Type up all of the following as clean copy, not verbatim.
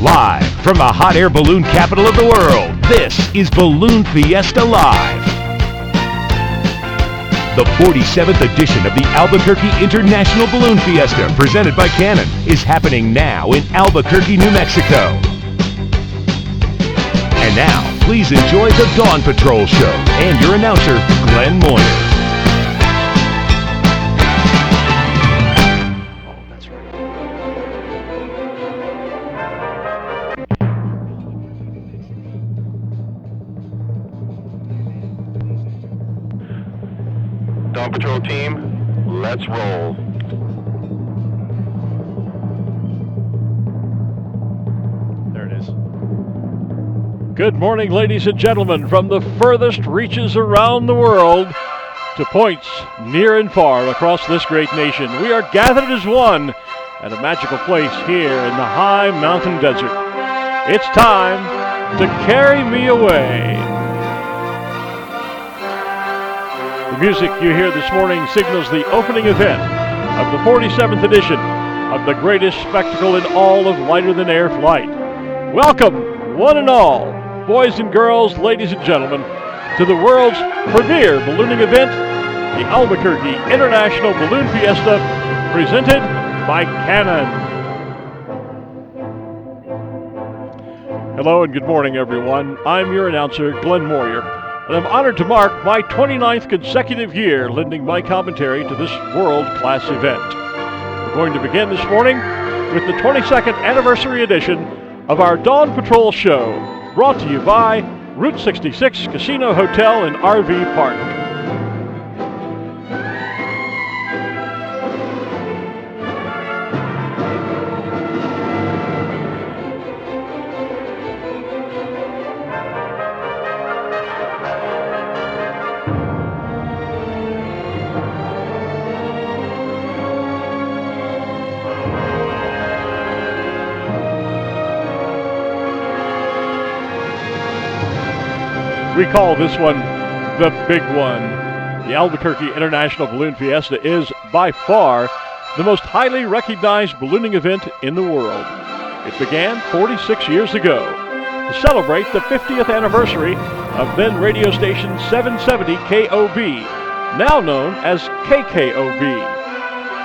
Live from the hot air balloon capital of the world, this is Balloon Fiesta Live. The 47th edition of the Albuquerque International Balloon Fiesta, presented by Canon, is happening now in Albuquerque, New Mexico. And now, please enjoy the Dawn Patrol Show and your announcer, Glen Moyer. Dawn Patrol team, let's roll. There it is. Good morning, ladies and gentlemen, from the furthest reaches around the world to points near and far across this great nation. We are gathered as one at a magical place here in the high mountain desert. It's time to carry me away. The music you hear this morning signals the opening event of the 47th edition of the greatest spectacle in all of lighter-than-air flight. Welcome, one and all, boys and girls, ladies and gentlemen, to the world's premier ballooning event, the Albuquerque International Balloon Fiesta, presented by Canon. Hello and good morning, everyone. I'm your announcer, Glen Moyer, and I'm honored to mark my 29th consecutive year lending my commentary to this world-class event. We're going to begin this morning with the 22nd anniversary edition of our Dawn Patrol Show, brought to you by Route 66 Casino Hotel and RV Park. We call this one the big one. The Albuquerque International Balloon Fiesta is, by far, the most highly recognized ballooning event in the world. It began 46 years ago to celebrate the 50th anniversary of then radio station 770 KOB, now known as KKOB.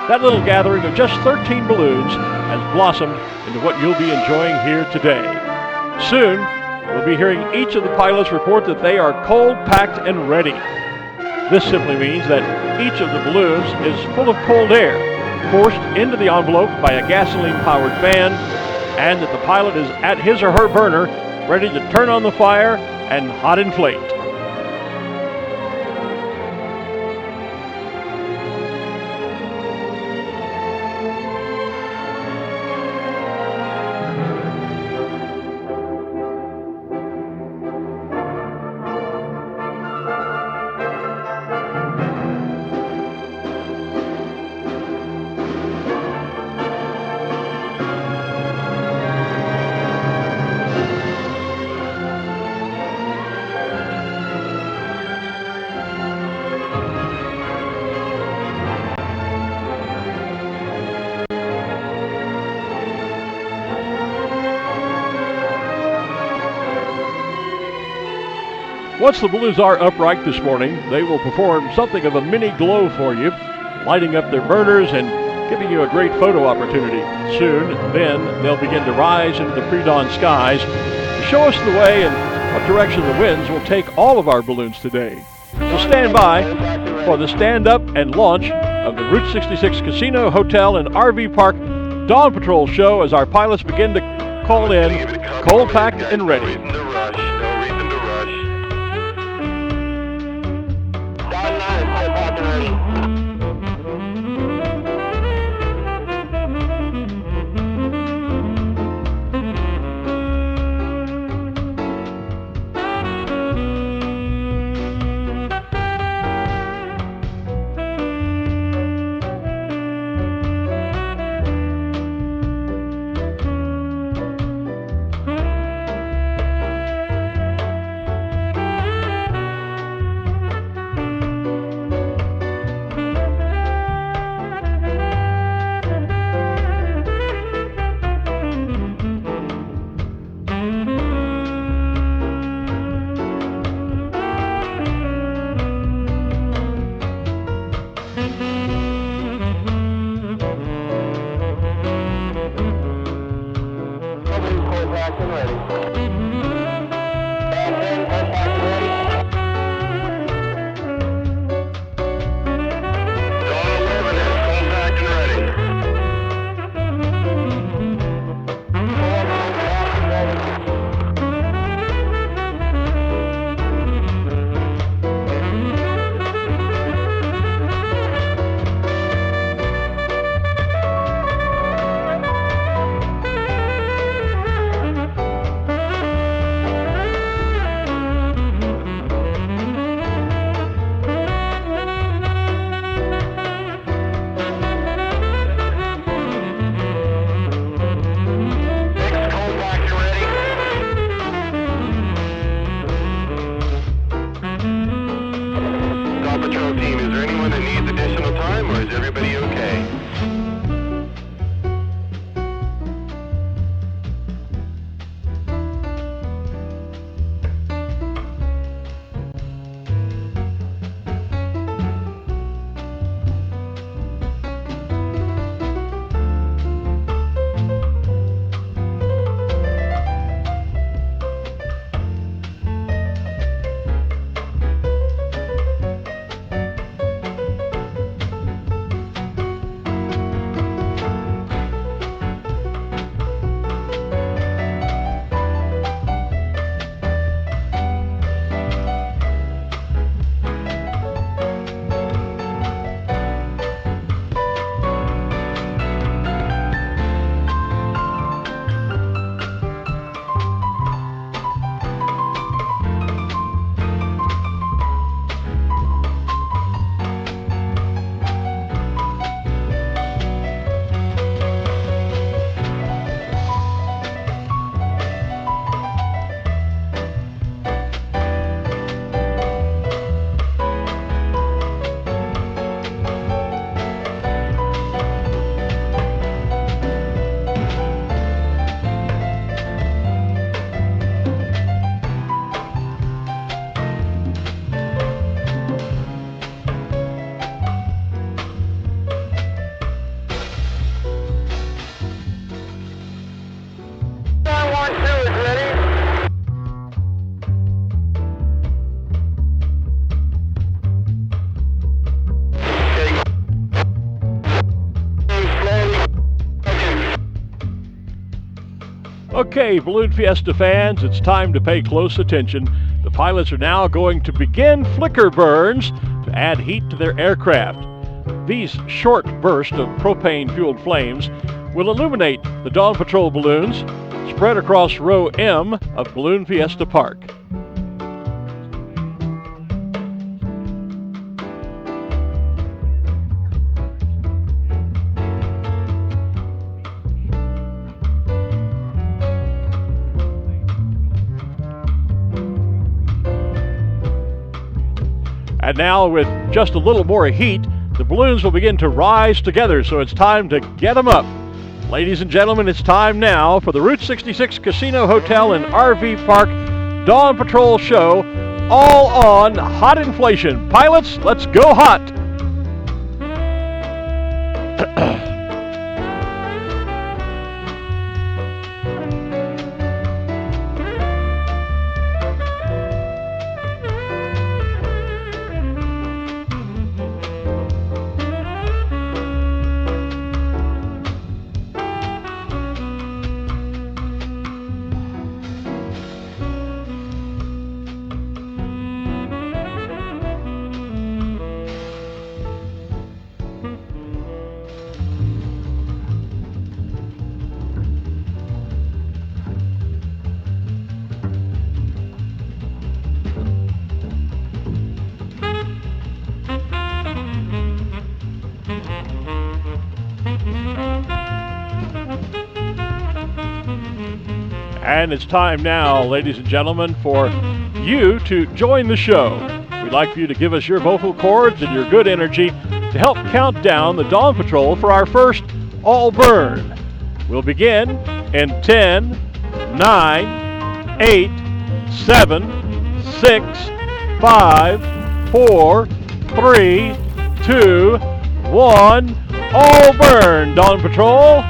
That little gathering of just 13 balloons has blossomed into what you'll be enjoying here today. Soon, we'll be hearing each of the pilots report that they are cold, packed, and ready. This simply means that each of the balloons is full of cold air, forced into the envelope by a gasoline-powered fan, and that the pilot is at his or her burner, ready to turn on the fire and hot inflate. Once the balloons are upright this morning, they will perform something of a mini glow for you, lighting up their burners and giving you a great photo opportunity. Soon, then, they'll begin to rise into the pre-dawn skies to show us the way and what direction the winds will take all of our balloons today. So stand by for the stand-up and launch of the Route 66 Casino, Hotel, and RV Park Dawn Patrol Show as our pilots begin to call in, cold packed and ready. back and ready. Okay, Balloon Fiesta fans, it's time to pay close attention. The pilots are now going to begin flicker burns to add heat to their aircraft. These short bursts of propane-fueled flames will illuminate the Dawn Patrol balloons spread across row M of Balloon Fiesta Park. And now, with just a little more heat, the balloons will begin to rise together, so it's time to get them up. Ladies and gentlemen, it's time now for the Route 66 Casino Hotel and RV Park Dawn Patrol Show, all on hot inflation. Pilots, let's go hot! And it's time now, ladies and gentlemen, for you to join the show. We'd like for you to give us your vocal cords and your good energy to help count down the Dawn Patrol for our first all burn. We'll begin in 10, 9, 8, 7, 6, 5, 4, 3, 2, 1. All burn, Dawn Patrol.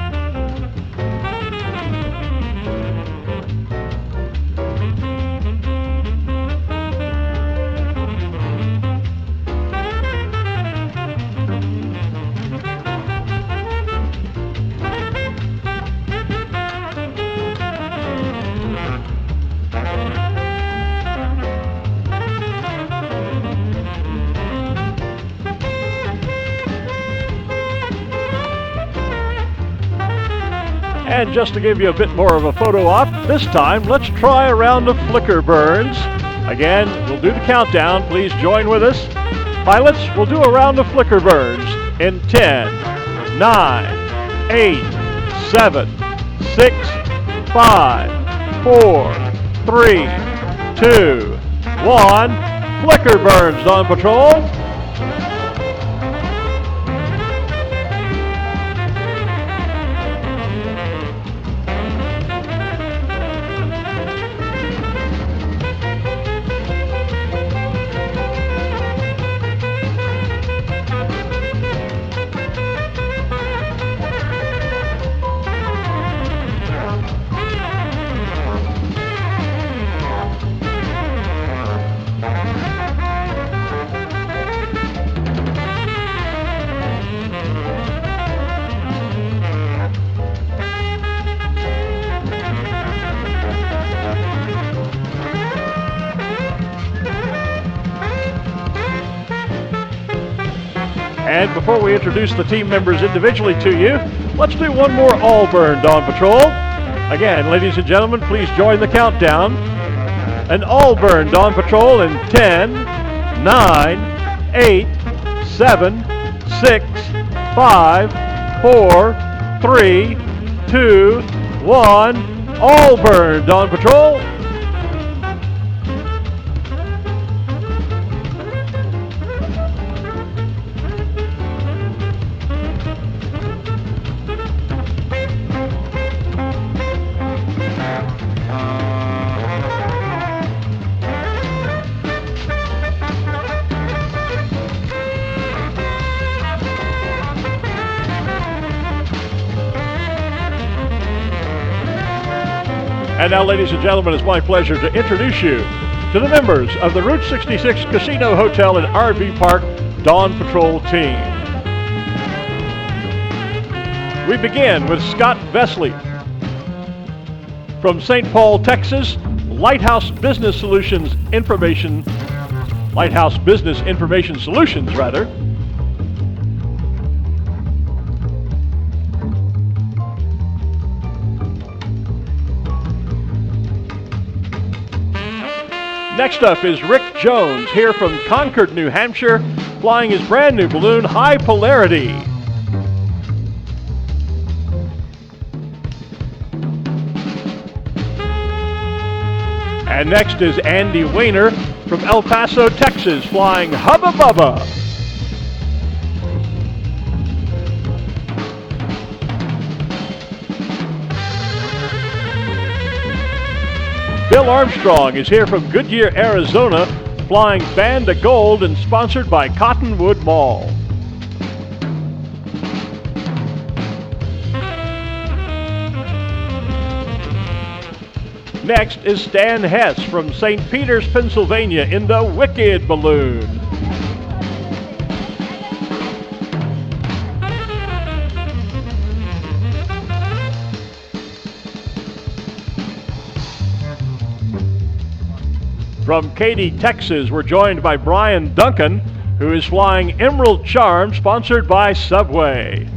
And just to give you a bit more of a photo op, this time let's try a round of flicker burns. Again, we'll do the countdown. Please join with us. Pilots, we'll do a round of flicker burns in 10, 9, 8, 7, 6, 5, 4, 3, 2, 1. Flicker burns, Dawn Patrol. And before we introduce the team members individually to you, let's do one more all burn, Dawn Patrol. Again, ladies and gentlemen, please join the countdown. An all burn, Dawn Patrol in 10, 9, 8, 7, 6, 5, 4, 3, 2, 1. All burn, Dawn Patrol. And now, ladies and gentlemen, it's my pleasure to introduce you to the members of the Route 66 Casino Hotel and RV Park Dawn Patrol team. We begin with Scott Vesley from St. Paul, Texas, Lighthouse Business Information Solutions, rather. Next up is Rick Jones, here from Concord, New Hampshire, flying his brand new balloon, High Polarity. And next is Andy Wayner from El Paso, Texas, flying Hubba Bubba. Bill Armstrong is here from Goodyear, Arizona, flying Band of Gold and sponsored by Cottonwood Mall. Next is Stan Hess from St. Peters, Pennsylvania in the Wicked Balloon. From Katy, Texas, we're joined by Brian Duncan, who is flying Emerald Charm, sponsored by Subway.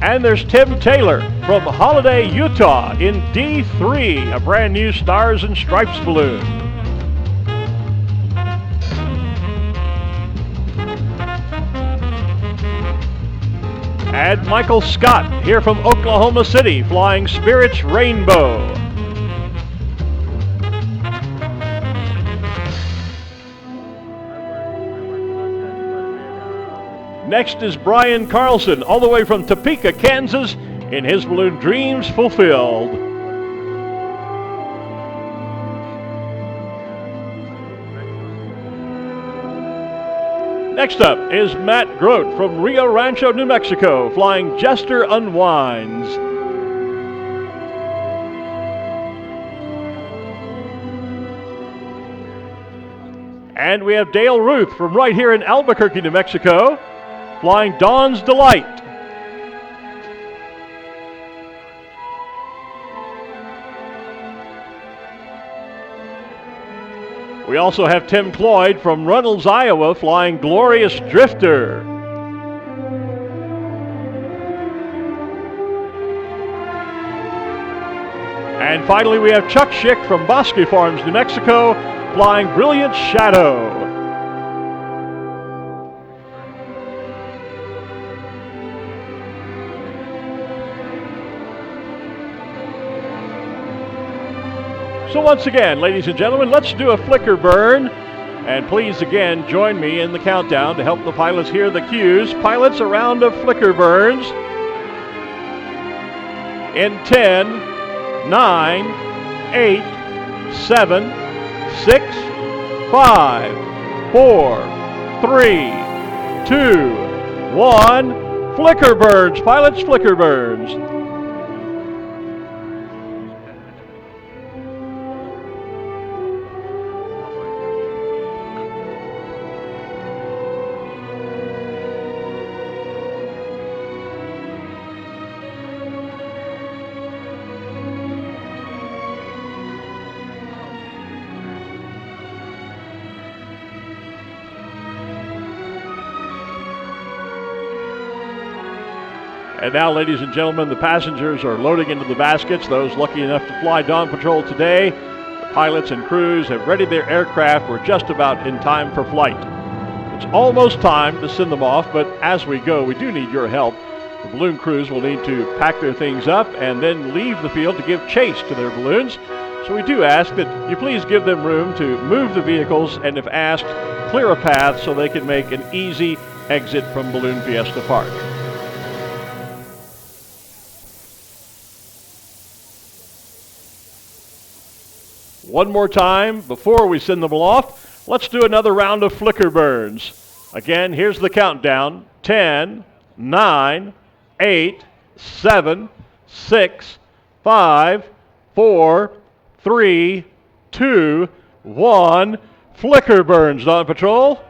And there's Tim Taylor from Holiday, Utah in D3, a brand new Stars and Stripes balloon. And Michael Scott, here from Oklahoma City, flying Spirits Rainbow. Next is Brian Carlson, all the way from Topeka, Kansas, in his balloon Dreams Fulfilled. Next up is Matt Grote from Rio Rancho, New Mexico, flying Jester Unwinds. And we have Dale Ruth from right here in Albuquerque, New Mexico, flying Dawn's Delight. We also have Tim Lloyd from Runnels, Iowa, flying Glorious Drifter. And finally, we have Chuck Schick from Bosque Farms, New Mexico, flying Brilliant Shadow. So once again, ladies and gentlemen, let's do a flicker burn. And please again, join me in the countdown to help the pilots hear the cues. Pilots, a round of flicker burns. In 10, 9, 8, 7, 6, 5, 4, 3, 2, 1. Flicker burns, pilots, flicker burns. And now, ladies and gentlemen, the passengers are loading into the baskets. Those lucky enough to fly Dawn Patrol today, the pilots and crews have readied their aircraft. We're just about in time for flight. It's almost time to send them off, but as we go, we do need your help. The balloon crews will need to pack their things up and then leave the field to give chase to their balloons. So we do ask that you please give them room to move the vehicles, and if asked, clear a path so they can make an easy exit from Balloon Fiesta Park. One more time before we send them off, let's do another round of flicker burns. Again, here's the countdown. 10, 9, 8, 7, 6, 5, 4, 3, 2, 1. Flicker burns, Dawn Patrol.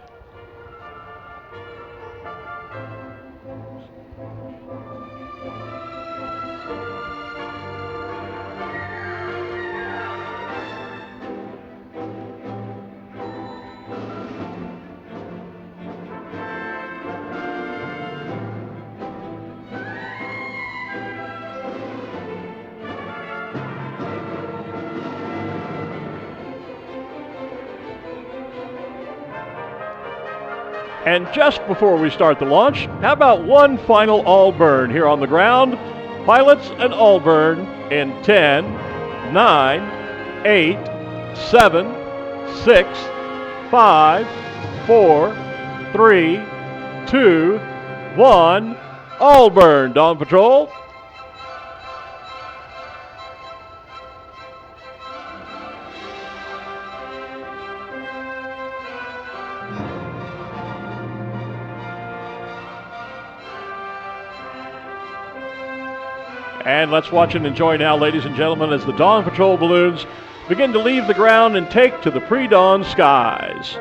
And just before we start the launch, how about one final all burn here on the ground? Pilots, an all burn in 10, 9, 8, 7, 6, 5, 4, 3, 2, 1. All burn, Dawn Patrol. And let's watch and enjoy now, ladies and gentlemen, as the Dawn Patrol balloons begin to leave the ground and take to the pre-dawn skies.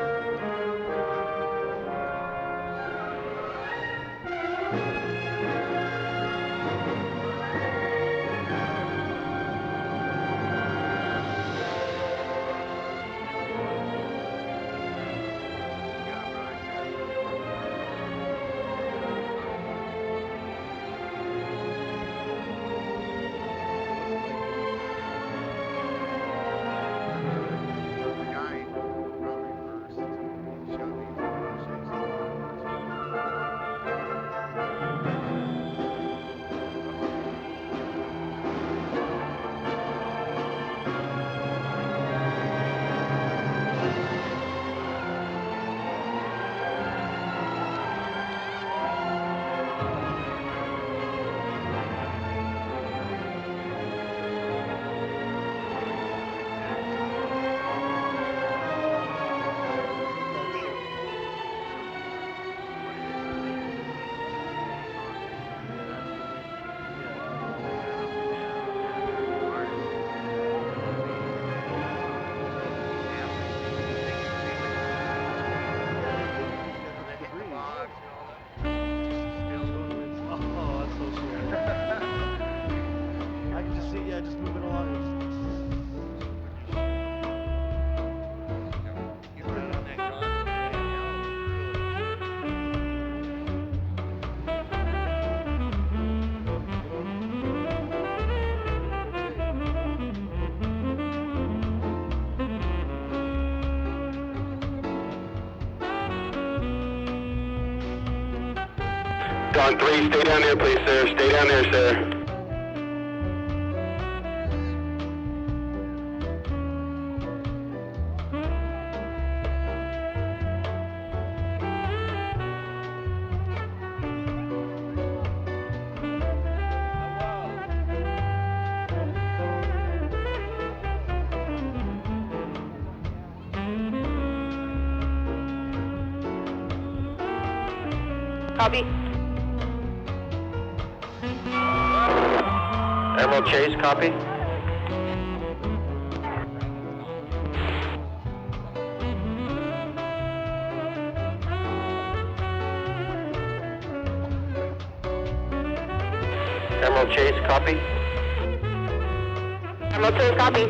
Dawn 3, stay down there, please, sir. Stay down there, sir. Copy. Emerald Chase, copy. Emerald Chase, copy. Emerald Chase, copy.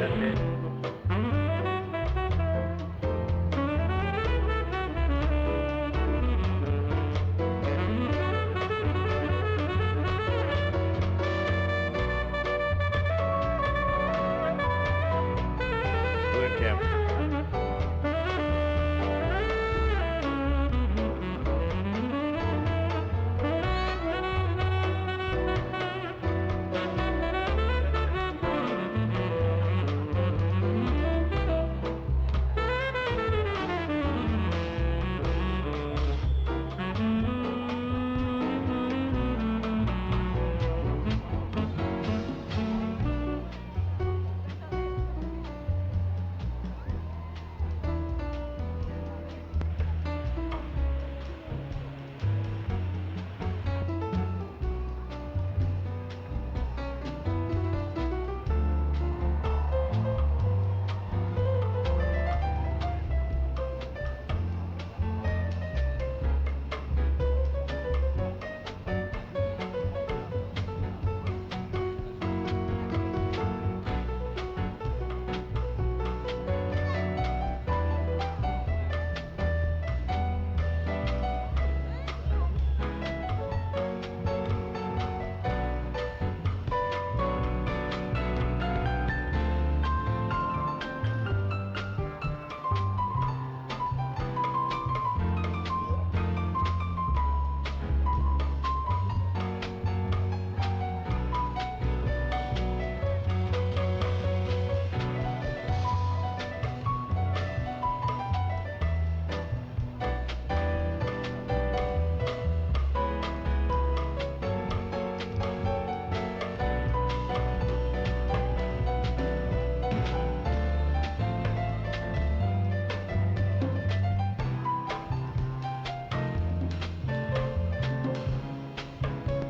Balloon cam.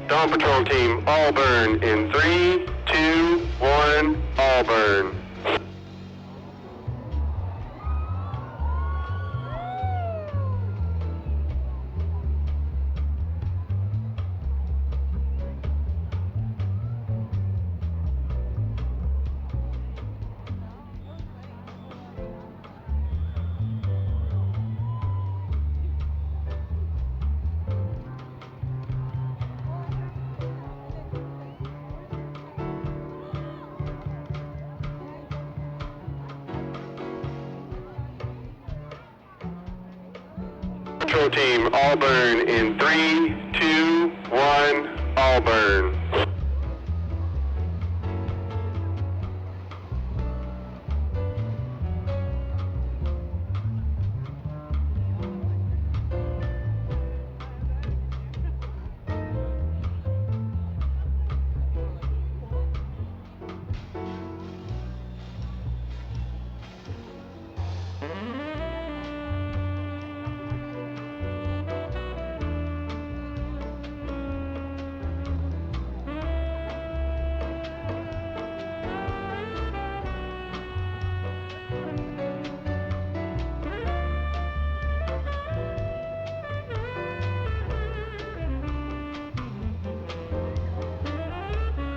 Dawn Patrol Team, all burn in 3, 2, 1, all burn. Patrol Team, all burn in 3, 2, 1, all burn.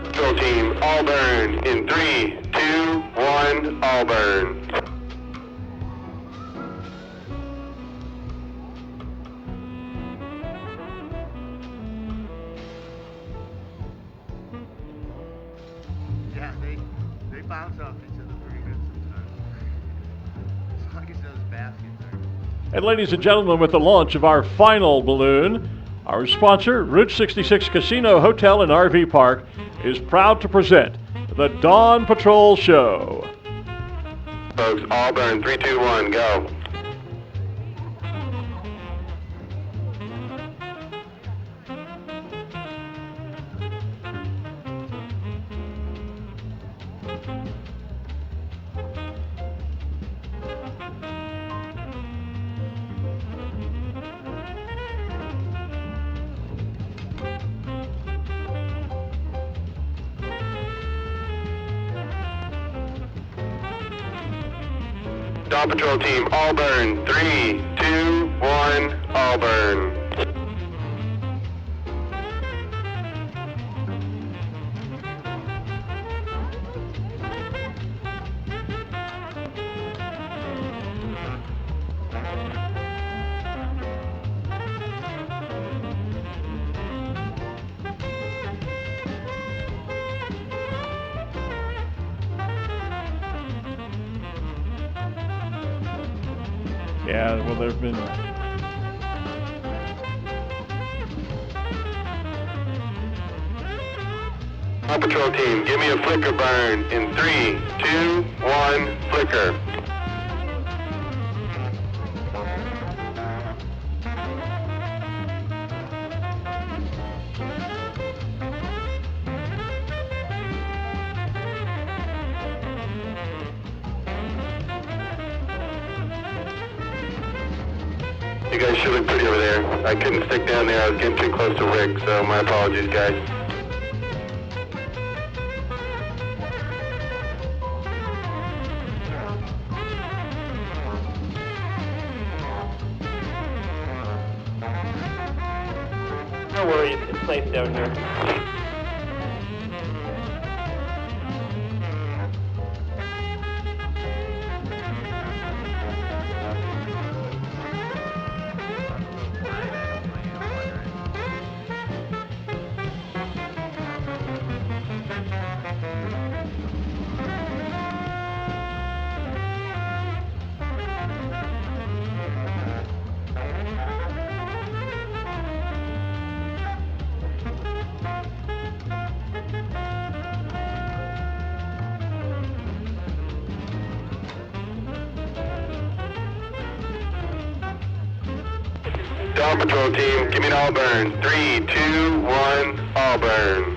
Patrol Team, all burn in 3, 2, 1, all burn. Yeah, they bounce off each other pretty good sometimes. As long as those baskets are. And ladies and gentlemen, with the launch of our final balloon, Our sponsor, Route 66 Casino Hotel and RV Park, is proud to present the Dawn Patrol Show. Folks, Auburn, 3, 2, 1, go. Dawn Patrol Team, Auburn, 3, 2, 1, Auburn. Yeah, well, there have been... Dawn Patrol Team, give me a flicker burn in 3, 2, 1, flicker. You guys should look pretty over there. I couldn't stick down there. I was getting too close to Rick, so my apologies, guys. No worries, it's safe down here. Dawn Patrol Team, give me an Auburn. 3, 2, 1, Auburn.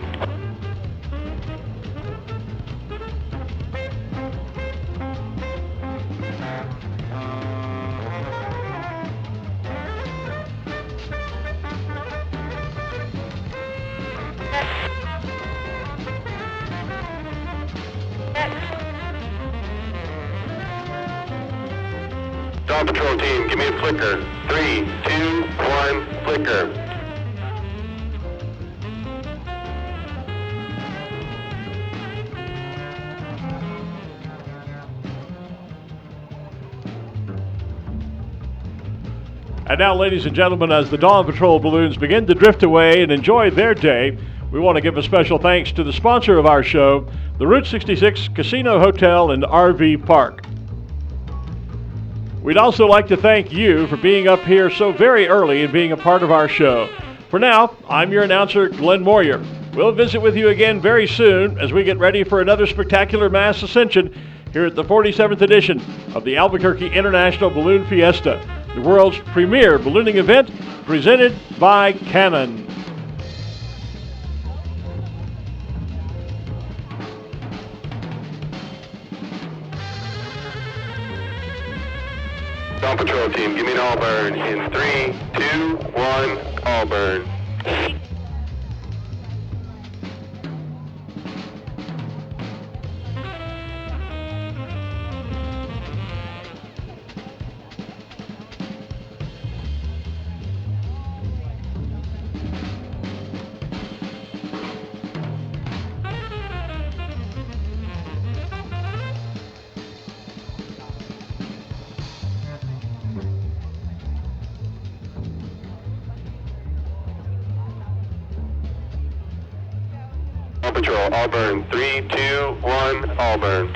Dawn Patrol Team, give me a flicker. 3, 2, 1, flicker. And now, ladies and gentlemen, as the Dawn Patrol balloons begin to drift away and enjoy their day, we want to give a special thanks to the sponsor of our show, the Route 66 Casino Hotel and RV Park. We'd also like to thank you for being up here so very early and being a part of our show. For now, I'm your announcer, Glen Moyer. We'll visit with you again very soon as we get ready for another spectacular mass ascension here at the 47th edition of the Albuquerque International Balloon Fiesta, the world's premier ballooning event presented by Canon. Dawn Patrol Team, give me an Auburn in 3, 2, 1, Auburn. Dawn Patrol, Auburn, 3, 2, 1, Auburn.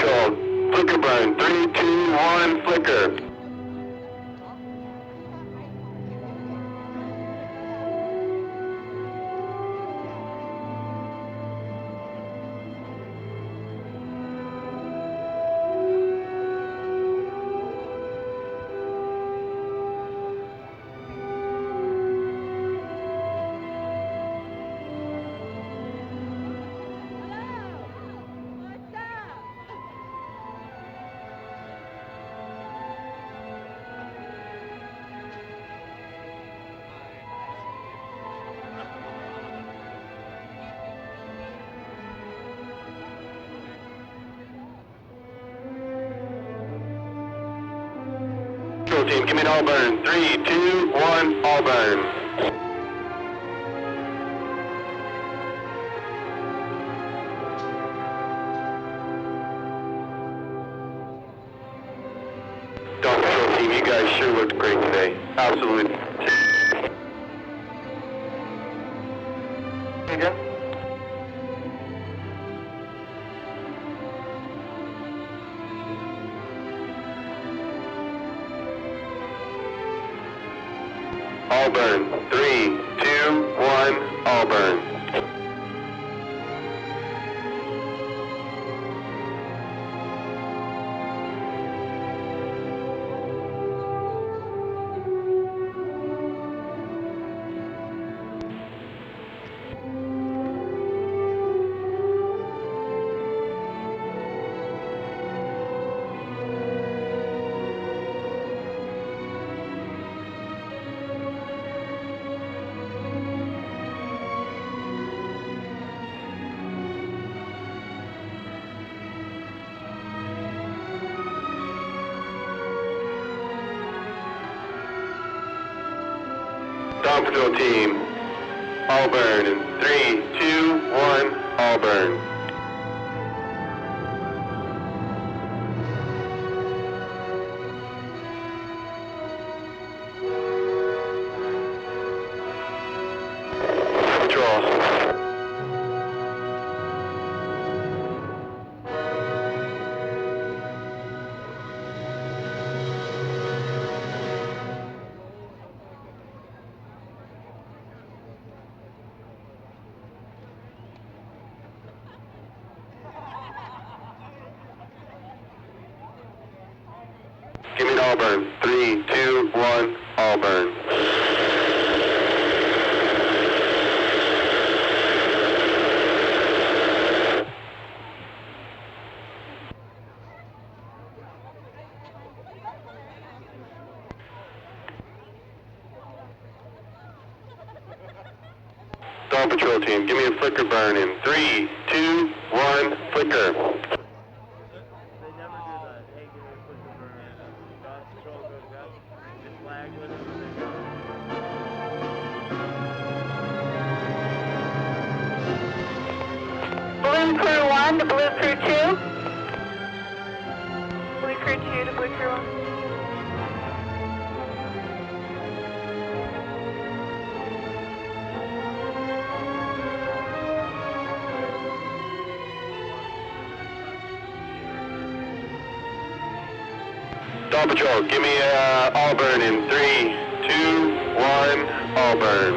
Patrol, flicker burn, 3, 2, 1, flicker. Team, come in, all burn. 3, 2, 1, all burn. Dawn Patrol team, you guys sure looked great today. Absolutely. Again? All burn. 3, 2, 1, all burn. Dawn Patrol team, all burn in 3, 2, 1, all burn. Patrol. Give me an all burn. 3, 2, 1, all burn. Dawn Patrol team, give me a flicker burn in 3, 2, 1, flicker. Balloon crew 1 to balloon crew 2. Balloon crew 2 to balloon crew 1. Dawn Patrol, give me all burn in 3, 2, 1, all burn.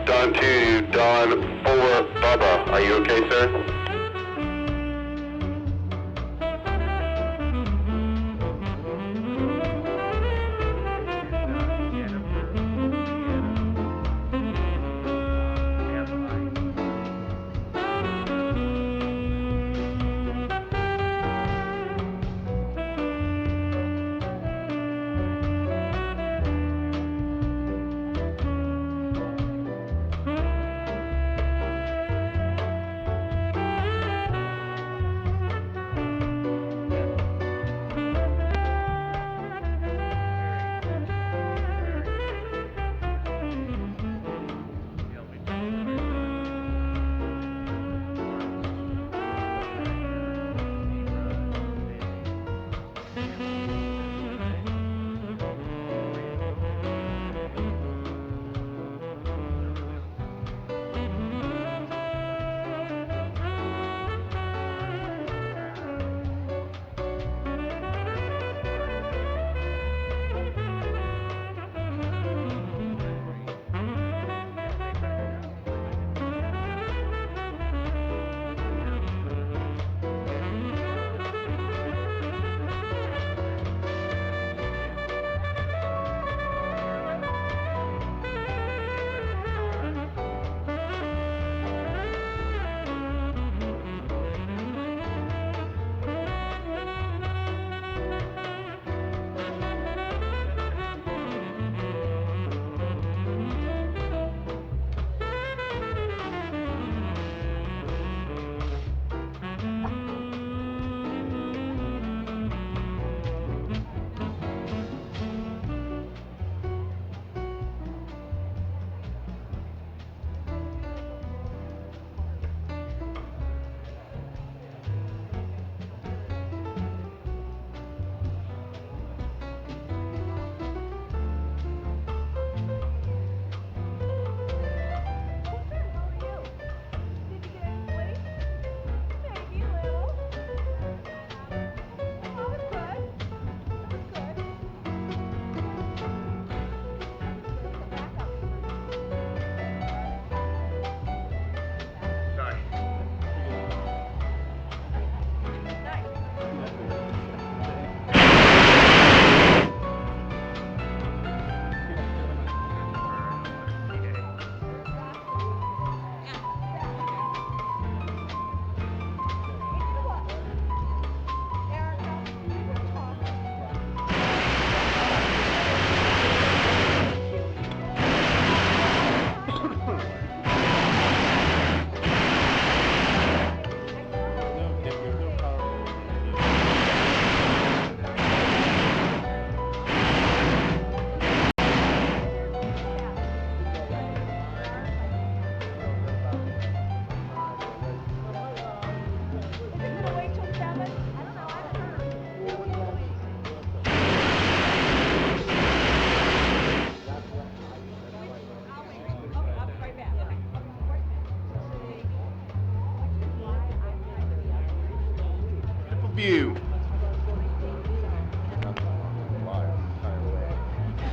Dawn 2, Dawn 4, Bubba, are you okay, sir?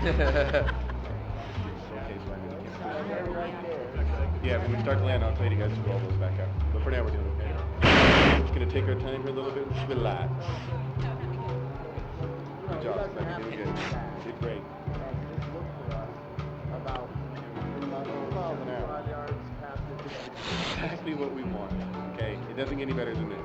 Yeah, when we start to land, I'll tell you guys to roll those back up. But for now, we're doing okay. Just going to take our time here a little bit. Relax. Good job, Becky. Doing good. You did great. Exactly what we want. Okay? It doesn't get any better than this.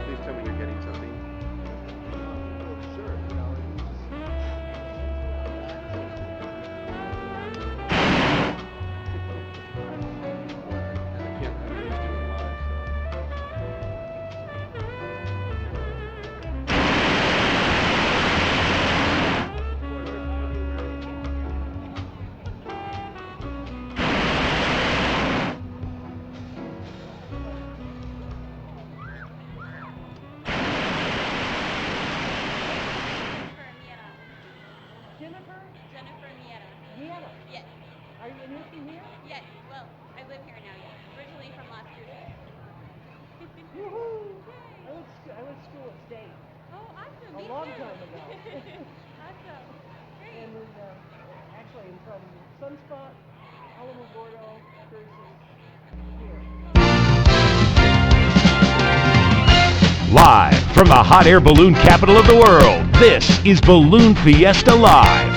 Please tell me you're getting something. Jennifer Miera. Miera? Yes. Are you living here? Yes. Well, I live here now, yes. Originally from Las Cruces. Woohoo! I went to school at State Oh, awesome. a Me long too. time ago. Awesome. Great. And actually I'm from Sunspot, Alamogordo, Cruces, here. Live from the hot air balloon capital of the world, this is Balloon Fiesta Live.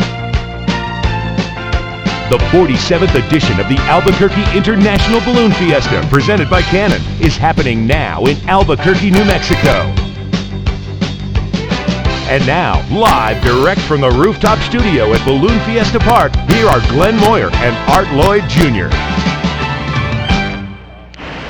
The 47th edition of the Albuquerque International Balloon Fiesta, presented by Canon, is happening now in Albuquerque, New Mexico. And now, live direct from the rooftop studio at Balloon Fiesta Park, here are Glen Moyer and Lloyd Jr.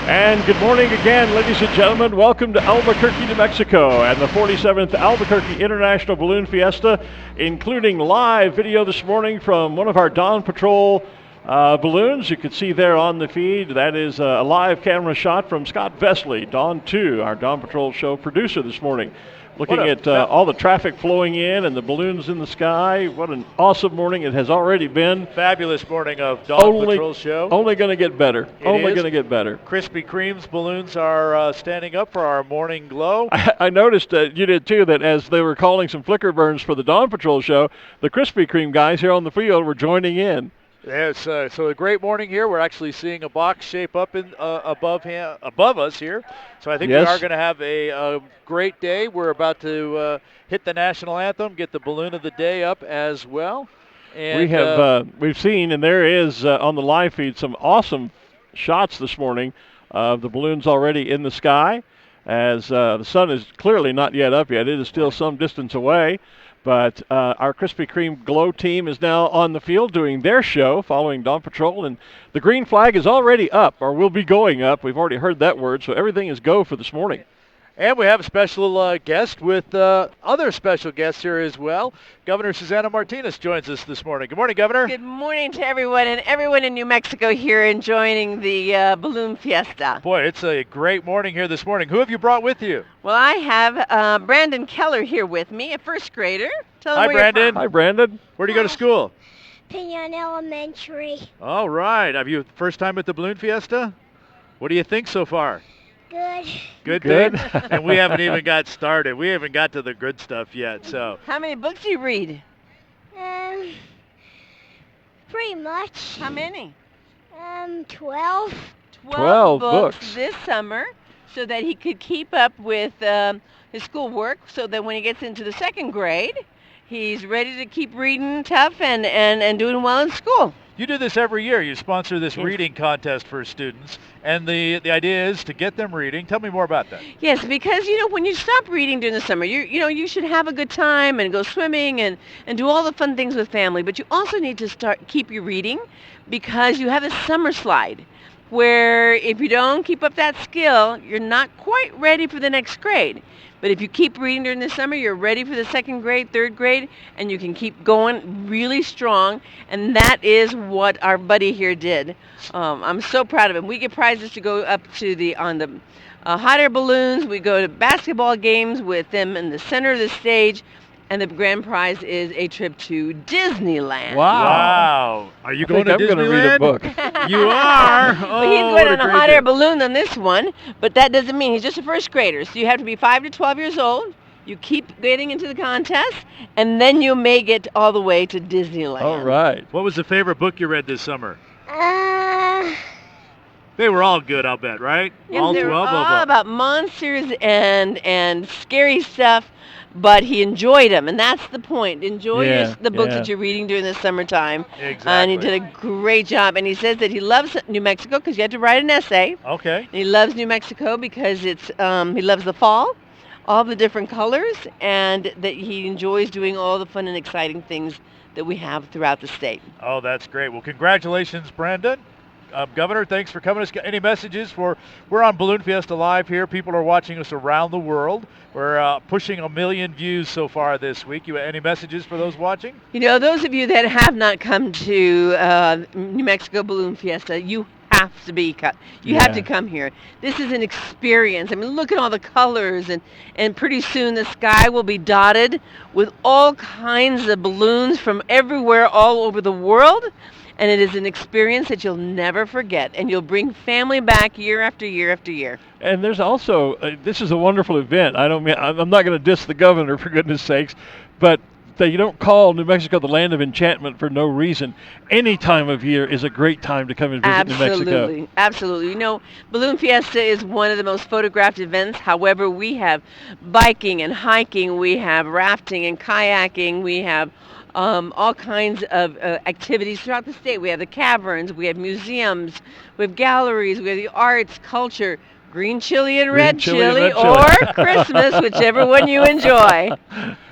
And good morning again, ladies and gentlemen. Welcome to Albuquerque, New Mexico, and the 47th Albuquerque International Balloon Fiesta, including live video this morning from one of our Dawn Patrol balloons. You can see there on the feed. That is a live camera shot from Scott Vesley, Dawn 2, our Dawn Patrol show producer this morning. Looking at all the traffic flowing in and the balloons in the sky. What an awesome morning it has already been. Fabulous morning of Dawn Patrol show. Only going to get better. Only going to get better. Krispy Kreme's balloons are standing up for our morning glow. I noticed that you did too, that as they were calling some flicker burns for the Dawn Patrol show, the Krispy Kreme guys here on the field were joining in. Yes, so a great morning here. We're actually seeing a box shape up in above us here. So I think we are going to have a great day. We're about to hit the national anthem, get the balloon of the day up as well. And we've seen, and there is on the live feed, some awesome shots this morning of the balloons already in the sky, as the sun is clearly not yet up yet. It is still some distance away. But our Krispy Kreme Glow team is now on the field doing their show following Dawn Patrol, and the green flag is already up, or will be going up. We've already heard that word, so everything is go for this morning. And we have a special guest with other special guests here as well. Governor Susana Martinez joins us this morning. Good morning, Governor. Good morning to everyone, and everyone in New Mexico here enjoying the Balloon Fiesta. Boy, it's a great morning here this morning. Who have you brought with you? Well, I have Brandon Keller here with me, a first grader. Tell him Hi, where Brandon. You're from. Hi, Brandon. Where do you go to school? Pinon Elementary. All right. Have you first time at the Balloon Fiesta? What do you think so far? Good. Good. And we haven't even got started. We haven't got to the good stuff yet. So How many books do you read? Pretty much. How many? 12. 12 books books. this summer, so that he could keep up with his schoolwork, so that when he gets into the second grade, he's ready to keep reading tough and doing well in school. you do this every year. You sponsor this reading contest for students, and the idea is to get them reading. Tell me more about that. Yes, because when you stop reading during the summer, you should have a good time and go swimming and do all the fun things with family. But you also need to keep your reading, because you have a summer slide. where if you don't keep up that skill, you're not quite ready for the next grade. But if you keep reading during the summer, you're ready for the second grade, third grade, and you can keep going really strong. And that is what our buddy here did. I'm so proud of him. We get prizes to go up to the hot air balloons. We go to basketball games with them in the center of the stage. And the grand prize is a trip to Disneyland. Wow. Are you going to Disneyland? I'm going to read a book. You are? But he's going on a hot air balloon on this one, but that doesn't mean he's just a first grader. So you have to be 5 to 12 years old. You keep getting into the contest, and then you may get all the way to Disneyland. All right. What was the favorite book you read this summer? They were all good, I'll bet, right? Yeah, all they were 12 of all them. about monsters and scary stuff, but he enjoyed them, and that's the point. Enjoy the books that you're reading during the summertime. Exactly. And he did a great job. And he says that he loves New Mexico because you had to write an essay. Okay. And he loves New Mexico because it's he loves the fall, all the different colors, and that he enjoys doing all the fun and exciting things that we have throughout the state. Oh, that's great. Well, congratulations, Brandon. Governor, thanks for coming. Any messages we're on Balloon Fiesta Live here. People are watching us around the world. We're pushing 1 million views so far this week. Any messages for those watching? You know, those of you that have not come to New Mexico Balloon Fiesta, you have to have to come here. This is an experience. I mean, look at all the colors, and pretty soon the sky will be dotted with all kinds of balloons from everywhere all over the world. And it is an experience that you'll never forget, and you'll bring family back year after year after year. And there's also, this is a wonderful event. I'm not going to diss the governor, for goodness sakes, but you don't call New Mexico the land of enchantment for no reason. Any time of year is a great time to come and visit New Mexico. Absolutely. You know, Balloon Fiesta is one of the most photographed events. However, we have biking and hiking, we have rafting and kayaking, we have all kinds of activities throughout the state. We have the caverns, we have museums, we have galleries, we have the arts, culture, green chili and red chili, or Christmas, whichever one you enjoy.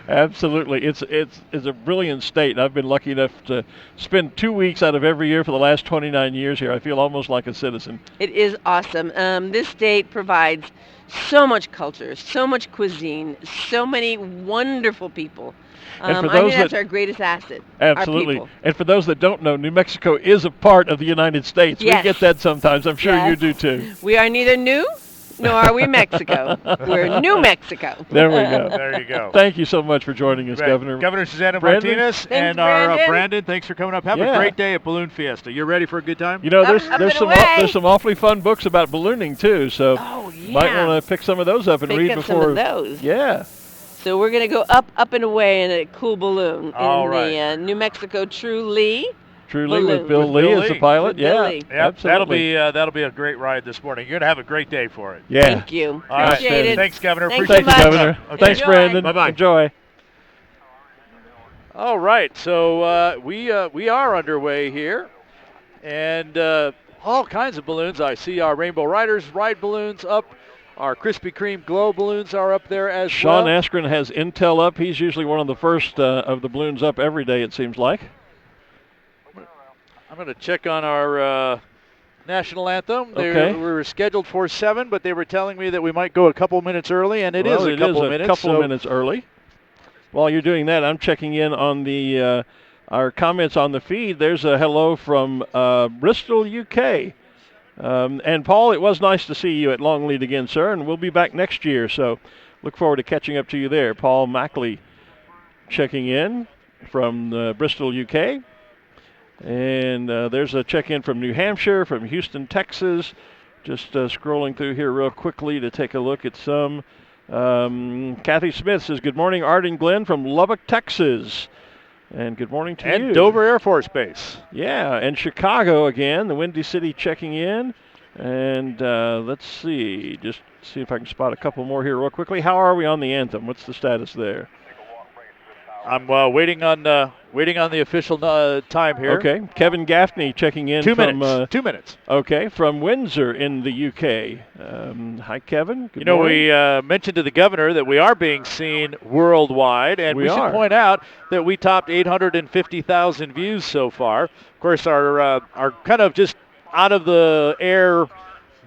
Absolutely. It's a brilliant state. I've been lucky enough to spend 2 weeks out of every year for the last 29 years here. I feel almost like a citizen. It is awesome. This state provides so much culture, so much cuisine, so many wonderful people. And for I those think that's our greatest asset. Absolutely. Our people. And for those that don't know, New Mexico is a part of the United States. Yes. We get that sometimes. I'm sure you do too. We are neither new nor are we Mexico. We're New Mexico. There we go. There you go. Thank you so much for joining us, Governor. Governor Susanna Brandon? Martinez Thanks, and our Brandon. Brandon, thanks for coming up. Have a great day at Balloon Fiesta. You ready for a good time? You know, Up there's some awfully fun books about ballooning too, so might want to pick some of those up and read before. Some of those. Yeah. So we're going to go up and away in a cool balloon All the New Mexico True Lee. Truly, Balloon. with Bill Lee as the pilot. With Bill Lee. Yep, Absolutely. that'll be a great ride this morning. You're gonna have a great day for it. Yeah. Thank you. All right. Appreciate it. Thanks, Governor. Thanks Appreciate so Thank you, much. Governor. Okay. Thanks, Enjoy. Brandon. Bye-bye. Enjoy. All right, so we are underway here, and all kinds of balloons. I see our Rainbow Riders ride balloons up. Our Krispy Kreme glow balloons are up there as Sean well. Askren has intel up. He's usually one of the first of the balloons up every day, it seems like. I'm going to check on our national anthem. Okay. We were scheduled for 7, but they were telling me that we might go a couple minutes early, and it is a couple minutes early. While you're doing that, I'm checking in on the our comments on the feed. There's a hello from Bristol, UK. And Paul, it was nice to see you at Longleat again, sir, and we'll be back next year, so look forward to catching up to you there. Paul Mackley checking in from Bristol, UK. And there's a check-in from New Hampshire, from Houston, Texas. Just scrolling through here real quickly to take a look at some. Kathy Smith says, good morning, Art and Glen from Lubbock, Texas. And good morning to you. And Dover Air Force Base. Yeah, and Chicago again, the Windy City checking in. And let's see, just see if I can spot a couple more here real quickly. How are we on the anthem? What's the status there? I'm waiting on the official time here. Okay, Kevin Gaffney checking in. 2 from, minutes. 2 minutes. Okay, from Windsor in the UK. Hi, Kevin. Good you know, morning. we mentioned to the governor that we are being seen worldwide, and we should point out that we topped 850,000 views so far. Of course, our kind of just out of the air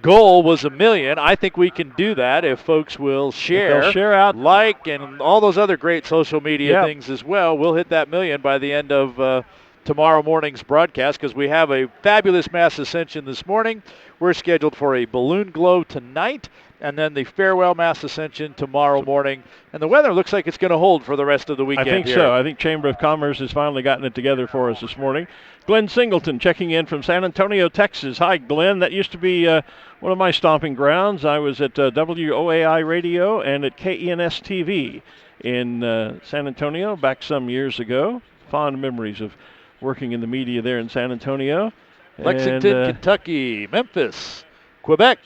goal was $1 million. I think we can do that if folks will share, If they'll share out, like, and all those other great social media things as well. We'll hit that $1 million by the end of tomorrow morning's broadcast, because we have a fabulous mass ascension this morning. We're scheduled for a balloon glow tonight, and then the farewell mass ascension tomorrow morning. And the weather looks like it's going to hold for the rest of the weekend. I think so. I think Chamber of Commerce has finally gotten it together for us this morning. Glen Singleton checking in from San Antonio, Texas. Hi, Glenn. That used to be one of my stomping grounds. I was at WOAI Radio and at KENS TV in San Antonio back some years ago. Fond memories of working in the media there in San Antonio. Lexington, Kentucky, Memphis, Quebec,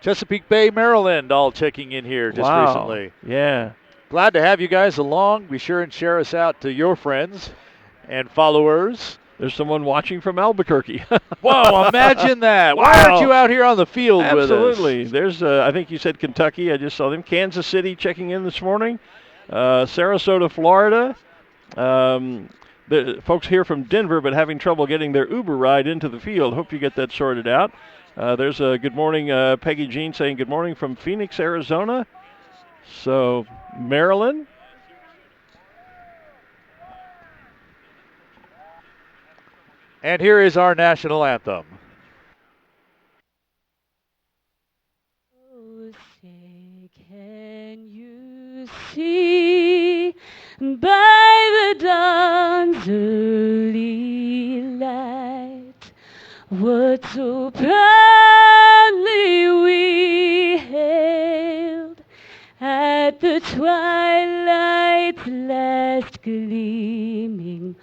Chesapeake Bay, Maryland, all checking in here just recently. Yeah. Glad to have you guys along. Be sure and share us out to your friends and followers. There's someone watching from Albuquerque. Whoa, imagine that. Wow. Why aren't you out here on the field with us? Absolutely. There's, I think you said Kentucky. I just saw them. Kansas City checking in this morning. Sarasota, Florida. The folks here from Denver, but having trouble getting their Uber ride into the field. Hope you get that sorted out. There's a good morning, Peggy Jean saying good morning from Phoenix, Arizona. So, Maryland. And here is our national anthem. Oh, say, can you see by the dawn's early light what so proudly we hailed at the twilight's last gleaming,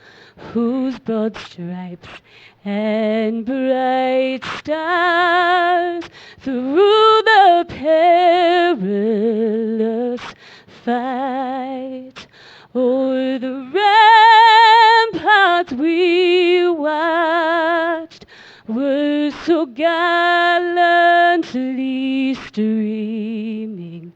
whose broad stripes and bright stars through the perilous fight o'er the ramparts we watched were so gallantly streaming,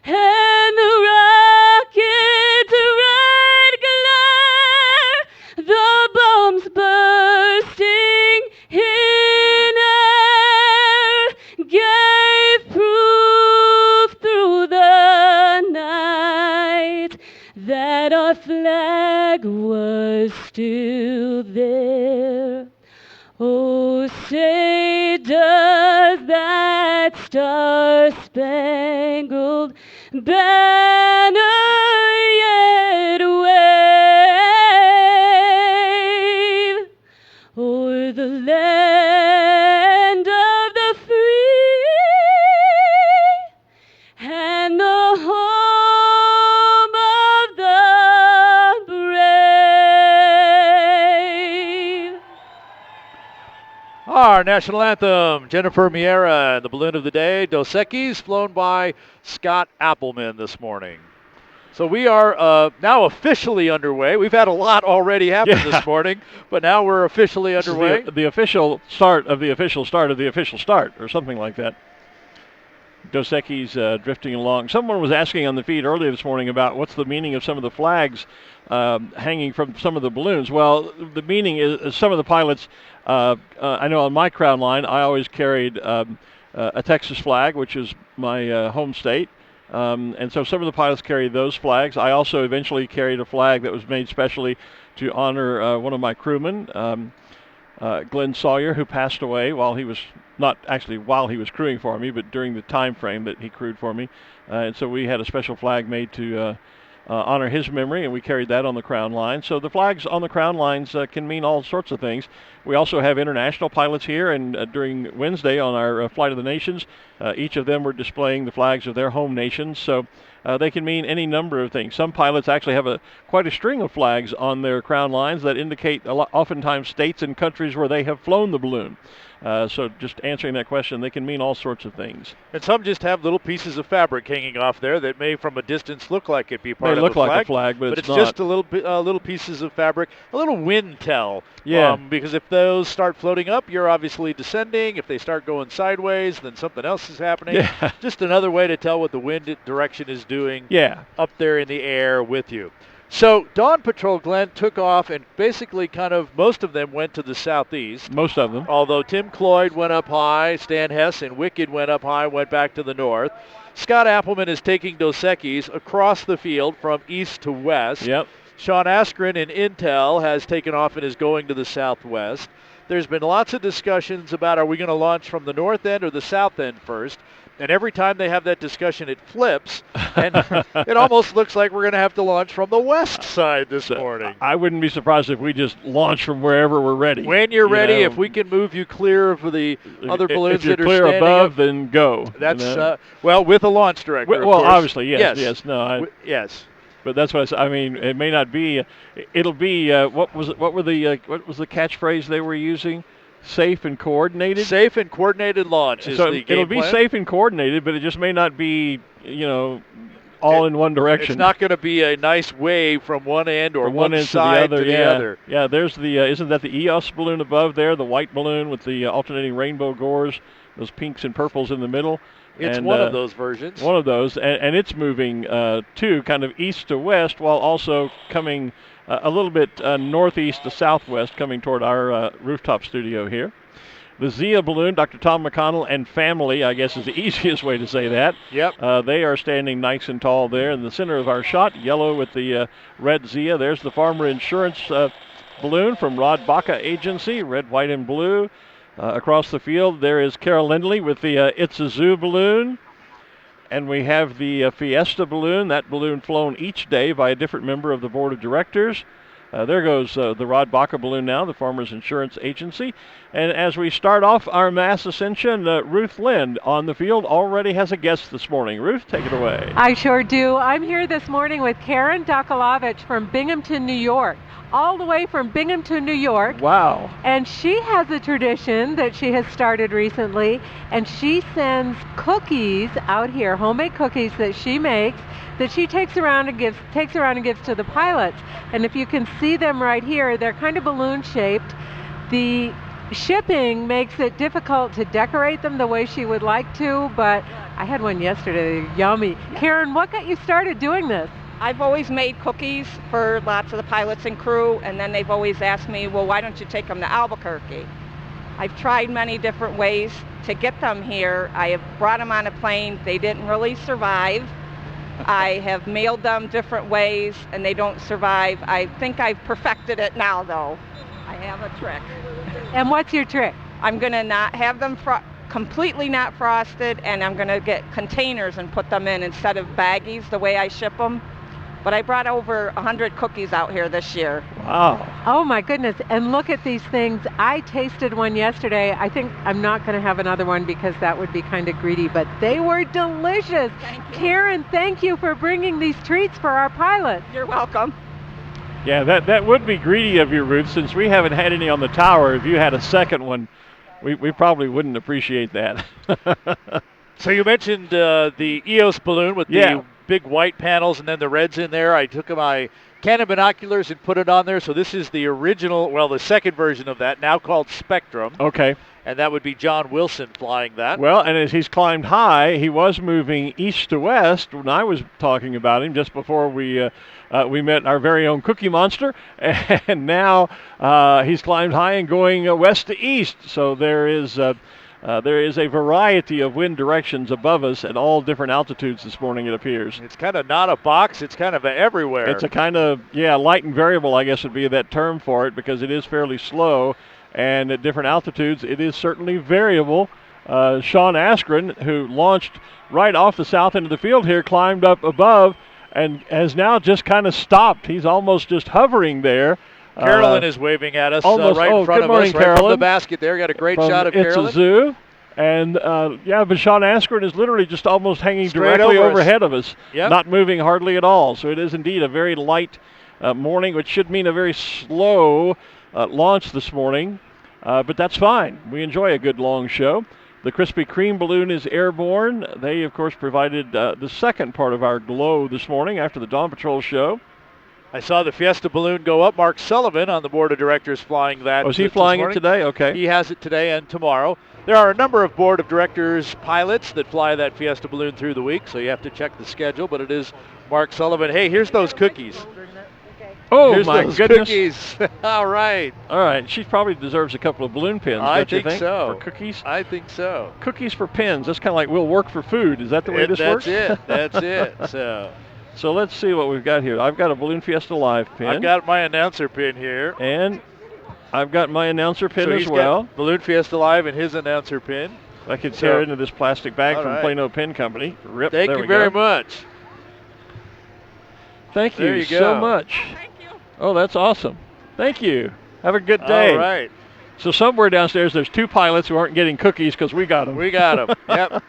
and the rocket's red glare, the bombs bursting in air, gave proof through the night that our flag was still there. Oh, say does that star-spangled banner yet wave o'er the land of the free and the home of the brave? Our national anthem, Jennifer Miera, and the balloon of the day, Dos Equis, flown by Scott Appleman this morning. So we are now officially underway. We've had a lot already happen this morning, but now we're officially underway. The official start of the official start of the official start, or something like that. Dos Equis drifting along. Someone was asking on the feed earlier this morning about what's the meaning of some of the flags hanging from some of the balloons. Well, the meaning is some of the pilots, I know on my crown line, I always carried a Texas flag, which is my home state. And so some of the pilots carried those flags. I also eventually carried a flag that was made specially to honor one of my crewmen, Glen Sawyer, who passed away while he was, not actually while he was crewing for me, but during the time frame that he crewed for me. And so we had a special flag made to honor his memory, and we carried that on the crown line. So the flags on the crown lines can mean all sorts of things. We also have international pilots here, and during Wednesday on our Flight of the Nations, each of them were displaying the flags of their home nations. So they can mean any number of things. Some pilots actually have quite a string of flags on their crown lines that indicate oftentimes states and countries where they have flown the balloon. So just answering that question, they can mean all sorts of things. And some just have little pieces of fabric hanging off there that may from a distance look like it'd be part of the flag. They look like a flag, but it's not. Just a little pieces of fabric, a little wind tell. Yeah. Because if those start floating up, you're obviously descending. If they start going sideways, then something else is happening. Yeah. Just another way to tell what the wind direction is doing up there in the air with you. So Dawn Patrol Glen took off and basically kind of most of them went to the southeast. Most of them. Although Tim Cloyd went up high, Stan Hess and Wicked went up high, went back to the north. Scott Appleman is taking Dos Equis across the field from east to west. Yep. Sean Askren in Intel has taken off and is going to the southwest. There's been lots of discussions about are we going to launch from the north end or the south end first. And every time they have that discussion, it flips. And it almost looks like we're going to have to launch from the west side this morning. I wouldn't be surprised if we just launch from wherever we're ready. When you're ready, if we can move you clear of the other balloons that are clear standing above, up, then go. That's, well, with a launch director, of well, course. obviously, yes. No, yes. But that's what I said. I mean, it may not be. It'll be. What was the catchphrase they were using? Safe and coordinated. Safe and coordinated launch is the game it'll be plan. safe and coordinated, but it just may not be. All in one direction. It's not going to be a nice wave from one end or from one end side to the other. other. Yeah, there's the. Isn't that the EOS balloon above there? The white balloon with the alternating rainbow gores, those pinks and purples in the middle. It's one of those versions. One of those, and it's moving too, kind of east to west, while also coming a little bit northeast to southwest, coming toward our rooftop studio here. The Zia balloon, Dr. Tom McConnell and family, I guess is the easiest way to say that. Yep. They are standing nice and tall there in the center of our shot, yellow with the red Zia. There's the Farmer Insurance balloon from Rod Baca Agency, red, white, and blue. Across the field, there is Carol Lindley with the It's a Zoo balloon. And we have the Fiesta balloon, that balloon flown each day by a different member of the board of directors. There goes the Rod Baca balloon now, the Farmers Insurance Agency. And as we start off our mass ascension, Ruth Lind on the field already has a guest this morning. Ruth, take it away. I sure do. I'm here this morning with Karen Dokulovich from Binghamton, New York. All the way from Binghamton, New York. Wow. And she has a tradition that she has started recently, and she sends cookies out here, homemade cookies that she makes, that she takes around and gives to the pilots. And if you can see them right here, they're kind of balloon shaped. The shipping makes it difficult to decorate them the way she would like to, but I had one yesterday, yummy. Karen, what got you started doing this? I've always made cookies for lots of the pilots and crew, and then they've always asked me, well, why don't you take them to Albuquerque? I've tried many different ways to get them here. I have brought them on a plane. They didn't really survive. I have mailed them different ways, and they don't survive. I think I've perfected it now, though. I have a trick. And what's your trick? I'm going to not have them completely not frosted, and I'm going to get containers and put them in instead of baggies the way I ship them. But I brought over 100 cookies out here this year. Wow. Oh my goodness. And look at these things. I tasted one yesterday. I think I'm not going to have another one because that would be kind of greedy, but they were delicious. Thank you. Karen, thank you for bringing these treats for our pilots. You're welcome. Yeah, that would be greedy of you, Ruth, since we haven't had any on the tower. If you had a second one, we probably wouldn't appreciate that. So you mentioned the EOS balloon with the big white panels and then the reds in there. I took my Canon binoculars and put it on there. So this is the original, well, the second version of that, now called Spectrum. Okay. And that would be John Wilson flying that. Well, and as he's climbed high, he was moving east to west when I was talking about him just before we met our very own Cookie Monster. And now he's climbed high and going west to east. So there is a variety of wind directions above us at all different altitudes this morning, it appears. It's kind of not a box. It's kind of everywhere. It's a kind of, light and variable, I guess would be that term for it, because it is fairly slow. And at different altitudes, it is certainly variable. Sean Askren, who launched right off the south end of the field here, climbed up above and has now just kind of stopped. He's almost just hovering there. Carolyn is waving at us almost, right in front good of morning, us, right Carolyn. from the basket there. Got a great shot of Carolyn. It's a zoo. And, but Sean Askren is literally just almost hanging Straight directly over us. overhead of us, Yep. not moving hardly at all. So it is indeed a very light morning, which should mean a very slow launch this morning. But that's fine. We enjoy a good long show. The Krispy Kreme balloon is airborne. They, of course, provided the second part of our glow this morning after the Dawn Patrol show. I saw the Fiesta balloon go up. Mark Sullivan on the board of directors flying that. Was he flying it today? Okay. He has it today and tomorrow. There are a number of board of directors pilots that fly that Fiesta balloon through the week, so you have to check the schedule, but it is Mark Sullivan. Hey, here's those cookies. Oh, Here's my those goodness. cookies. All right. All right, she probably deserves a couple of balloon pins, I don't you think think? so. For cookies? I think so. Cookies for pins. That's kind of like we'll work for food. Is that the way this works? That's it. That's it. So let's see what we've got here. I've got a Balloon Fiesta Live pin. I've got my announcer pin here. And I've got my announcer pin So as he's well. got Balloon Fiesta Live and his announcer pin. I could tear into this plastic bag all from right. Plano Pin Company. Rip, Thank there you we very go. much. Thank There you you so go. much. Oh, that's awesome. Thank you. Have a good day. All right. So somewhere downstairs, there's 2 pilots who aren't getting cookies because we got them. We got them. Yep.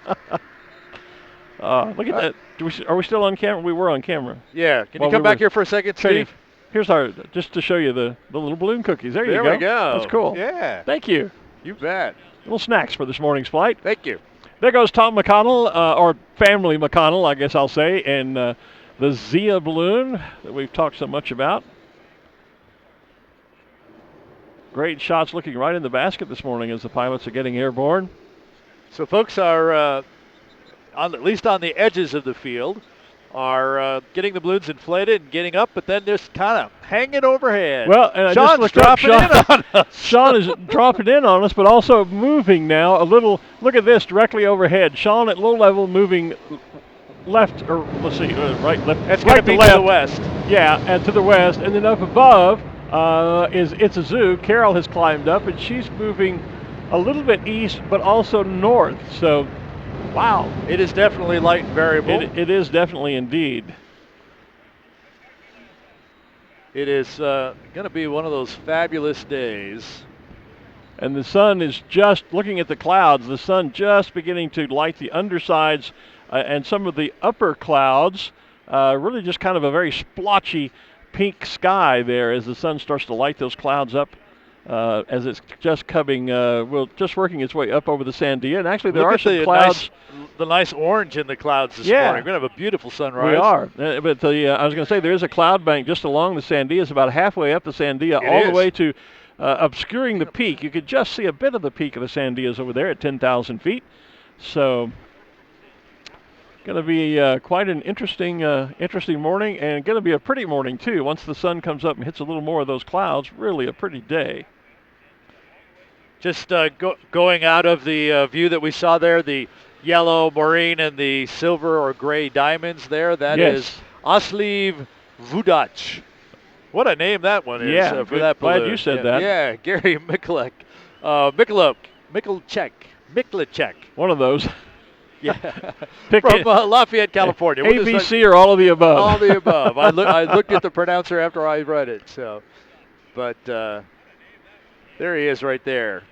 Look at that. Are we still on camera? We were on camera. Yeah. Can Well, you come we back were here for a second, trading. Steve? Here's our, just to show you the little balloon cookies. There you go. There we go. That's cool. Yeah. Thank you. You bet. Little snacks for this morning's flight. Thank you. There goes Tom McConnell, or Family McConnell, I guess I'll say, and the Zia balloon that we've talked so much about. Great shots looking right in the basket this morning as the pilots are getting airborne. So folks are, at least on the edges of the field, are getting the balloons inflated and getting up, but then just kind of hanging overhead. Well, and I just Sean's looked up. dropping in on us. Sean is dropping in on us, but also moving now a little. Look at this directly overhead. Sean at low level moving left, or let's see, right, left. It's right going to be left. to the west. Yeah, and to the west, and then up above is It's a Zoo. Carol has climbed up, and she's moving a little bit east, but also north. So, wow. It is definitely light and variable. It is definitely indeed. It is going to be one of those fabulous days. And the sun is just, looking at the clouds, the sun just beginning to light the undersides and some of the upper clouds. Really just kind of a very splotchy pink sky there as the sun starts to light those clouds up as it's just coming, just working its way up over the Sandia. And actually there are some clouds. The nice orange in the clouds this morning. We're going to have a beautiful sunrise. We are. But I was going to say there is a cloud bank just along the Sandia. It's about halfway up the Sandia, all the way to obscuring the peak. You could just see a bit of the peak of the Sandias over there at 10,000 feet. So going to be quite an interesting morning, and going to be a pretty morning too. Once the sun comes up and hits a little more of those clouds, really a pretty day. Just going out of the view that we saw there, the yellow, marine, and the silver or gray diamonds there. That is Osliv Vudac. What a name that one is for that balloon. Glad you said that. Yeah, Gary Mikulek. Mikulacek. One of those. Yeah, from Lafayette, California. ABC or all of the above? All of the above. I looked at the pronouncer after I read it. So, but there he is right there.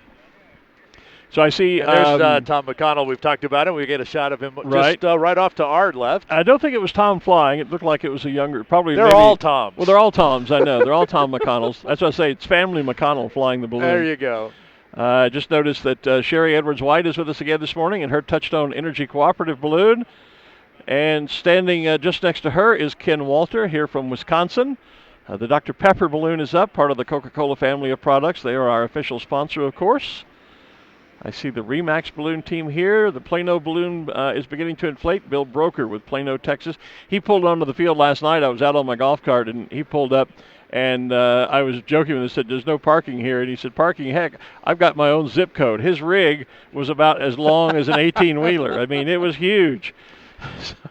So I see. There's Tom McConnell. We've talked about him. We get a shot of him just right off to our left. I don't think it was Tom flying. It looked like it was a younger, probably. They're all Toms. Well, they're all Toms. I know. They're all Tom McConnells. That's what I say. It's Family McConnell flying the balloon. There you go. Just noticed that Sherry Edwards-White is with us again this morning in her Touchstone Energy Cooperative balloon. And standing just next to her is Ken Walter here from Wisconsin. The Dr. Pepper balloon is up, part of the Coca-Cola family of products. They are our official sponsor, of course. I see the Remax balloon team here. The Plano balloon is beginning to inflate. Bill Broker with Plano, Texas. He pulled onto the field last night. I was out on my golf cart, and he pulled up. And I was joking with him and said, there's no parking here. And he said, parking? Heck, I've got my own zip code. His rig was about as long as an 18-wheeler. I mean, it was huge.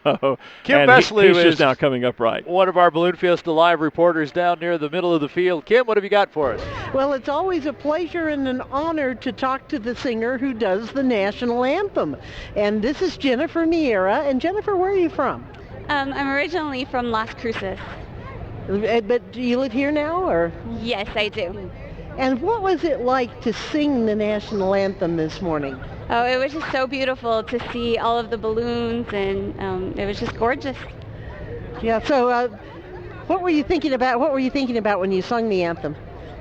So, Kim Besley he's just now coming up right. One of our Balloon Fiesta Live reporters down near the middle of the field. Kim, what have you got for us? Well, it's always a pleasure and an honor to talk to the singer who does the national anthem. And this is Jennifer Miera. And Jennifer, where are you from? I'm originally from Las Cruces. But do you live here now, or? Yes, I do. And what was it like to sing the national anthem this morning? Oh, it was just so beautiful to see all of the balloons, and it was just gorgeous. Yeah, so what were you thinking about? What were you thinking about when you sung the anthem?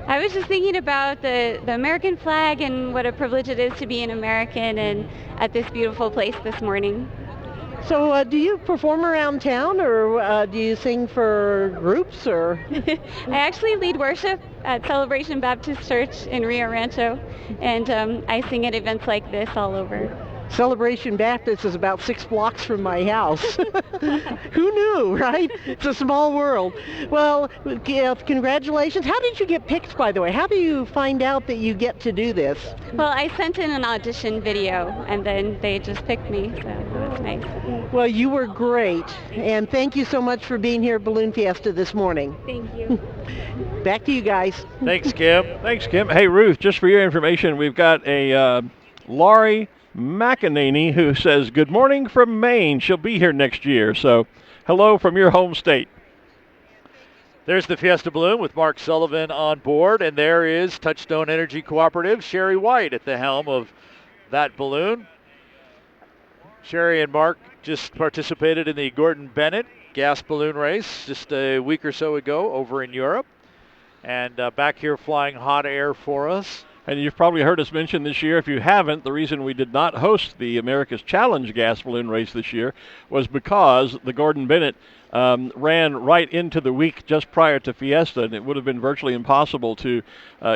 I was just thinking about the American flag and what a privilege it is to be an American and at this beautiful place this morning. So do you perform around town, or do you sing for groups, or? I actually lead worship at Celebration Baptist Church in Rio Rancho, and I sing at events like this all over. Celebration Baptist is about 6 blocks from my house. Who knew, right? It's a small world. Well, congratulations. How did you get picked, by the way? How do you find out that you get to do this? Well, I sent in an audition video, and then they just picked me, so it was nice. Well, you were great, and thank you so much for being here at Balloon Fiesta this morning. Thank you. Back to you guys. Thanks, Kim. Thanks, Kim. Hey, Ruth, just for your information, we've got a Laurie McEnany who says, good morning from Maine. She'll be here next year. So hello from your home state. There's the Fiesta Balloon with Mark Sullivan on board, and there is Touchstone Energy Cooperative, Sherry White at the helm of that balloon. Sherry and Mark just participated in the Gordon Bennett gas balloon race just a week or so ago over in Europe, and back here flying hot air for us. And you've probably heard us mention this year, if you haven't, the reason we did not host the America's Challenge gas balloon race this year was because the Gordon Bennett ran right into the week just prior to Fiesta, and it would have been virtually impossible to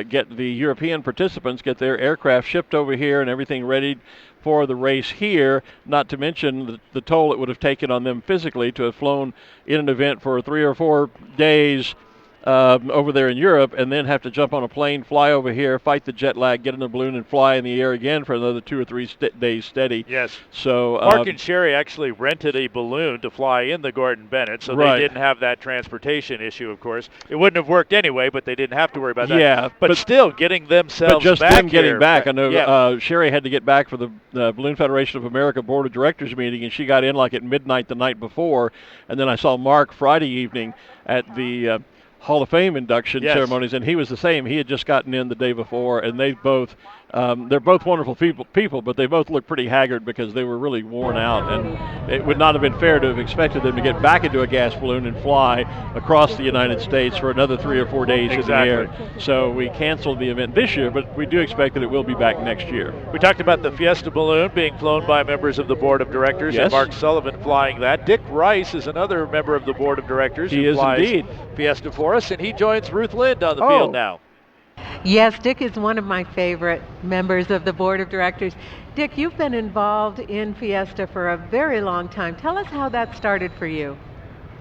get the European participants, get their aircraft shipped over here and everything ready for the race here, not to mention the toll it would have taken on them physically to have flown in an event for 3 or 4 days over there in Europe, and then have to jump on a plane, fly over here, fight the jet lag, get in a balloon, and fly in the air again for another 2 or 3 days steady. Yes. So Mark and Sherry actually rented a balloon to fly in the Gordon Bennett, so right. they didn't have that transportation issue, of course. It wouldn't have worked anyway, but they didn't have to worry about that. Yeah, but still, getting themselves but just back them getting here, back. I know yeah. Sherry had to get back for the Balloon Federation of America Board of Directors meeting, and she got in like at midnight the night before, and then I saw Mark Friday evening at the Hall of Fame induction ceremonies, and he was the same. He had just gotten in the day before, and they both, they're both wonderful people, but they both look pretty haggard because they were really worn out, and it would not have been fair to have expected them to get back into a gas balloon and fly across the United States for another 3 or 4 days in the air. So we canceled the event this year, but we do expect that it will be back next year. We talked about the Fiesta balloon being flown by members of the board of directors, and Mark Sullivan flying that. Dick Rice is another member of the board of directors he who is flies indeed. Fiesta for us, and he joins Ruth Lind on the field now. Yes, Dick is one of my favorite members of the board of directors. Dick, you've been involved in Fiesta for a very long time. Tell us how that started for you.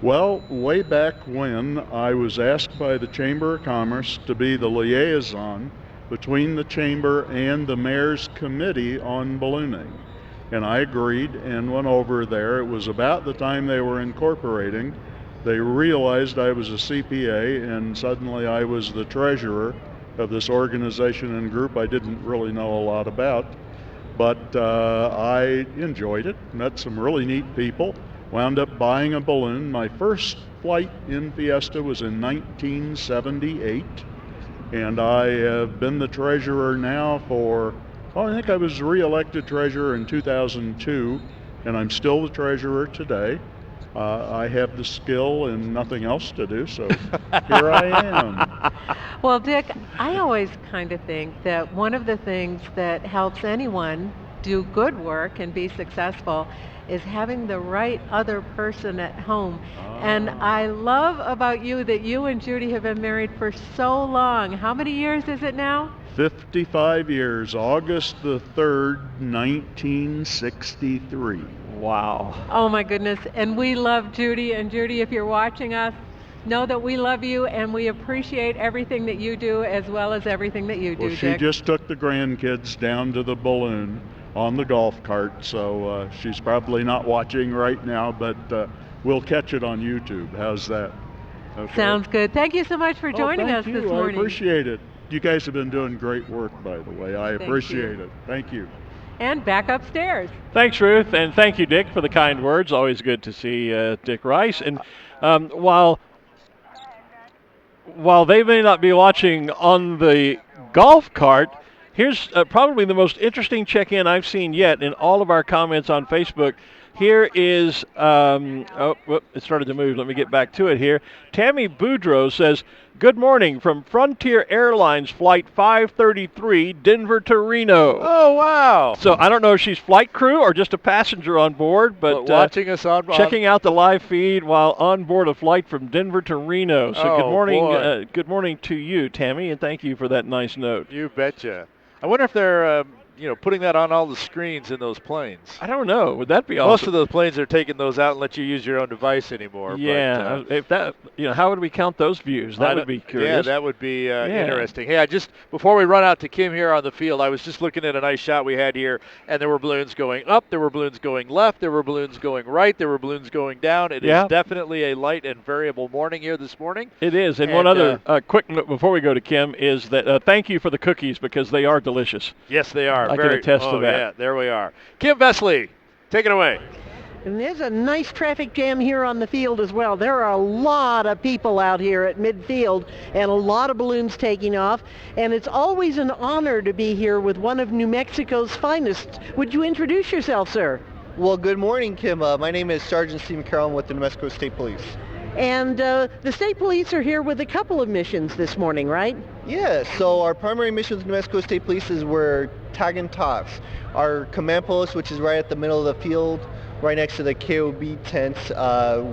Well, way back when I was asked by the Chamber of Commerce to be the liaison between the Chamber and the Mayor's Committee on Ballooning. And I agreed and went over there. It was about the time they were incorporating. They realized I was a CPA, and suddenly I was the treasurer of this organization and group I didn't really know a lot about. But I enjoyed it, met some really neat people, wound up buying a balloon. My first flight in Fiesta was in 1978, and I have been the treasurer now for, I think I was re-elected treasurer in 2002, and I'm still the treasurer today. I have the skill and nothing else to do, so here I am. Well, Dick, I always kind of think that one of the things that helps anyone do good work and be successful is having the right other person at home. And I love about you that you and Judy have been married for so long. How many years is it now? 55 years, August the 3rd, 1963. Wow. Oh my goodness, and we love Judy, and Judy, if you're watching us, know that we love you and we appreciate everything that you do as well as everything that you do, Well, she Dick. just took the grandkids down to the balloon on the golf cart, so she's probably not watching right now, but we'll catch it on YouTube. How's that? Okay. Sounds good. Thank you so much for joining us Thank you. this morning. I appreciate it. You guys have been doing great work, by the way. I appreciate it. Thank you. And back upstairs. Thanks, Ruth, and thank you, Dick, for the kind words. Always good to see Dick Rice. And while they may not be watching on the golf cart, here's probably the most interesting check-in I've seen yet in all of our comments on Facebook. Here is, it started to move. Let me get back to it here. Tammy Boudreau says, good morning from Frontier Airlines Flight 533, Denver to Reno. Oh, wow. So I don't know if she's flight crew or just a passenger on board, but watching us on checking out the live feed while on board a flight from Denver to Reno. So good morning to you, Tammy, and thank you for that nice note. You betcha. I wonder if they're putting that on all the screens in those planes. I don't know. Would that be awesome? Most of those planes are taking those out and let you use your own device anymore. Yeah. If that, how would we count those views? That would be curious. Yeah, that would be interesting. Hey, before we run out to Kim here on the field, I was just looking at a nice shot we had here, and there were balloons going up, there were balloons going left, there were balloons going right, there were balloons going down. It is definitely a light and variable morning here this morning. It is. And one other quick note before we go to Kim is that thank you for the cookies because they are delicious. Yes, they are. I can attest to that. Yeah, there we are. Kim Vesley, take it away. And there's a nice traffic jam here on the field as well. There are a lot of people out here at midfield and a lot of balloons taking off. And it's always an honor to be here with one of New Mexico's finest. Would you introduce yourself, sir? Well, good morning, Kim. My name is Sergeant Stephen Carroll. I'm with the New Mexico State Police. And the state police are here with a couple of missions this morning, right? Yeah, so our primary mission with New Mexico State Police is we're tagging tots. Our command post, which is right at the middle of the field, right next to the KOB tents,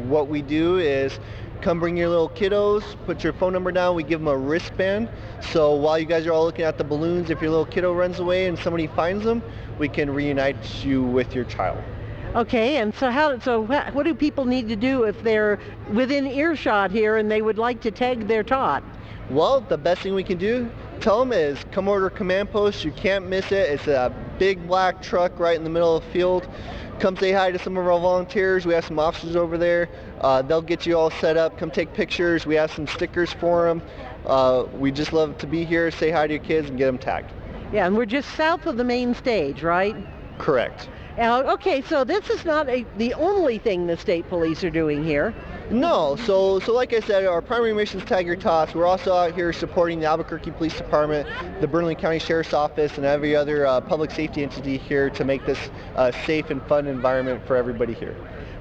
what we do is come bring your little kiddos, put your phone number down, we give them a wristband. So while you guys are all looking at the balloons, if your little kiddo runs away and somebody finds them, we can reunite you with your child. Okay, and so what do people need to do if they're within earshot here and they would like to tag their tot? Well, the best thing we can do, tell them is come over to command post. You can't miss it. It's a big black truck right in the middle of the field. Come say hi to some of our volunteers. We have some officers over there. They'll get you all set up. Come take pictures. We have some stickers for them. We just love to be here, say hi to your kids, and get them tagged. Yeah, and we're just south of the main stage, right? Correct. Okay, so this is not the only thing the state police are doing here. No, so like I said, our primary mission is Tag Your Tots. We're also out here supporting the Albuquerque Police Department, the Bernalillo County Sheriff's Office, and every other public safety entity here to make this a safe and fun environment for everybody here.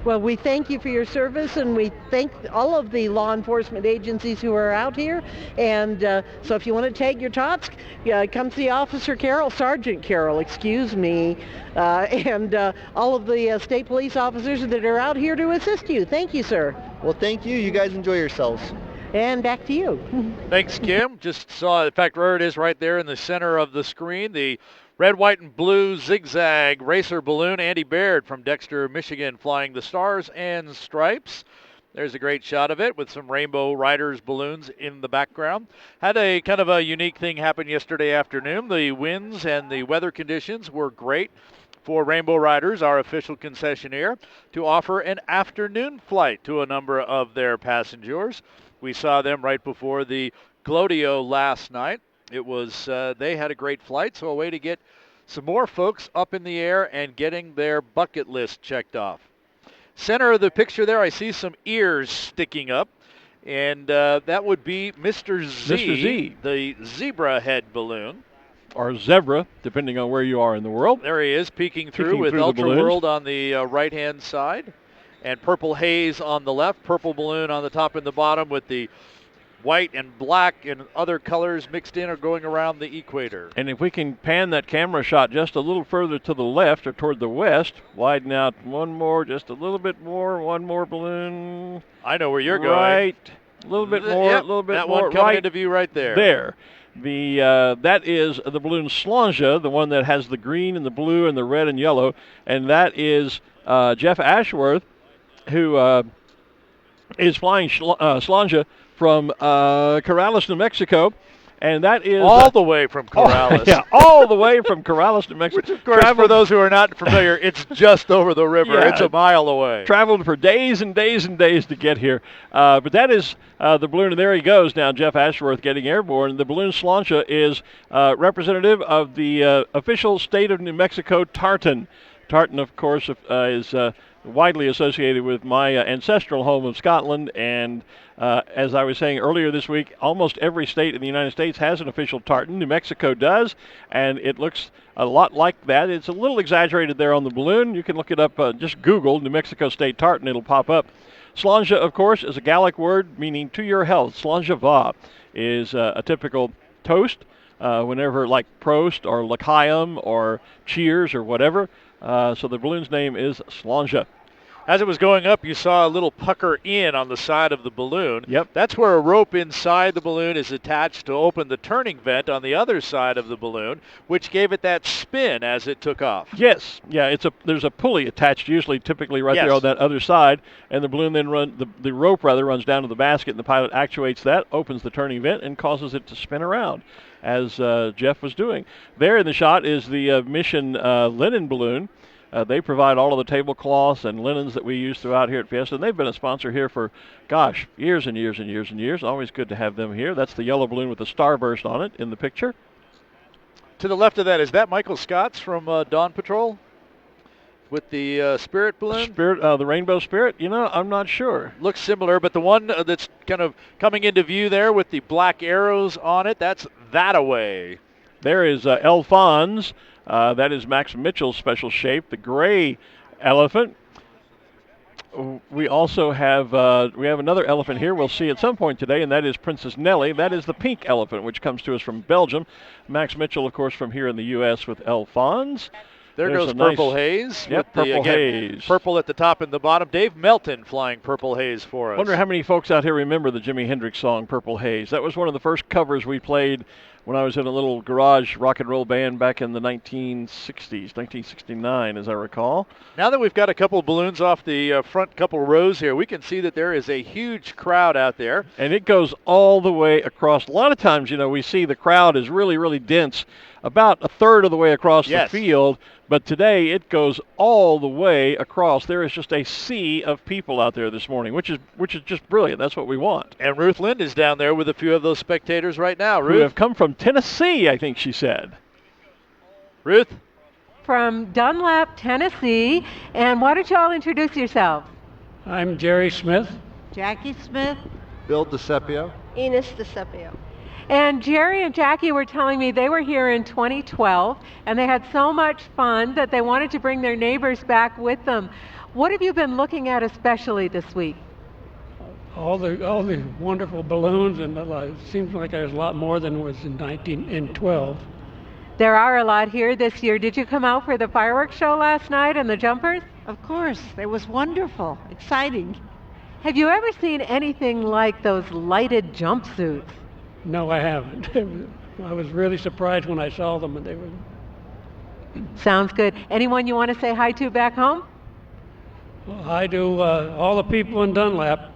Well, we thank you for your service, and we thank all of the law enforcement agencies who are out here. And so if you want to tag your tots, come see Officer Carroll, Sergeant Carroll, excuse me, and all of the state police officers that are out here to assist you. Thank you, sir. Well, thank you. You guys enjoy yourselves. And back to you. Thanks, Kim. Just saw, in fact, where it is right there in the center of the screen, the red, white, and blue zigzag racer balloon. Andy Baird from Dexter, Michigan, flying the Stars and Stripes. There's a great shot of it with some Rainbow Riders balloons in the background. Had a kind of a unique thing happen yesterday afternoon. The winds and the weather conditions were great for Rainbow Riders, our official concessionaire, to offer an afternoon flight to a number of their passengers. We saw them right before the Glowdeo last night. It was, they had a great flight, so a way to get some more folks up in the air and getting their bucket list checked off. Center of the picture there, I see some ears sticking up, and that would be Mr. Z, the zebra head balloon. Or zebra, depending on where you are in the world. There he is, peeking through with Ultra World on the right-hand side, and Purple Haze on the left, purple balloon on the top and the bottom with the white and black and other colors mixed in or going around the equator. And if we can pan that camera shot just a little further to the left or toward the west, widen out one more, just a little bit more, one more balloon. I know where you're going. Right, a little bit more, a little bit that more. That one coming right into view right there. There. That is the balloon Slanja, the one that has the green and the blue and the red and yellow, and that is Jeff Ashworth, who is flying Slanja from Corrales, New Mexico, and that is all the way from Corrales. Yeah, all the way from Corrales, New Mexico. Which, of course, for those who are not familiar, it's just over the river. Yeah, it's a mile away. Traveled for days and days and days to get here. But that is the balloon, and there he goes now, Jeff Ashworth getting airborne. The balloon Slanja is representative of the official state of New Mexico tartan. Tartan, of course, is widely associated with my ancestral home of Scotland, and as I was saying earlier this week, almost every state in the United States has an official tartan. New Mexico does, and it looks a lot like that. It's a little exaggerated there on the balloon. You can look it up, just Google New Mexico State tartan, it'll pop up. Slanja, of course, is a Gallic word meaning to your health. Slanja va is a typical toast whenever, like Prost or L'chaim or Cheers or whatever. So the balloon's name is Slanja. As it was going up, you saw a little pucker in on the side of the balloon. Yep. That's where a rope inside the balloon is attached to open the turning vent on the other side of the balloon, which gave it that spin as it took off. Yes. Yeah, there's a pulley attached typically right there on that other side, and the balloon then the rope runs down to the basket, and the pilot actuates that, opens the turning vent, and causes it to spin around, as Jeff was doing. There in the shot is the Mission linen balloon. They provide all of the tablecloths and linens that we use throughout here at Fiesta, and they've been a sponsor here for, years and years and years and years. Always good to have them here. That's the yellow balloon with the starburst on it in the picture. To the left of that, is that Michael Scott's from Dawn Patrol with the Spirit balloon? The Rainbow Spirit? I'm not sure. Looks similar, but the one that's kind of coming into view there with the black arrows on it, that's That-A-Way. There is Alphonse. That is Max Mitchell's special shape, the gray elephant. We also have another elephant here we'll see at some point today, and that is Princess Nellie. That is the pink elephant, which comes to us from Belgium. Max Mitchell, of course, from here in the U.S. with Alphonse. There's goes Purple Haze. Yep, Purple Haze. Purple at the top and the bottom. Dave Melton flying Purple Haze for us. Wonder how many folks out here remember the Jimi Hendrix song Purple Haze. That was one of the first covers we played when I was in a little garage rock and roll band back in the 1960s, 1969, as I recall. Now that we've got a couple balloons off the front couple rows here, we can see that there is a huge crowd out there. And it goes all the way across. A lot of times, we see the crowd is really, really dense, about a third of the way across the field. But today it goes all the way across. There is just a sea of people out there this morning, which is just brilliant. That's what we want. And Ruth Lind is down there with a few of those spectators right now. Ruth, who have come from Tennessee, I think she said. Ruth? From Dunlap, Tennessee. And why don't you all introduce yourselves? I'm Jerry Smith. Jackie Smith. Bill DeCepio. Enos DeCepio. And Jerry and Jackie were telling me they were here in 2012, and they had so much fun that they wanted to bring their neighbors back with them. What have you been looking at especially this week? All the wonderful balloons, and it seems like there's a lot more than was in 12. There are a lot here this year. Did you come out for the fireworks show last night and the jumpers? Of course. It was wonderful. Exciting. Have you ever seen anything like those lighted jumpsuits? No, I haven't. I was really surprised when I saw them, and they were. Sounds good. Anyone you want to say hi to back home? Well, hi to all the people in Dunlap.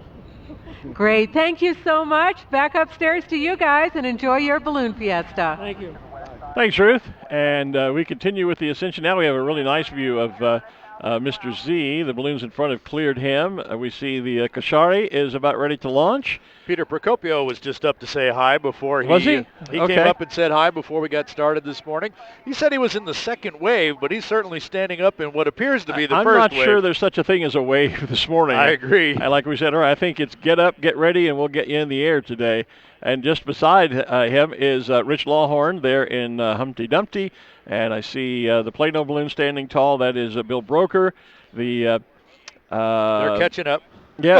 Great. Thank you so much. Back upstairs to you guys, and enjoy your balloon fiesta. Thank you. Thanks, Ruth. And we continue with the Ascension. Now we have a really nice view of Mr. Z. The balloons in front have cleared him. We see the Kashari is about ready to launch. Peter Procopio was just up to say hi before he... Was he? He Okay. came up and said hi before we got started this morning. He said he was in the second wave, but he's certainly standing up in what appears to be the I'm first not wave. sure there's such a thing as a wave this morning. I agree. Like we said, all right, I think it's get up, get ready, and we'll get you in the air today. And just beside him is Rich Lawhorn there in Humpty Dumpty. And I see the Plano balloon standing tall. That is Bill Broker. They're catching up. Yeah,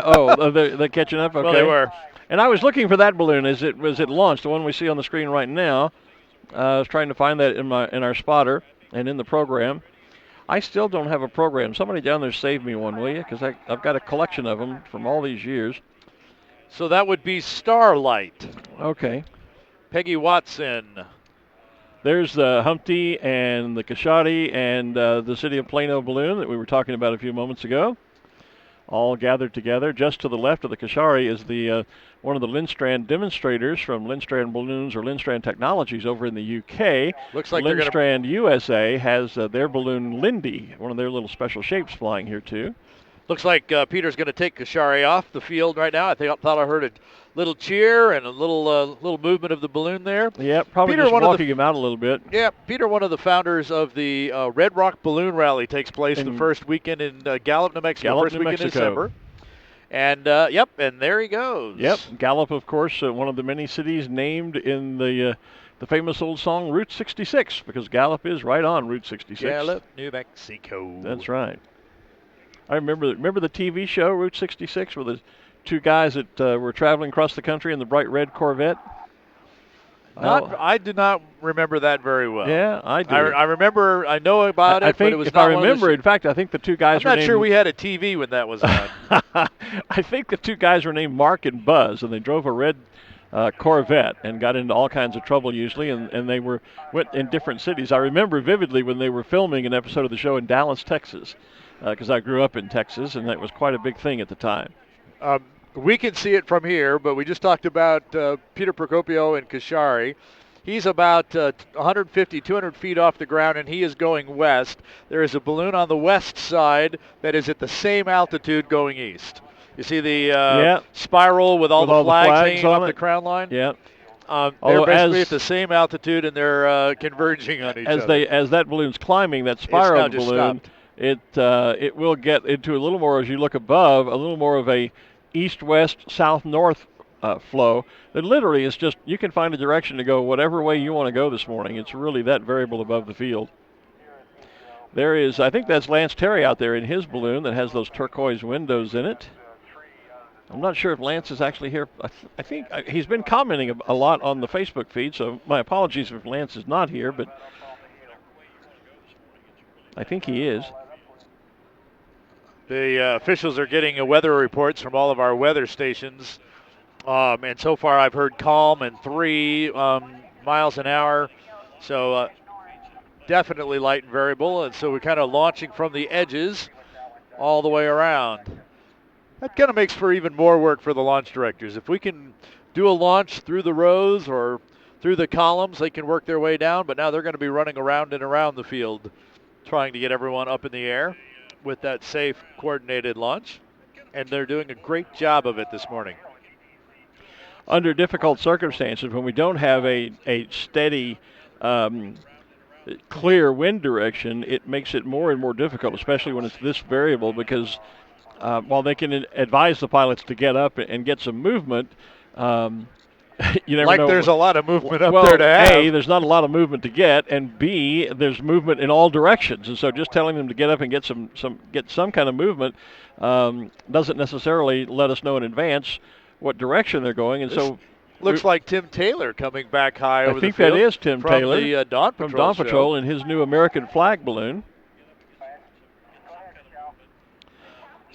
they're catching up. Okay. Well, they were. And I was looking for that balloon as it launched, the one we see on the screen right now. I was trying to find that in our spotter and in the program. I still don't have a program. Somebody down there save me one, will you? Because I've got a collection of them from all these years. So that would be Starlight. Okay. Peggy Watson. There's the Humpty and the Kashadi and the City of Plano balloon that we were talking about a few moments ago, all gathered together. Just to the left of the Kashari is the one of the Lindstrand demonstrators from Lindstrand Balloons or Lindstrand Technologies over in the UK. Looks like Lindstrand USA has their balloon Lindy, one of their little special shapes, flying here too. Looks like Peter's going to take Kashari off the field right now. I thought I heard a little cheer and a little movement of the balloon there. Yeah, probably Peter, just walking him out a little bit. Yeah, Peter, one of the founders of the Red Rock Balloon Rally, takes place the first weekend in Gallup, New Mexico. Gallup, first New weekend in Mexico. December. And, and there he goes. Yep, Gallup, of course, one of the many cities named in the famous old song Route 66, because Gallup is right on Route 66. Gallup, New Mexico. That's right. I remember the TV show Route 66 with the two guys that were traveling across the country in the bright red Corvette. I do not remember that very well. Yeah, I do. I remember, I know about it, I think but it was if not I one of remember, the in fact, I think the two guys I'm were not named. sure we had a TV when that was on. I think the two guys were named Mark and Buzz, and they drove a red Corvette and got into all kinds of trouble usually, and they went in different cities. I remember vividly when they were filming an episode of the show in Dallas, Texas, because I grew up in Texas, and that was quite a big thing at the time. We can see it from here, but we just talked about Peter Procopio and Kashari. He's about 150, 200 feet off the ground, and he is going west. There is a balloon on the west side that is at the same altitude going east. You see the spiral with all the flags hanging off the crown line? Yeah. They're basically at the same altitude, and they're converging on each other. As that balloon's climbing, that spiral balloon, stopped. it will get into a little more, as you look above, a little more of a east-west, south-north flow. That literally is just, you can find a direction to go whatever way you want to go this morning. It's really that variable above the field. There is, I think that's Lance Terry out there in his balloon that has those turquoise windows in it. I'm not sure if Lance is actually here. I think he's been commenting a lot on the Facebook feed, so my apologies if Lance is not here, but I think he is. The officials are getting weather reports from all of our weather stations, and so far I've heard calm and 3 miles an hour, so definitely light and variable, and so we're kind of launching from the edges all the way around. That kind of makes for even more work for the launch directors. If we can do a launch through the rows or through the columns, they can work their way down, but now they're going to be running around and around the field trying to get everyone up in the air with that safe, coordinated launch, and they're doing a great job of it this morning. Under difficult circumstances, when we don't have a steady, clear wind direction, it makes it more and more difficult, especially when it's this variable, because while they can advise the pilots to get up and get some movement, you never know. There's a lot of movement up there to have. A, there's not a lot of movement to get, and B, there's movement in all directions. And so just telling them to get up and get some kind of movement doesn't necessarily let us know in advance what direction they're going. And so looks like Tim Taylor coming back high over the field. I think that is Tim Taylor from the Dawn Patrol from Dawn Patrol in his new American flag balloon.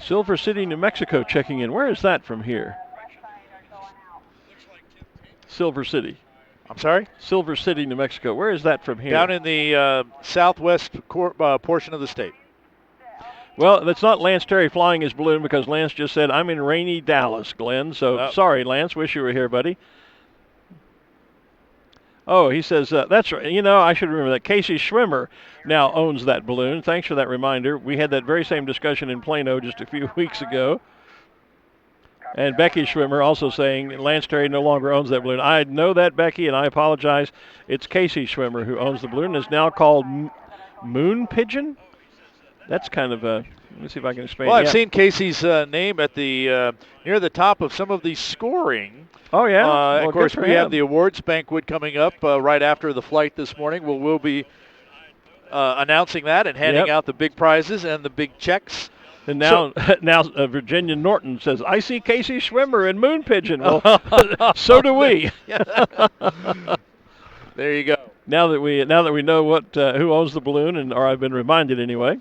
Silver City, New Mexico checking in. Where is that from here? Silver City. I'm sorry? Silver City, New Mexico. Where is that from here? Down in the southwest portion of the state. Well, that's not Lance Terry flying his balloon, because Lance just said, I'm in rainy Dallas, Glenn. So sorry, Lance. Wish you were here, buddy. Oh, he says, that's right. You know, I should remember that. Casey Schwimmer now owns that balloon. Thanks for that reminder. We had that very same discussion in Plano just a few weeks ago. And Becky Schwimmer also saying Lance Terry no longer owns that balloon. I know that, Becky, and I apologize. It's Casey Schwimmer who owns the balloon. It's now called Moon Pigeon. That's kind of a, let me see if I can explain. Well, I've seen Casey's name at the near the top of some of the scoring. Oh, yeah? Of course, we have the awards banquet coming up right after the flight this morning. We'll be announcing that and handing out the big prizes and the big checks. And now, Virginia Norton says, I see Casey Schwimmer in Moon Pigeon. Well, so do we. There you go. Now that we know what who owns the balloon, or I've been reminded anyway.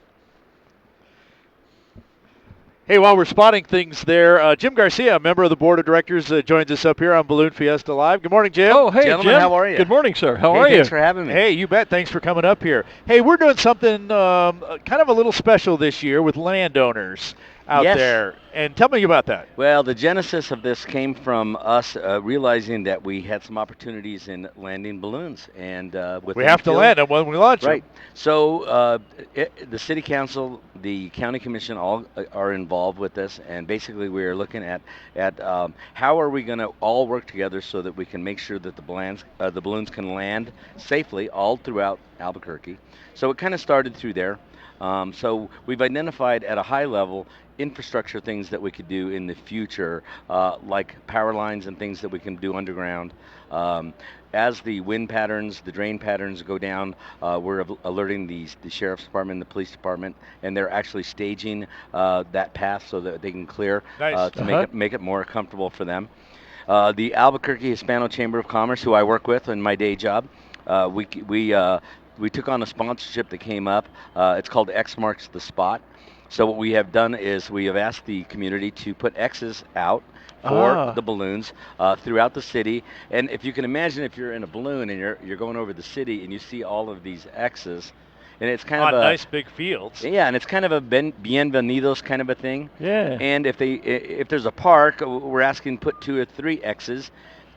Hey, while we're spotting things there, Jim Garcia, a member of the board of directors, joins us up here on Balloon Fiesta Live. Good morning, Jim. Oh, hey, gentlemen, Jim. how are you? Good morning, sir. How are you? Thanks for having me. Hey, you bet. Thanks for coming up here. Hey, we're doing something kind of a little special this year with landowners out there. And tell me about that. Well, the genesis of this came from us realizing that we had some opportunities in landing balloons, and we have to land them when we launch them. Right. So the city council, the county commission, all are involved with this, and basically we are looking at how are we going to all work together so that we can make sure that the balloons can land safely all throughout Albuquerque. So it kind of started through there. So we've identified at a high level infrastructure things that we could do in the future, like power lines and things that we can do underground. As the wind patterns, the drain patterns go down, we're alerting the sheriff's department, the police department, and they're actually staging that path so that they can clear to make it more comfortable for them. The Albuquerque Hispano Chamber of Commerce, who I work with in my day job, we took on a sponsorship that came up. It's called X Marks the Spot. So what we have done is we have asked the community to put X's out for the balloons throughout the city. And if you can imagine, if you're in a balloon and you're going over the city and you see all of these X's, and it's kind of a nice big fields. Yeah, and it's kind of a bienvenidos kind of a thing. Yeah. And if there's a park, we're asking put 2 or 3 X's.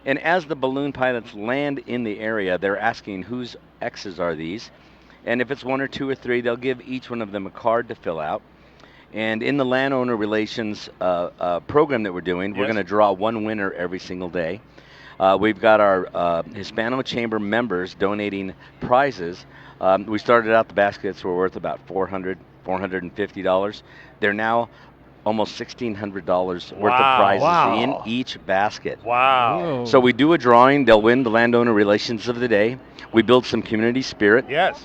And as the balloon pilots land in the area, they're asking whose X's are these. And if it's 1 or 2 or 3, they'll give each one of them a card to fill out. And in the landowner relations program that we're doing, we're going to draw one winner every single day. We've got our Hispano Chamber members donating prizes. We started out, the baskets were worth about $400, $450. They're now almost $1,600 worth of prizes in each basket. Wow. Whoa. So we do a drawing. They'll win the landowner relations of the day. We build some community spirit. Yes.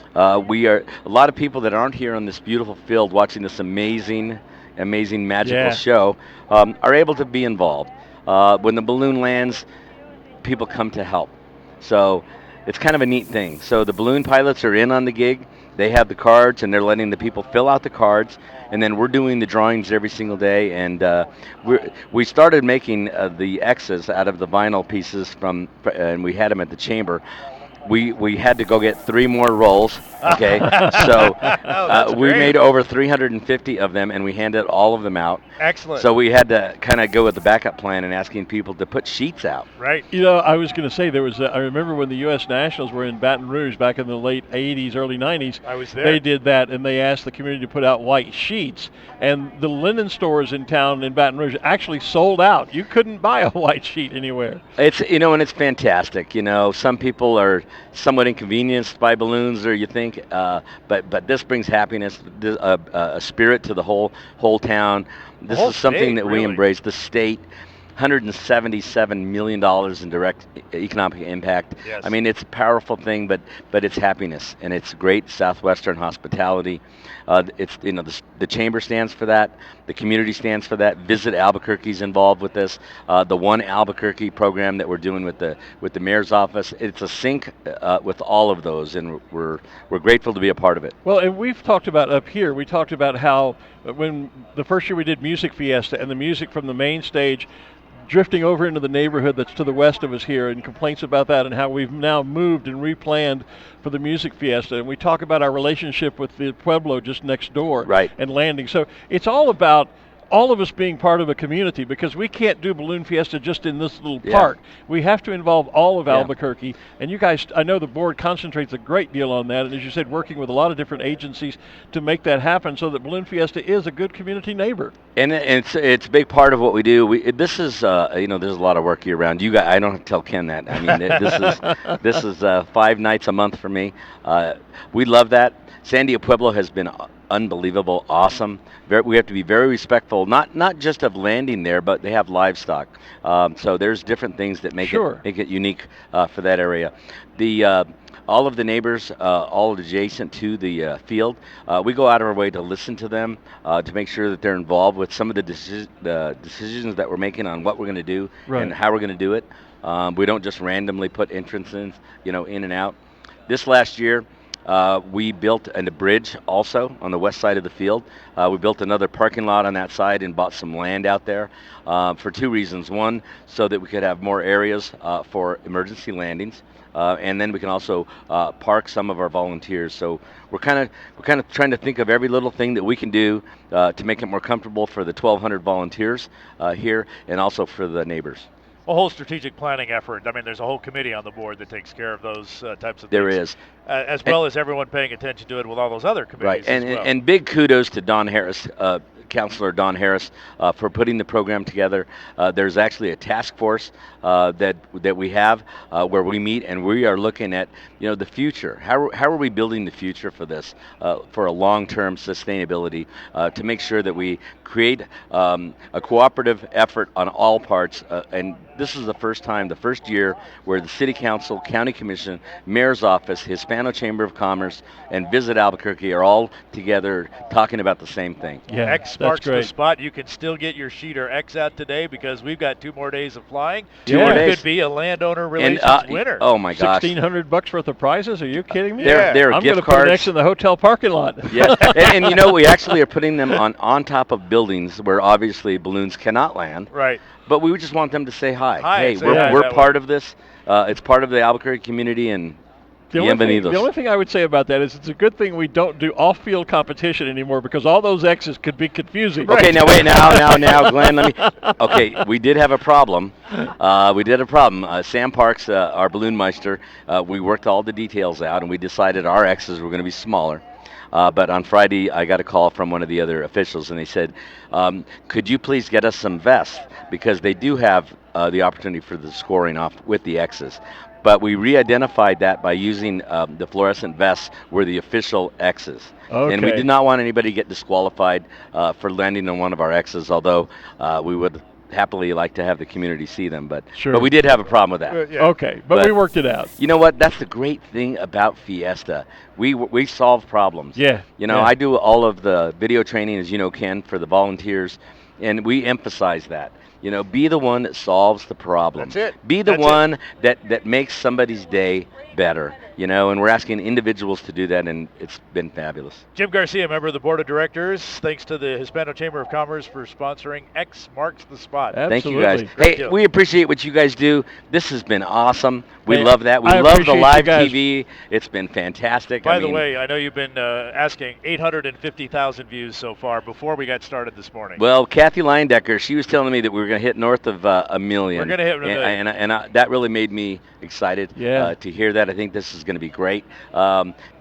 We are a lot of people that aren't here on this beautiful field watching this amazing magical show are able to be involved. When the balloon lands, people come to help. So it's kind of a neat thing. So the balloon pilots are in on the gig. They have the cards, and they're letting the people fill out the cards, and then we're doing the drawings every single day. And we started making the X's out of the vinyl pieces and we had them at the chamber. We had to go get 3 more rolls. Okay, so we made over 350 of them, and we handed all of them out. Excellent. So we had to kind of go with the backup plan and asking people to put sheets out. Right. You know, I was going to say I remember when the U.S. Nationals were in Baton Rouge back in the late 80s, early 90s. I was there. They did that, and they asked the community to put out white sheets. And the linen stores in town in Baton Rouge actually sold out. You couldn't buy a white sheet anywhere. It's and it's fantastic. Some people are somewhat inconvenienced by balloons, or you think, but this brings happiness, a spirit to the whole town. This is something that we embrace. The state, $177 million in direct economic impact. Yes. I mean, it's a powerful thing, but it's happiness, and it's great Southwestern hospitality. It's the chamber stands for that. The community stands for that. Visit Albuquerque's involved with this. The One Albuquerque program that we're doing with the mayor's office. It's a sync with all of those, and we're grateful to be a part of it. Well, and we've talked about up here. We talked about how when the first year we did Music Fiesta, and the music from the main stage drifting over into the neighborhood that's to the west of us here, and complaints about that, and how we've now moved and replanned for the Music Fiesta. And we talk about our relationship with the Pueblo just next door, right, and landing. So it's all about all of us being part of a community, because we can't do Balloon Fiesta just in this little park. We have to involve all of Albuquerque, and you guys, I know the board concentrates a great deal on that, and as you said, working with a lot of different agencies to make that happen so that Balloon Fiesta is a good community neighbor. And it's a big part of what we do. This is there's a lot of work year round. You guys, I don't have to tell Ken that. I mean, this is 5 nights a month for me. We love that. Sandia Pueblo has been unbelievable, awesome. We have to be very respectful, not just of landing there, but they have livestock. So there's different things that make it unique for that area. All of the neighbors, all adjacent to the field, we go out of our way to listen to them, to make sure that they're involved with some of the decisions that we're making on what we're going to do and how we're going to do it. We don't just randomly put entrances, in and out. This last year, we built a bridge also on the west side of the field. We built another parking lot on that side and bought some land out there for 2 reasons. One, so that we could have more areas for emergency landings, and then we can also park some of our volunteers. So we're kind of trying to think of every little thing that we can do to make it more comfortable for the 1,200 volunteers here, and also for the neighbors. A whole strategic planning effort. I mean, there's a whole committee on the board that takes care of those types of there things. There is. As well as everyone paying attention to it with all those other committees as well. And big kudos to Don Harris, Councilor Don Harris, for putting the program together. There's actually a task force that we have where we meet, and we are looking at the future. How are we building the future for this, for a long-term sustainability, to make sure that we create a cooperative effort on all parts. And this is the first year where the City Council, County Commission, Mayor's Office, Hispano Chamber of Commerce, and Visit Albuquerque are all together talking about the same thing. Yeah. Excellent. X marks the spot. You can still get your sheet or X out today because we've got 2 more days of flying. Two more days. Could be a landowner relations winner. Oh my gosh! $1,600 worth of prizes? Are you kidding me? They're I'm gift gonna cards. put it next in the hotel parking lot. Yeah, and you know, we actually are putting them on top of buildings where obviously balloons cannot land. Right. But we would just want them to say hi. Hi, Hey, say hi, we're that part of this. It's part of the Albuquerque community, and The only thing I would say about that is it's a good thing we don't do off-field competition anymore because all those X's could be confusing. Okay, now wait, now, Glenn, let me. Okay, we did have a problem. Sam Parks, our balloon meister, we worked all the details out, and we decided our X's were going to be smaller. But on Friday, I got a call from one of the other officials, and they said, could you please get us some vests? Because they do have the opportunity for the scoring off with the X's. But we re-identified that by using the fluorescent vests were the official X's. Okay. And we did not want anybody to get disqualified for landing on one of our X's, although we would happily like to have the community see them. But we did have a problem with that. Okay, but we worked it out. You know what? That's the great thing about Fiesta. We solve problems. Yeah. You know, I do all of the video training, as you know, Ken, for the volunteers, and we emphasize that. You know, be the one that solves the problem. That's it. Be the one that makes somebody's day better. You know, and we're asking individuals to do that, and it's been fabulous. Jim Garcia, member of the board of directors. Thanks to the Hispano Chamber of Commerce for sponsoring X Marks the Spot. Thank you, guys. Hey, we appreciate what you guys do. This has been awesome. We love that. We I love the appreciate live you guys. TV. It's been fantastic. By the way, I know you've been asking 850,000 views so far before we got started this morning. Well, Kathy Leindecker, she was telling me that we were going to hit north of 1 million. We're going to hit 1 million. And that really made me excited to hear that. I think this is going to be great.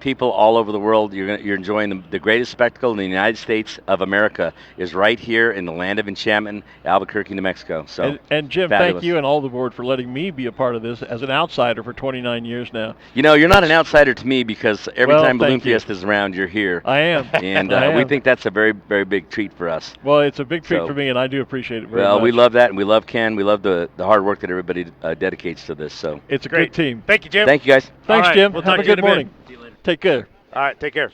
People all over the world, you're enjoying the greatest spectacle in the United States of America is right here in the land of enchantment, Albuquerque, New Mexico. So and Jim, fabulous. thank you and all the board for letting me be a part of this as an outsider for 29 years now. You know, you're not an outsider to me because every time Balloon thank you. Fiesta is around, you're here. I am. And I am. we think that's a very, very big treat for us. Well, it's a big treat for me, and I do appreciate it very much. Well, we love that, and we love Ken. We love the hard work that everybody dedicates to this. So it's a good team. Thank you, Jim. Thank you, guys. Thanks, Jim. We'll Have talk a to you good in a morning. Take care. All right, take care.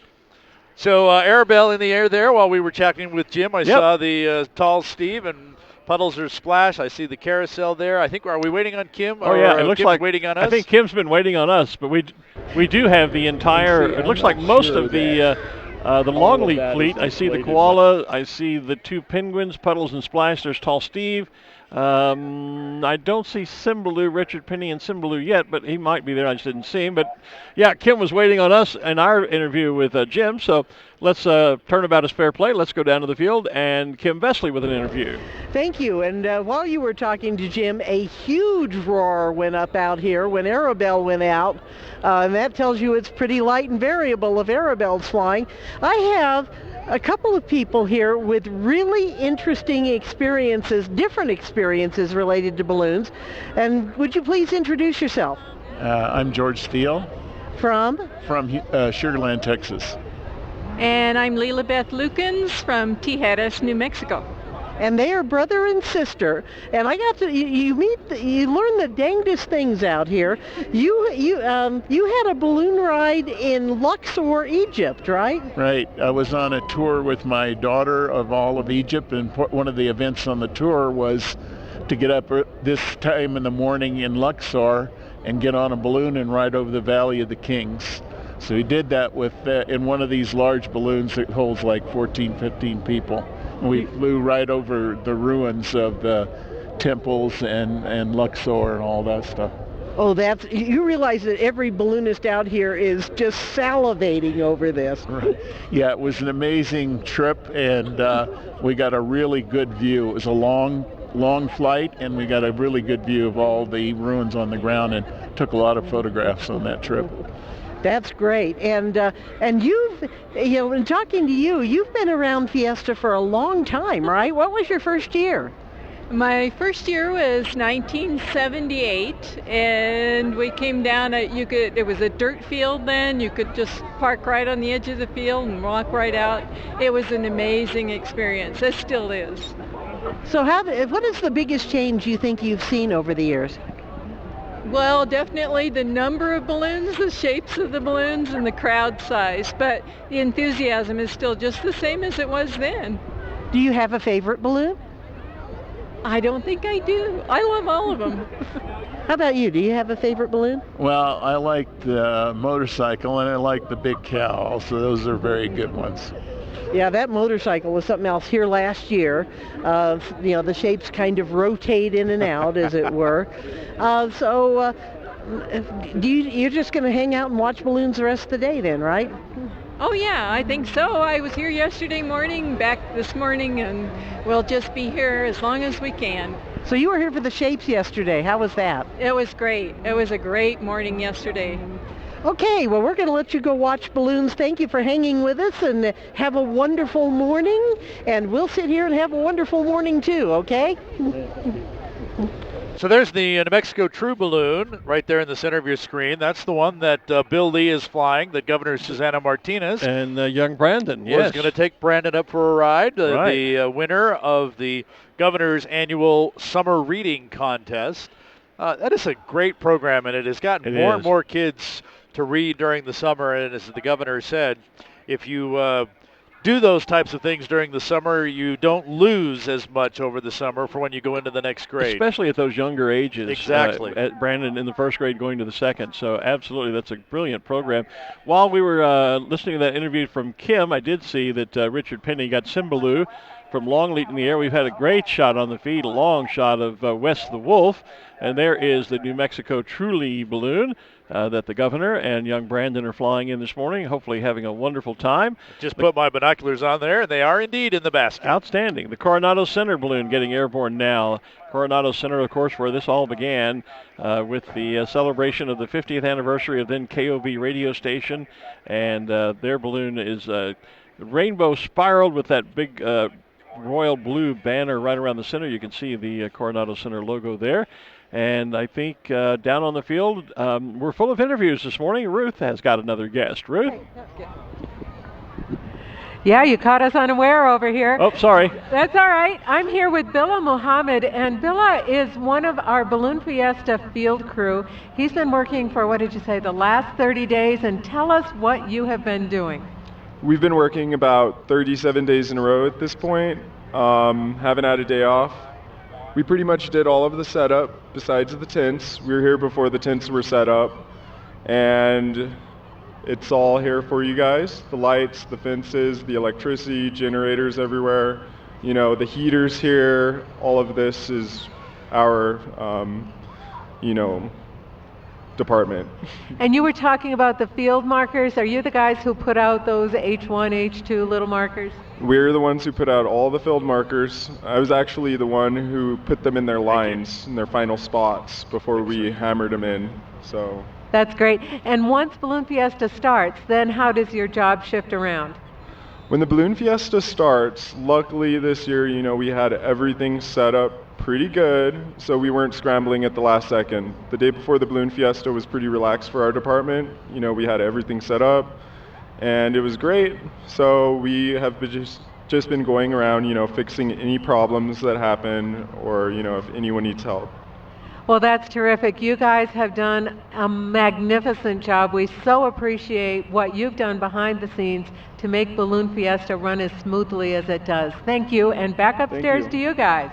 So Arabelle in the air there while we were chatting with Jim. I saw the tall Steve and Puddles or Splash. I see the carousel there. I think, are we waiting on Kim? Oh, yeah, it looks Kim's like waiting on us. I think Kim's been waiting on us, but we do have the entire, it looks like most of the Longleaf fleet. I see the koala, I see the 2 penguins, Puddles and Splash. There's tall Steve. I don't see Cymbaloo, Richard Penny and Cymbaloo yet, but he might be there. I just didn't see him. But yeah, Kim was waiting on us in our interview with Jim. So let's turnabout is fair play. Let's go down to the field and Kim Vesley with an interview. Thank you. And while you were talking to Jim, a huge roar went up out here when Arabelle went out. And that tells you it's pretty light and variable if Arabelle's flying. I have a couple of people here with really interesting experiences, different experiences related to balloons. And would you please introduce yourself? I'm George Steele. From Sugarland, Texas. And I'm Leela Beth Lukens from Tijeras, New Mexico. And they are brother and sister. And I got to you learn the dangest things out here. You had a balloon ride in Luxor, Egypt, right? Right. I was on a tour with my daughter of all of Egypt, and one of the events on the tour was to get up this time in the morning in Luxor and get on a balloon and ride over the Valley of the Kings. So we did that in one of these large balloons that holds like 14, 15 people. We flew right over the ruins of the temples and Luxor and all that stuff. Oh, you realize that every balloonist out here is just salivating over this. Right. Yeah, it was an amazing trip, and we got a really good view. It was a long flight, and we got a really good view of all the ruins on the ground and took a lot of photographs on that trip. That's great. And you've, in talking to you, you've been around Fiesta for a long time, right? What was your first year? My first year was 1978, and we came down there was a dirt field then. You could just park right on the edge of the field and walk right out. It was an amazing experience. It still is. So what is the biggest change you think you've seen over the years? Well, definitely the number of balloons, the shapes of the balloons, and the crowd size. But the enthusiasm is still just the same as it was then. Do you have a favorite balloon? I don't think I do. I love all of them. How about you? Do you have a favorite balloon? Well, I like the motorcycle and I like the big cow. So those are very good ones. Yeah, that motorcycle was something else here last year. The shapes kind of rotate in and out, as it were. You're just going to hang out and watch balloons the rest of the day then, right? Oh yeah, I think so. I was here yesterday morning, back this morning, and we'll just be here as long as we can. So you were here for the shapes yesterday. How was that? It was great. It was a great morning yesterday. Okay, well, we're going to let you go watch balloons. Thank you for hanging with us, and have a wonderful morning. And we'll sit here and have a wonderful morning too, okay? So there's the New Mexico True Balloon right there in the center of your screen. That's the one that Bill Lee is flying, that Governor Susana Martinez. And young Brandon, yes. Was going to take Brandon up for a ride, Right. the winner of the Governor's annual summer reading contest. That is a great program, and it has gotten more and more kids to read during the summer. And as the Governor said, if you do those types of things during the summer, you don't lose as much over the summer for when you go into the next grade. Especially at those younger ages. Exactly. At Brandon in the first grade going to the second. So absolutely, that's a brilliant program. While we were listening to that interview from Kim, I did see that Richard Penny got Cymbaloo from Longleat in the air. We've had a great shot on the feed, a long shot of Wes the Wolf. And there is the New Mexico Truly balloon that the Governor and young Brandon are flying in this morning, hopefully having a wonderful time. Just put my binoculars on there, and they are indeed in the basket. Outstanding. The Coronado Center balloon getting airborne now. Coronado Center, of course, where this all began with the celebration of the 50th anniversary of then KOB radio station. And their balloon is rainbow spiraled with that big royal blue banner right around the center. You can see the Coronado Center logo there. And I think down on the field, we're full of interviews this morning. Ruth has got another guest. Ruth? Yeah, you caught us unaware over here. Oh, sorry. That's all right. I'm here with Billa Muhammad, and Billa is one of our Balloon Fiesta field crew. He's been working for, what did you say, the last 30 days, and tell us what you have been doing. We've been working about 37 days in a row at this point. Haven't had a day off. We pretty much did all of the setup besides the tents. We were here before the tents were set up, and it's all here for you guys. The lights, the fences, the electricity, generators everywhere, the heaters here. All of this is our, department. And you were talking about the field markers. Are you the guys who put out those H1, H2 little markers? We're the ones who put out all the field markers. I was actually the one who put them in their lines, in their final spots before we hammered them in. So that's great. And once Balloon Fiesta starts, then how does your job shift around? When the Balloon Fiesta starts, luckily this year, we had everything set up pretty good, so we weren't scrambling at the last second. The day before the Balloon Fiesta was pretty relaxed for our department. We had everything set up, and it was great. So we have just been going around, fixing any problems that happen, or if anyone needs help. Well, that's terrific. You guys have done a magnificent job. We so appreciate what you've done behind the scenes to make Balloon Fiesta run as smoothly as it does. Thank you, and back upstairs to you guys.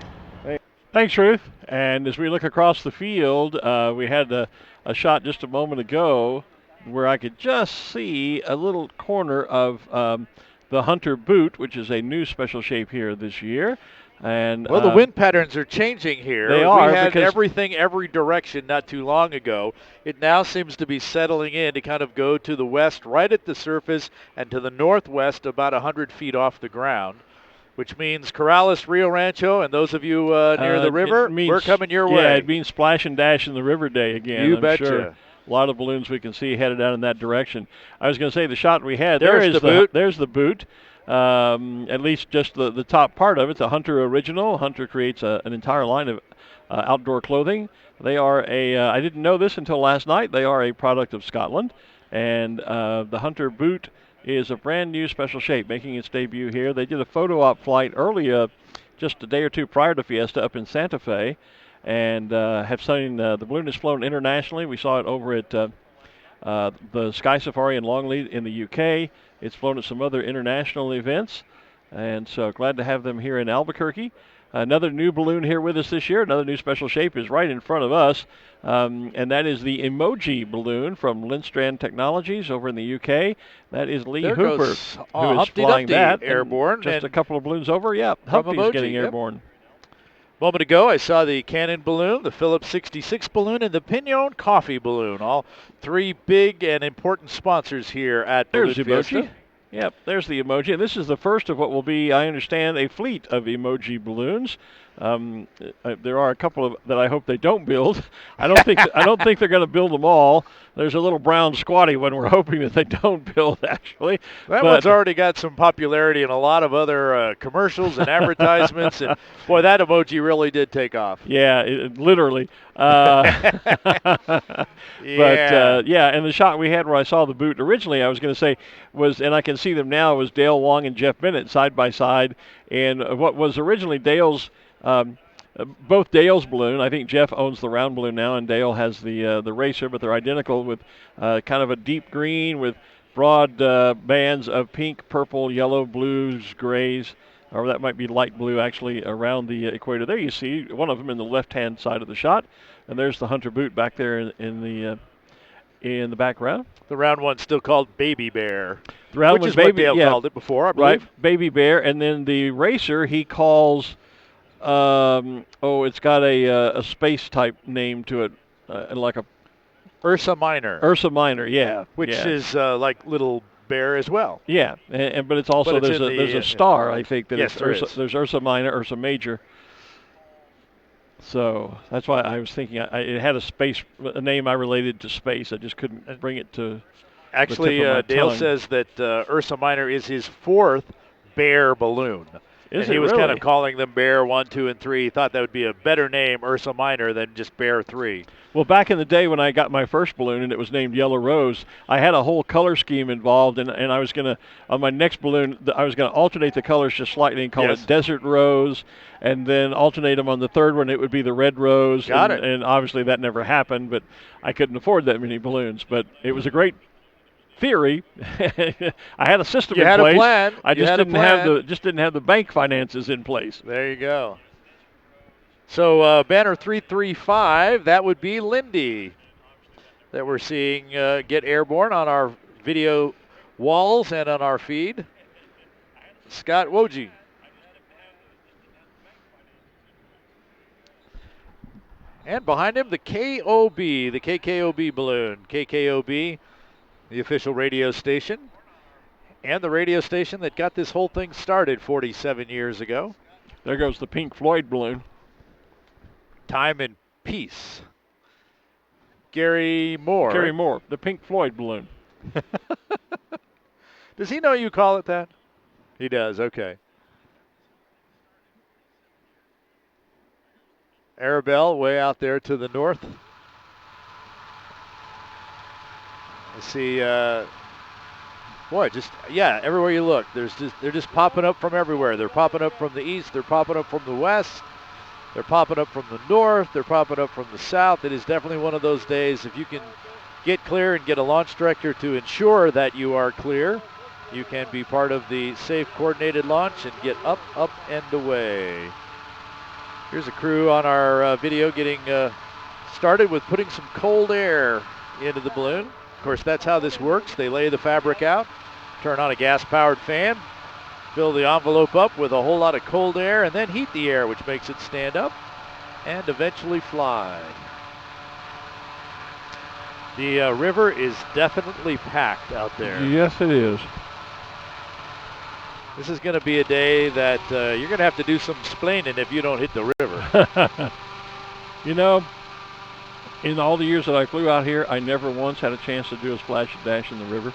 Thanks, Ruth. And as we look across the field, we had a shot just a moment ago where I could just see a little corner of the Hunter Boot, which is a new special shape here this year. And well, the wind patterns are changing here. They are. We had everything every direction not too long ago. It now seems to be settling in to kind of go to the west right at the surface and to the northwest about 100 feet off the ground, which means Corrales, Rio Rancho, and those of you near the river, we're coming your way. Yeah, it means splash and dash in the river day again. You betcha. Sure. A lot of balloons we can see headed out in that direction. I was going to say the shot we had, there's the boot. There's the boot. At least just the top part of it. It's a Hunter original. Hunter creates an entire line of outdoor clothing. They are I didn't know this until last night, they are a product of Scotland. And the Hunter boot is a brand new special shape making its debut here. They did a photo op flight early, just a day or two prior to Fiesta up in Santa Fe, and have seen the balloon is flown internationally. We saw it over at the Sky Safari in Longleat in the UK. It's flown at some other international events. And so glad to have them here in Albuquerque. Another new balloon here with us this year. Another new special shape is right in front of us, and that is the Emoji balloon from Lindstrand Technologies over in the UK. That is Lee Hooper, who is flying that. Airborne. Just a couple of balloons over, Humpty's Emoji, getting airborne. Moment ago, I saw the Cannon balloon, the Phillips 66 balloon, and the Pinion Coffee balloon. All three big and important sponsors here at Balloon Fiesta. Yep, there's the emoji. And this is the first of what will be, I understand, a fleet of emoji balloons. There are a couple of that I hope they don't build. I don't think they're going to build them all. There's a little brown squatty one we're hoping that they don't build, actually. That one's already got some popularity in a lot of other commercials and advertisements. And boy, that emoji really did take off. Yeah, literally. But and the shot we had where I saw the boot originally, I was going to say was, and I can see them now, was Dale Wong and Jeff Bennett side by side. And what was originally Dale's, both Dale's balloon, I think Jeff owns the round balloon now, and Dale has the racer, but they're identical with kind of a deep green with broad bands of pink, purple, yellow, blues, grays, or that might be light blue actually around the equator. There you see one of them in the left-hand side of the shot, and there's the Hunter boot back there in the background. The round one's still called Baby Bear, the round which is baby, what Dale called it before, I believe. Right, Baby Bear, and then the racer he calls, it's got a space type name to it, like a Ursa Minor. Ursa Minor, yeah. Which is like little bear as well. Yeah, but it's also there's a star, I think, that yes, there's Ursa Minor, Ursa Major. So that's why I was thinking it had a name I related to space. I just couldn't bring it to. Actually, Dale says that Ursa Minor is his fourth bear balloon. He was kind of calling them Bear 1, 2, and 3. He thought that would be a better name, Ursa Minor, than just Bear 3. Well, back in the day when I got my first balloon and it was named Yellow Rose, I had a whole color scheme involved, and I was going to, on my next balloon, I was going to alternate the colors just slightly and call it Desert Rose, and then alternate them on the third one, it would be the Red Rose. And obviously that never happened, but I couldn't afford that many balloons. But it was a great theory. I had a system in place. You had a plan. I just didn't have the bank finances in place. There you go. So banner 335, that would be Lindy that we're seeing get airborne on our video walls and on our feed. Scott Wojcik. And behind him, the KOB, the KKOB balloon. KKOB, the official radio station, and the radio station that got this whole thing started 47 years ago. There goes the Pink Floyd balloon. Time and Peace. Gary Moore. Gary Moore, the Pink Floyd balloon. Does he know you call it that? He does, okay. Arabelle way out there to the north. I see, everywhere you look, they're just popping up from everywhere. They're popping up from the east, they're popping up from the west, they're popping up from the north, they're popping up from the south. It is definitely one of those days, if you can get clear and get a launch director to ensure that you are clear, you can be part of the safe coordinated launch and get up, and away. Here's a crew on our video getting started with putting some cold air into the balloon. Of course, that's how this works. They lay the fabric out, turn on a gas-powered fan, fill the envelope up with a whole lot of cold air, and then heat the air, which makes it stand up and eventually fly. The river is definitely packed out there. Yes, it is. This is going to be a day that you're going to have to do some splaining if you don't hit the river. You know, in all the years that I flew out here, I never once had a chance to do a splash and dash in the river.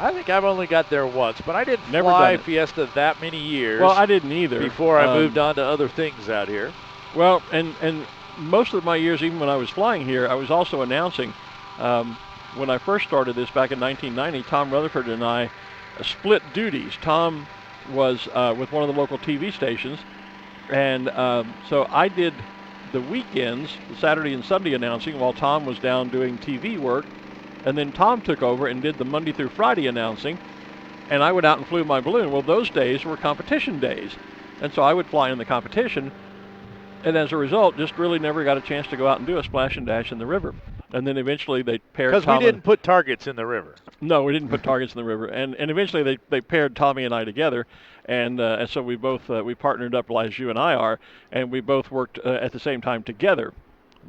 I think I've only got there once, but I didn't fly Fiesta that many years. Well, I didn't either. Before I moved on to other things out here. Well, and most of my years, even when I was flying here, I was also announcing. When I first started this back in 1990, Tom Rutherford and I split duties. Tom was with one of the local TV stations, and so I did the weekends, Saturday and Sunday announcing, while Tom was down doing TV work, and then Tom took over and did the Monday through Friday announcing, and I went out and flew my balloon. Well, those days were competition days, and so I would fly in the competition, and as a result, just really never got a chance to go out and do a splash and dash in the river. And then eventually they paired Because we didn't put targets in the river. No, we didn't put targets in the river. And eventually they paired Tommy and I together, and so we both we partnered up as you and I are, and we both worked at the same time together.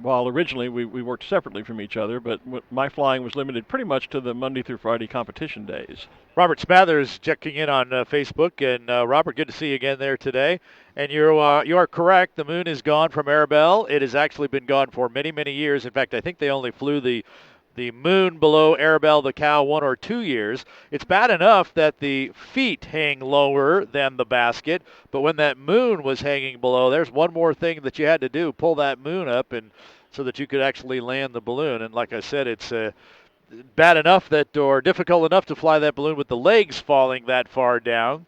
While originally we worked separately from each other, but my flying was limited pretty much to the Monday through Friday competition days. Robert Spathers checking in on Facebook, and Robert, good to see you again there today. And you are correct. The moon is gone from Arabelle. It has actually been gone for many, many years. In fact, I think they only flew the moon below Arabelle the cow 1 or 2 years. It's bad enough that the feet hang lower than the basket, but when that moon was hanging below, there's one more thing that you had to do, pull that moon up and so that you could actually land the balloon. And like I said, it's bad enough that, or difficult enough to fly that balloon with the legs falling that far down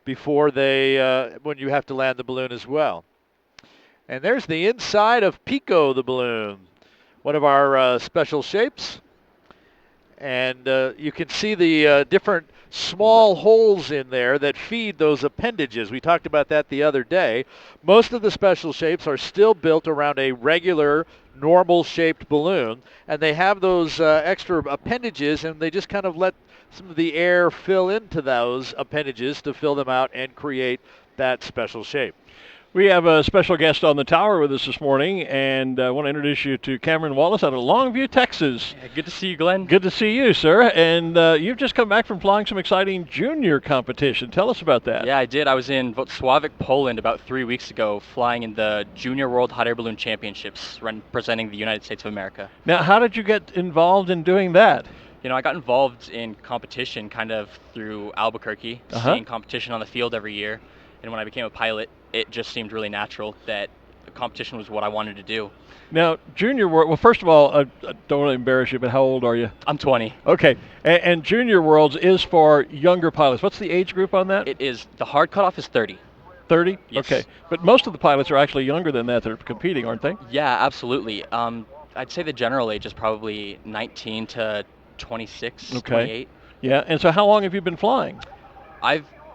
before when you have to land the balloon as well. And there's the inside of Pico, the balloon, one of our special shapes. And you can see the different small holes in there that feed those appendages. We talked about that the other day. Most of the special shapes are still built around a regular, normal-shaped balloon, and they have those extra appendages, and they just kind of let some of the air fill into those appendages to fill them out and create that special shape. We have a special guest on the tower with us this morning, and I want to introduce you to Cameron Wallace out of Longview, Texas. Yeah, good to see you, Glenn. Good to see you, sir. And you've just come back from flying some exciting junior competition. Tell us about that. Yeah, I did. I was in Włocławek, Poland about 3 weeks ago, flying in the Junior World Hot Air Balloon Championships, representing the United States of America. Now, how did you get involved in doing that? You know, I got involved in competition kind of through Albuquerque, seeing competition on the field every year. And when I became a pilot, it just seemed really natural that competition was what I wanted to do. Now, Junior World, well, first of all, I don't want to embarrass you, but how old are you? I'm 20. Okay. And Junior Worlds is for younger pilots. What's the age group on that? It is, the hard cutoff is 30. 30? Yes. Okay. But most of the pilots are actually younger than that are competing, aren't they? Yeah, absolutely. I'd say the general age is probably 19 to 26, 28. Yeah, and so how long have you been flying?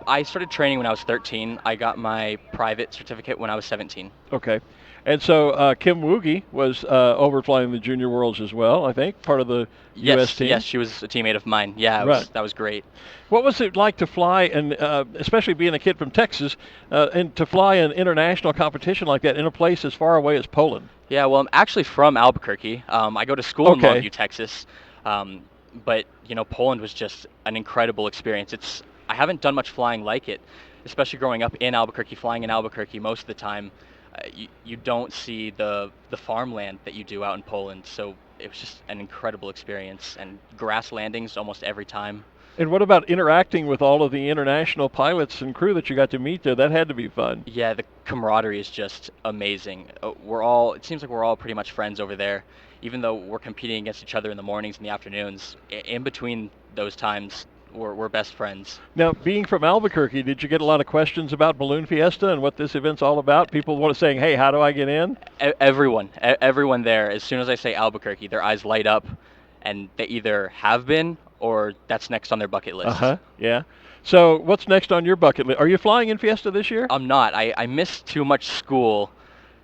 I started training when I was 13. I got my private certificate when I was 17. Okay. And so Kim Woogie was over flying the Junior Worlds as well, I think, part of the U.S. team. Yes, she was a teammate of mine. Yeah, that was great. What was it like to fly, and especially being a kid from Texas, and to fly an international competition like that in a place as far away as Poland? Yeah, well, I'm actually from Albuquerque. I go to school in Longview, Texas. But, you know, Poland was just an incredible experience. I haven't done much flying like it, especially growing up in Albuquerque, flying in Albuquerque most of the time. You don't see the farmland that you do out in Poland, so it was just an incredible experience, and grass landings almost every time. And what about interacting with all of the international pilots and crew that you got to meet there? That had to be fun. Yeah, the camaraderie is just amazing. It seems like we're all pretty much friends over there, even though we're competing against each other in the mornings and the afternoons. In between those times, we're best friends. Now, being from Albuquerque, did you get a lot of questions about Balloon Fiesta and what this event's all about? People saying, hey, how do I get in? Everyone there, as soon as I say Albuquerque, their eyes light up, and they either have been or that's next on their bucket list. Yeah. So what's next on your bucket list? Are you flying in Fiesta this year? I'm not. I missed too much school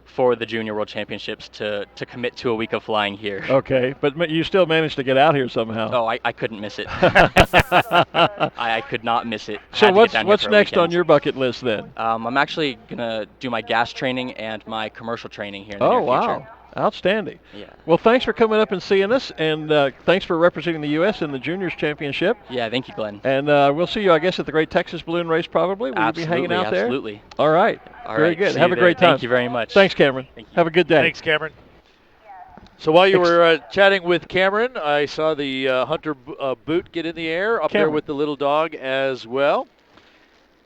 for the Junior World Championships to commit to a week of flying here. Okay, but you still managed to get out here somehow. Oh, I couldn't miss it. I could not miss it. So what's next on your bucket list then? I'm actually going to do my gas training and my commercial training here in the near future. Oh, wow. Outstanding. Yeah. Well, thanks for coming up and seeing us, and thanks for representing the U.S. in the Juniors Championship. Yeah, thank you, Glenn. And we'll see you, I guess, at the Great Texas Balloon Race probably. Will you be hanging out there? Absolutely. All right. Very good. Have a great time. Thank you very much. Thanks, Cameron. Thank you. Have a good day. Thanks, Cameron. So while you were chatting with Cameron, I saw the Hunter boot get in the air up there with the little dog as well.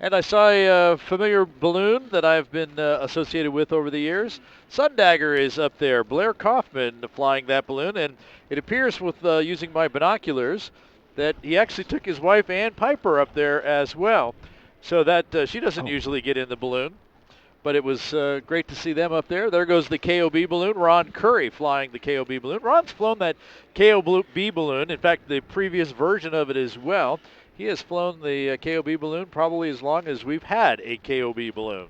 And I saw a familiar balloon that I've been associated with over the years. Sundagger is up there. Blair Kaufman flying that balloon. And it appears with using my binoculars that he actually took his wife, Ann Piper, up there as well. So that she doesn't usually get in the balloon. But it was great to see them up there. There goes the KOB balloon. Ron Curry flying the KOB balloon. Ron's flown that KOB balloon, in fact, the previous version of it as well. He has flown the KOB balloon probably as long as we've had a KOB balloon.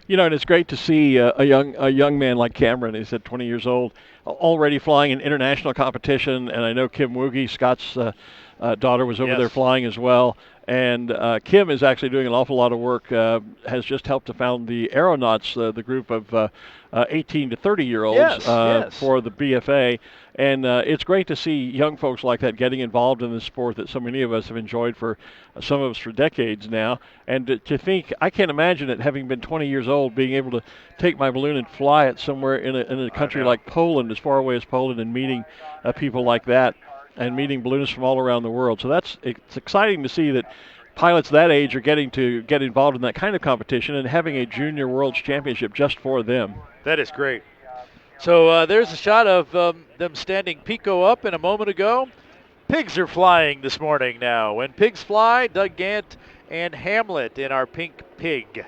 You know, and it's great to see a young man like Cameron. He's at 20 years old, already flying in international competition. And I know Kim Woogie, Scott's daughter, was over there flying as well. And Kim is actually doing an awful lot of work. Has just helped to found the Aeronauts, the group of 18 to 30-year-olds for the BFA. And it's great to see young folks like that getting involved in the sport that so many of us have enjoyed for some of us for decades now. And to think, I can't imagine it, having been 20 years old, being able to take my balloon and fly it somewhere in a country like Poland, as far away as Poland, and meeting people like that, and meeting balloonists from all around the world. So it's exciting to see that pilots that age are getting to get involved in that kind of competition and having a junior world's championship just for them. That is great. So there's a shot of them standing Pico up in a moment ago. Pigs are flying this morning now. When pigs fly, Doug Gant and Hamlet in our pink pig.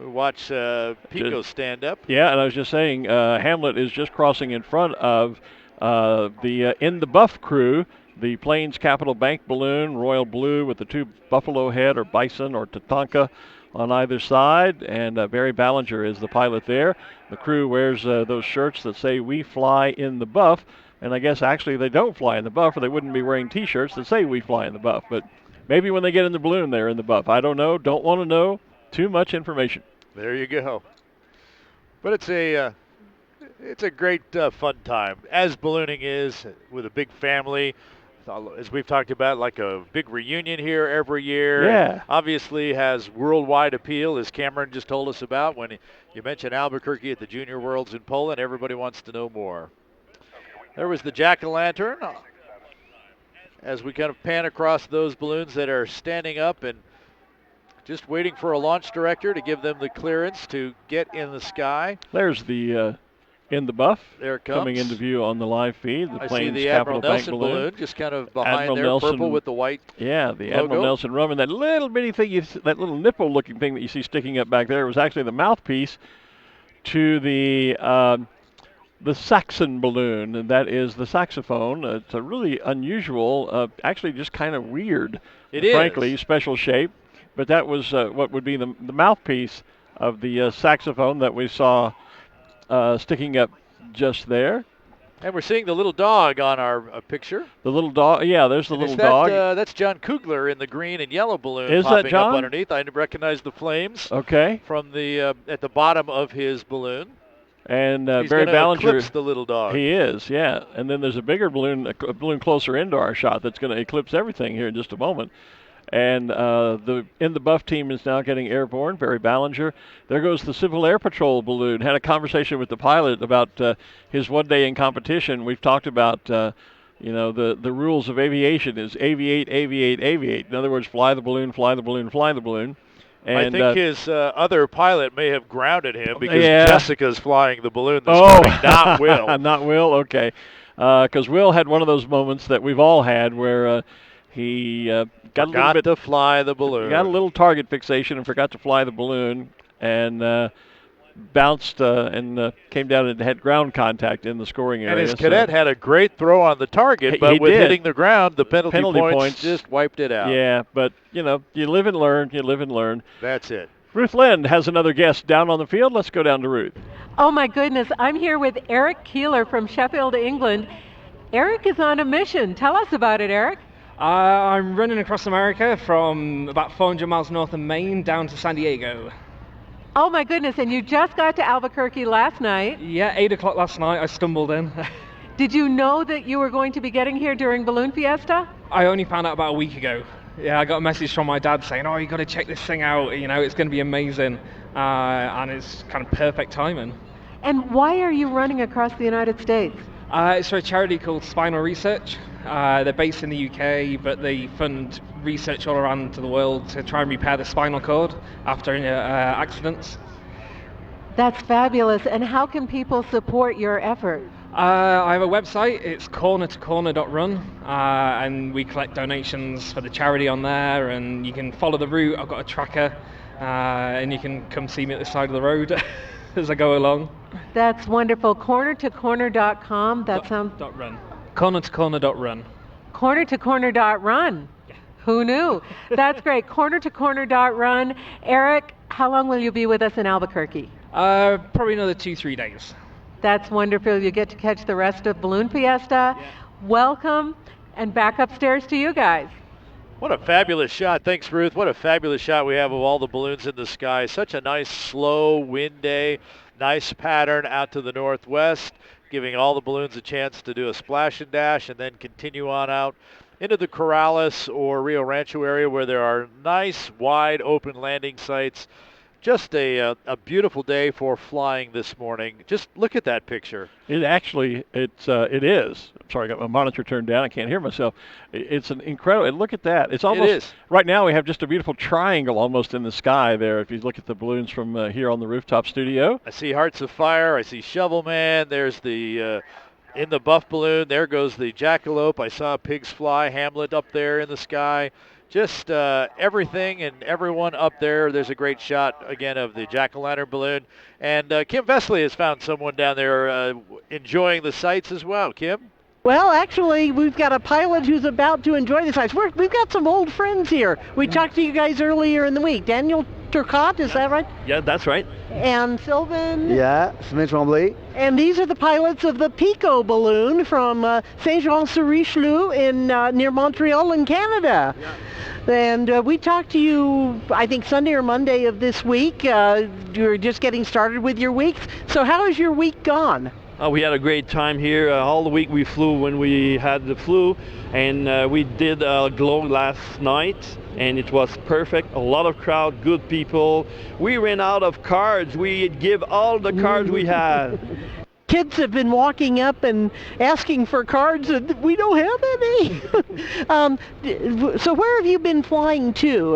We'll watch Pico stand up. Yeah, and I was just saying, Hamlet is just crossing in front of the In the Buff crew, the Plains Capital Bank balloon, royal blue with the two buffalo head or bison or tatanka on either side, and Barry Ballinger is the pilot there. The crew wears those shirts that say "We fly in the Buff," and I guess actually they don't fly in the Buff, or they wouldn't be wearing T-shirts that say "We fly in the Buff." But maybe when they get in the balloon, they're in the Buff. I don't know. Don't want to know. Too much information. There you go. But it's a great fun time, as ballooning is, with a big family. As we've talked about, like a big reunion here every year. Yeah. Obviously has worldwide appeal, as Cameron just told us about. When you mentioned Albuquerque at the Junior Worlds in Poland, everybody wants to know more. There was the jack-o'-lantern. As we kind of pan across those balloons that are standing up and just waiting for a launch director to give them the clearance to get in the sky. There's the In the Buff. There it comes. Coming into view on the live feed. The I Plains see the Capital Admiral Bank Nelson balloon. just kind of behind Admiral there, Nelson, purple with the white Yeah, the logo. Admiral Nelson rum, and that little bitty thing, that little nipple-looking thing that you see sticking up back there was actually the mouthpiece to the Saxon balloon, and that is the saxophone. It's a really unusual, actually just kind of weird, frankly, special shape. But that was what would be the mouthpiece of the saxophone that we saw sticking up just there. And we're seeing the little dog on our picture. The little dog, yeah, there's the little dog. That's John Kugler in the green and yellow balloon is popping that John? up underneath. I recognize the flames from the at the bottom of his balloon. And He's Barry Ballinger, eclipse the little dog. He is, yeah. And then there's a bigger balloon, a balloon closer into our shot that's going to eclipse everything here in just a moment. And the In the Buff team is now getting airborne, Barry Ballinger. There goes the Civil Air Patrol balloon. Had a conversation with the pilot about his one day in competition. We've talked about, the rules of aviation is aviate, aviate, aviate. In other words, fly the balloon, fly the balloon, fly the balloon. And I think his other pilot may have grounded him because Jessica's flying the balloon this morning, not Will. Not Will, okay. Because Will had one of those moments that we've all had where he forgot to fly the balloon. Got a little target fixation and forgot to fly the balloon, and bounced and came down and had ground contact in the scoring area. And his cadet had a great throw on the target, but with hitting the ground, the penalty points just wiped it out. Yeah, but you live and learn. You live and learn. That's it. Ruth Lind has another guest down on the field. Let's go down to Ruth. Oh my goodness, I'm here with Eric Keeler from Sheffield, England. Eric is on a mission. Tell us about it, Eric. I'm running across America from about 400 miles north of Maine down to San Diego. Oh my goodness, and you just got to Albuquerque last night. Yeah, 8 o'clock last night, I stumbled in. Did you know that you were going to be getting here during Balloon Fiesta? I only found out about a week ago. Yeah, I got a message from my dad saying, you got to check this thing out, it's going to be amazing. And it's kind of perfect timing. And why are you running across the United States? It's for a charity called Spinal Research. They're based in the UK, but they fund research all around the world to try and repair the spinal cord after accidents. That's fabulous. And how can people support your effort? I have a website. It's corner-to-corner.run, and we collect donations for the charity on there, and you can follow the route. I've got a tracker, and you can come see me at the side of the road as I go along. That's wonderful. Corner-to-corner.com. That sounds... .run. Corner-to-corner.run. corner-to-corner.run. Who knew? That's great. Corner-to-corner.run. Eric, how long will you be with us in Albuquerque? Probably another 2-3 days. That's wonderful. You get to catch the rest of Balloon Fiesta. Welcome, and back upstairs to you guys. What a fabulous shot. Thanks, Ruth. What a fabulous shot we have of all the balloons in the sky. Such a nice, slow wind day. Nice pattern out to the northwest, giving all the balloons a chance to do a splash and dash and then continue on out into the Corrales or Rio Rancho area where there are nice, wide open landing sites. Just a beautiful day for flying this morning. Just look at that picture. It is. I'm sorry, I got my monitor turned down. I can't hear myself. It's an incredible. Look at that. It's almost. It is. Right now we have just a beautiful triangle almost in the sky there. If you look at the balloons from here on the rooftop studio. I see Hearts of Fire. I see Shovel Man. There's the in the buff balloon. There goes the Jackalope. I saw Pigs Fly. Hamlet up there in the sky. Just everything and everyone up there. There's a great shot, again, of the jack-o'-lantern balloon. And Kim Vesley has found someone down there enjoying the sights as well. Kim? Well, actually, we've got a pilot who's about to enjoy the sights. We've got some old friends here. We talked to you guys earlier in the week. Daniel Turcotte, is that right? Yeah, that's right. And Sylvain? Yeah, Smith Tremblay. And these are the pilots of the Pico balloon from Saint-Jean-sur-Richelieu in near Montreal in Canada. Yeah. And we talked to you, I think, Sunday or Monday of this week. You're just getting started with your weeks. So how has your week gone? We had a great time here. All the week we flew when we had the flu, and we did Glow last night, and it was perfect. A lot of crowd, good people. We ran out of cards. We give all the cards we had. Kids have been walking up and asking for cards, and we don't have any. So where have you been flying to?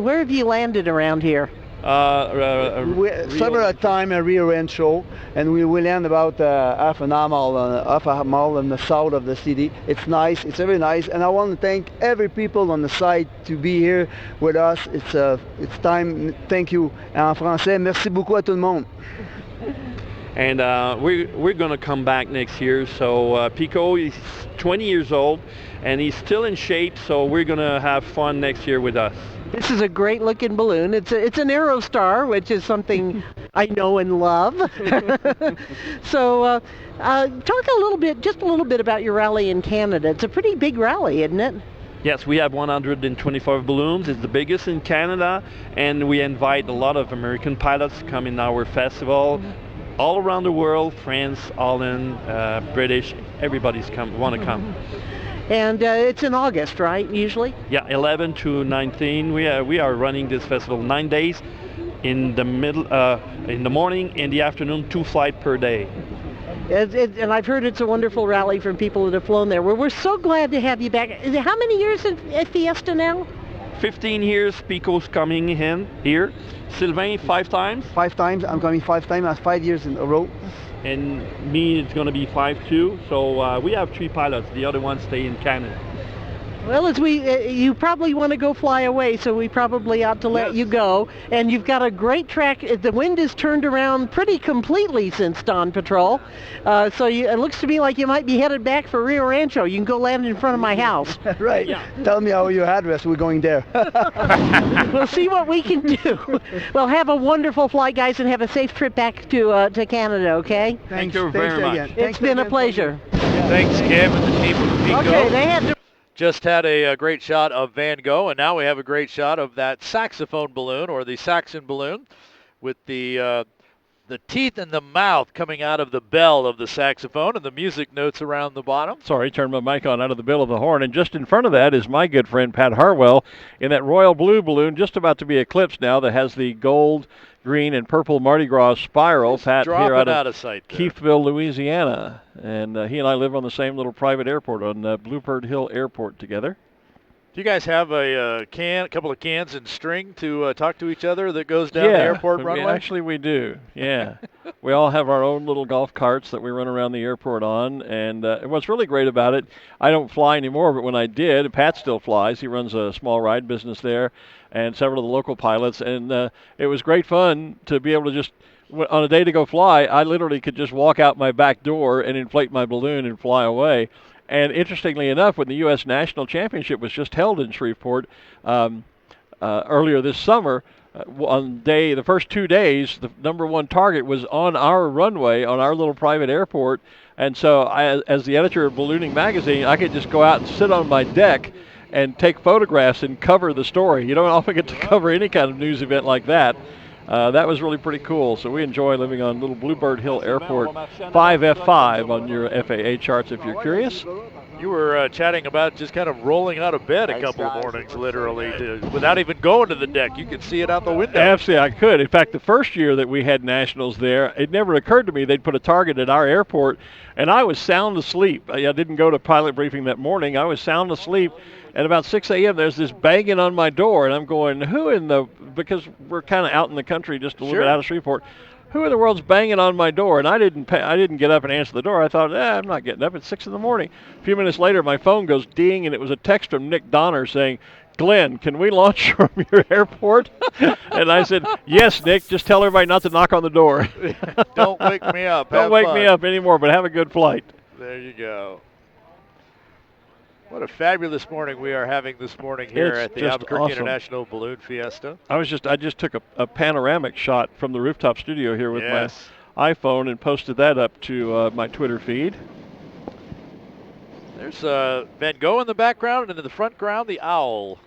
Where have you landed around here? Several times at Rio Rancho, and we will land about half a mile in the south of the city. It's nice. It's very nice, and I want to thank every people on the site to be here with us. It's time. Thank you. En français, merci beaucoup à tout le monde. And we're going to come back next year. So Pico is 20 years old, and he's still in shape. So we're going to have fun next year with us. This is a great looking balloon. It's an Aerostar, which is something I know and love. So talk just a little bit about your rally in Canada. It's a pretty big rally, isn't it? Yes, we have 125 balloons. It's the biggest in Canada, and we invite a lot of American pilots to come in our festival. All around the world, France, Holland, British, everybody's want to come. And it's in August, right, usually? Yeah, 11 to 19. We are running this festival 9 days. In the morning, in the afternoon, 2 flights per day. And I've heard it's a wonderful rally from people that have flown there. We're so glad to have you back. How many years at Fiesta now? 15 years. Pico's coming in here. Sylvain, 5 times? 5 times. I'm coming 5 times. That's 5 years in a row. And me, it's going to be 5 too. So we have 3 pilots. The other ones stay in Canada. Well, you probably want to go fly away, so we probably ought to let you go. And you've got a great track. The wind has turned around pretty completely since Dawn Patrol. So it looks to me like you might be headed back for Rio Rancho. You can go land in front of my house. Right. Yeah. Tell me your address. We're going there. We'll see what we can do. Well, have a wonderful flight, guys, and have a safe trip back to Canada, okay? Thank you very much. Again. It's been a pleasure. Thanks, Kim, and the team from Pico. Okay, they had to... Just had a great shot of Van Gogh, and now we have a great shot of that saxophone balloon, or the Saxon balloon, with the teeth and the mouth coming out of the bell of the saxophone and the music notes around the bottom. Sorry, turned my mic on out of the bill of the horn, and just in front of that is my good friend Pat Harwell in that royal blue balloon, just about to be eclipsed now, that has the gold, green, and purple Mardi Gras spiral. Pat here out of sight Keithville, Louisiana. And he and I live on the same little private airport on Bluebird Hill Airport together. Do you guys have a couple of cans and string to talk to each other that goes down the airport runway? Actually, we do. Yeah, we all have our own little golf carts that we run around the airport on. And what's really great about it, I don't fly anymore, but when I did, Pat still flies. He runs a small ride business there, and several of the local pilots. And it was great fun to be able to just, on a day to go fly, I literally could just walk out my back door and inflate my balloon and fly away. And interestingly enough, when the U.S. National Championship was just held in Shreveport earlier this summer, the first 2 days, the number one target was on our runway, on our little private airport. And so as the editor of Ballooning Magazine, I could just go out and sit on my deck and take photographs and cover the story. You don't often get to cover any kind of news event like that. That was really pretty cool. So we enjoy living on Little Bluebird Hill Airport, 5F5 on your FAA charts if you're curious. You were chatting about just kind of rolling out of bed a couple of mornings, literally, without even going to the deck. You could see it out the window. Absolutely, I could. In fact, the first year that we had nationals there, it never occurred to me they'd put a target at our airport, and I was sound asleep. I didn't go to pilot briefing that morning. I was sound asleep. At about 6 a.m., there's this banging on my door, and I'm going, because we're kind of out in the country just a little bit out of Shreveport. Who in the world's banging on my door? And I didn't get up and answer the door. I thought, I'm not getting up. It's 6 in the morning. A few minutes later, my phone goes ding, and it was a text from Nick Donner saying, Glen, can we launch from your airport? And I said, yes, Nick, just tell everybody not to knock on the door. Don't wake me up. Don't wake me up anymore, but have a good flight. There you go. What a fabulous morning we are having this morning here at the Albuquerque International Balloon Fiesta. I just took a panoramic shot from the rooftop studio here with my iPhone and posted that up to my Twitter feed. There's Van Gogh in the background, and in the front ground, the owl.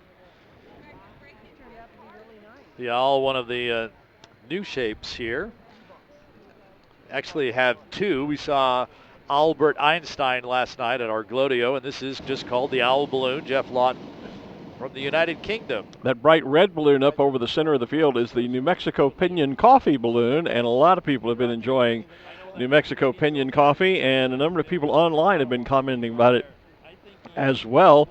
The owl, one of the new shapes here. Actually have two. We saw Albert Einstein last night at our Glowdeo, and this is just called the Owl Balloon. Jeff Lawton from the United Kingdom. That bright red balloon up over the center of the field is the New Mexico Pinion Coffee Balloon, and a lot of people have been enjoying New Mexico Pinion Coffee, and a number of people online have been commenting about it as well.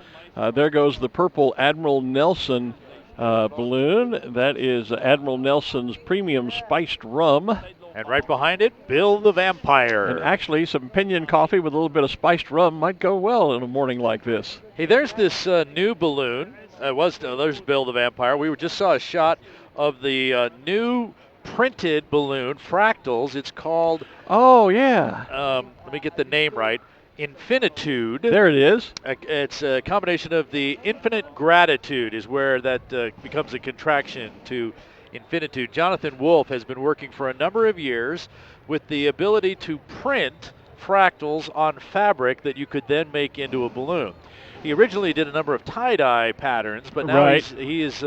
There goes the purple Admiral Nelson balloon. That is Admiral Nelson's premium spiced rum. And right behind it, Bill the Vampire. And actually, some Pinion coffee with a little bit of spiced rum might go well in a morning like this. Hey, there's this new balloon. There's Bill the Vampire. We just saw a shot of the new printed balloon, Fractals. It's called... Oh, yeah. Let me get the name right. Infinitude. There it is. It's a combination of the infinite gratitude is where that becomes a contraction to Infinitude. Jonathan Wolf has been working for a number of years with the ability to print fractals on fabric that you could then make into a balloon. He originally did a number of tie-dye patterns, but now he is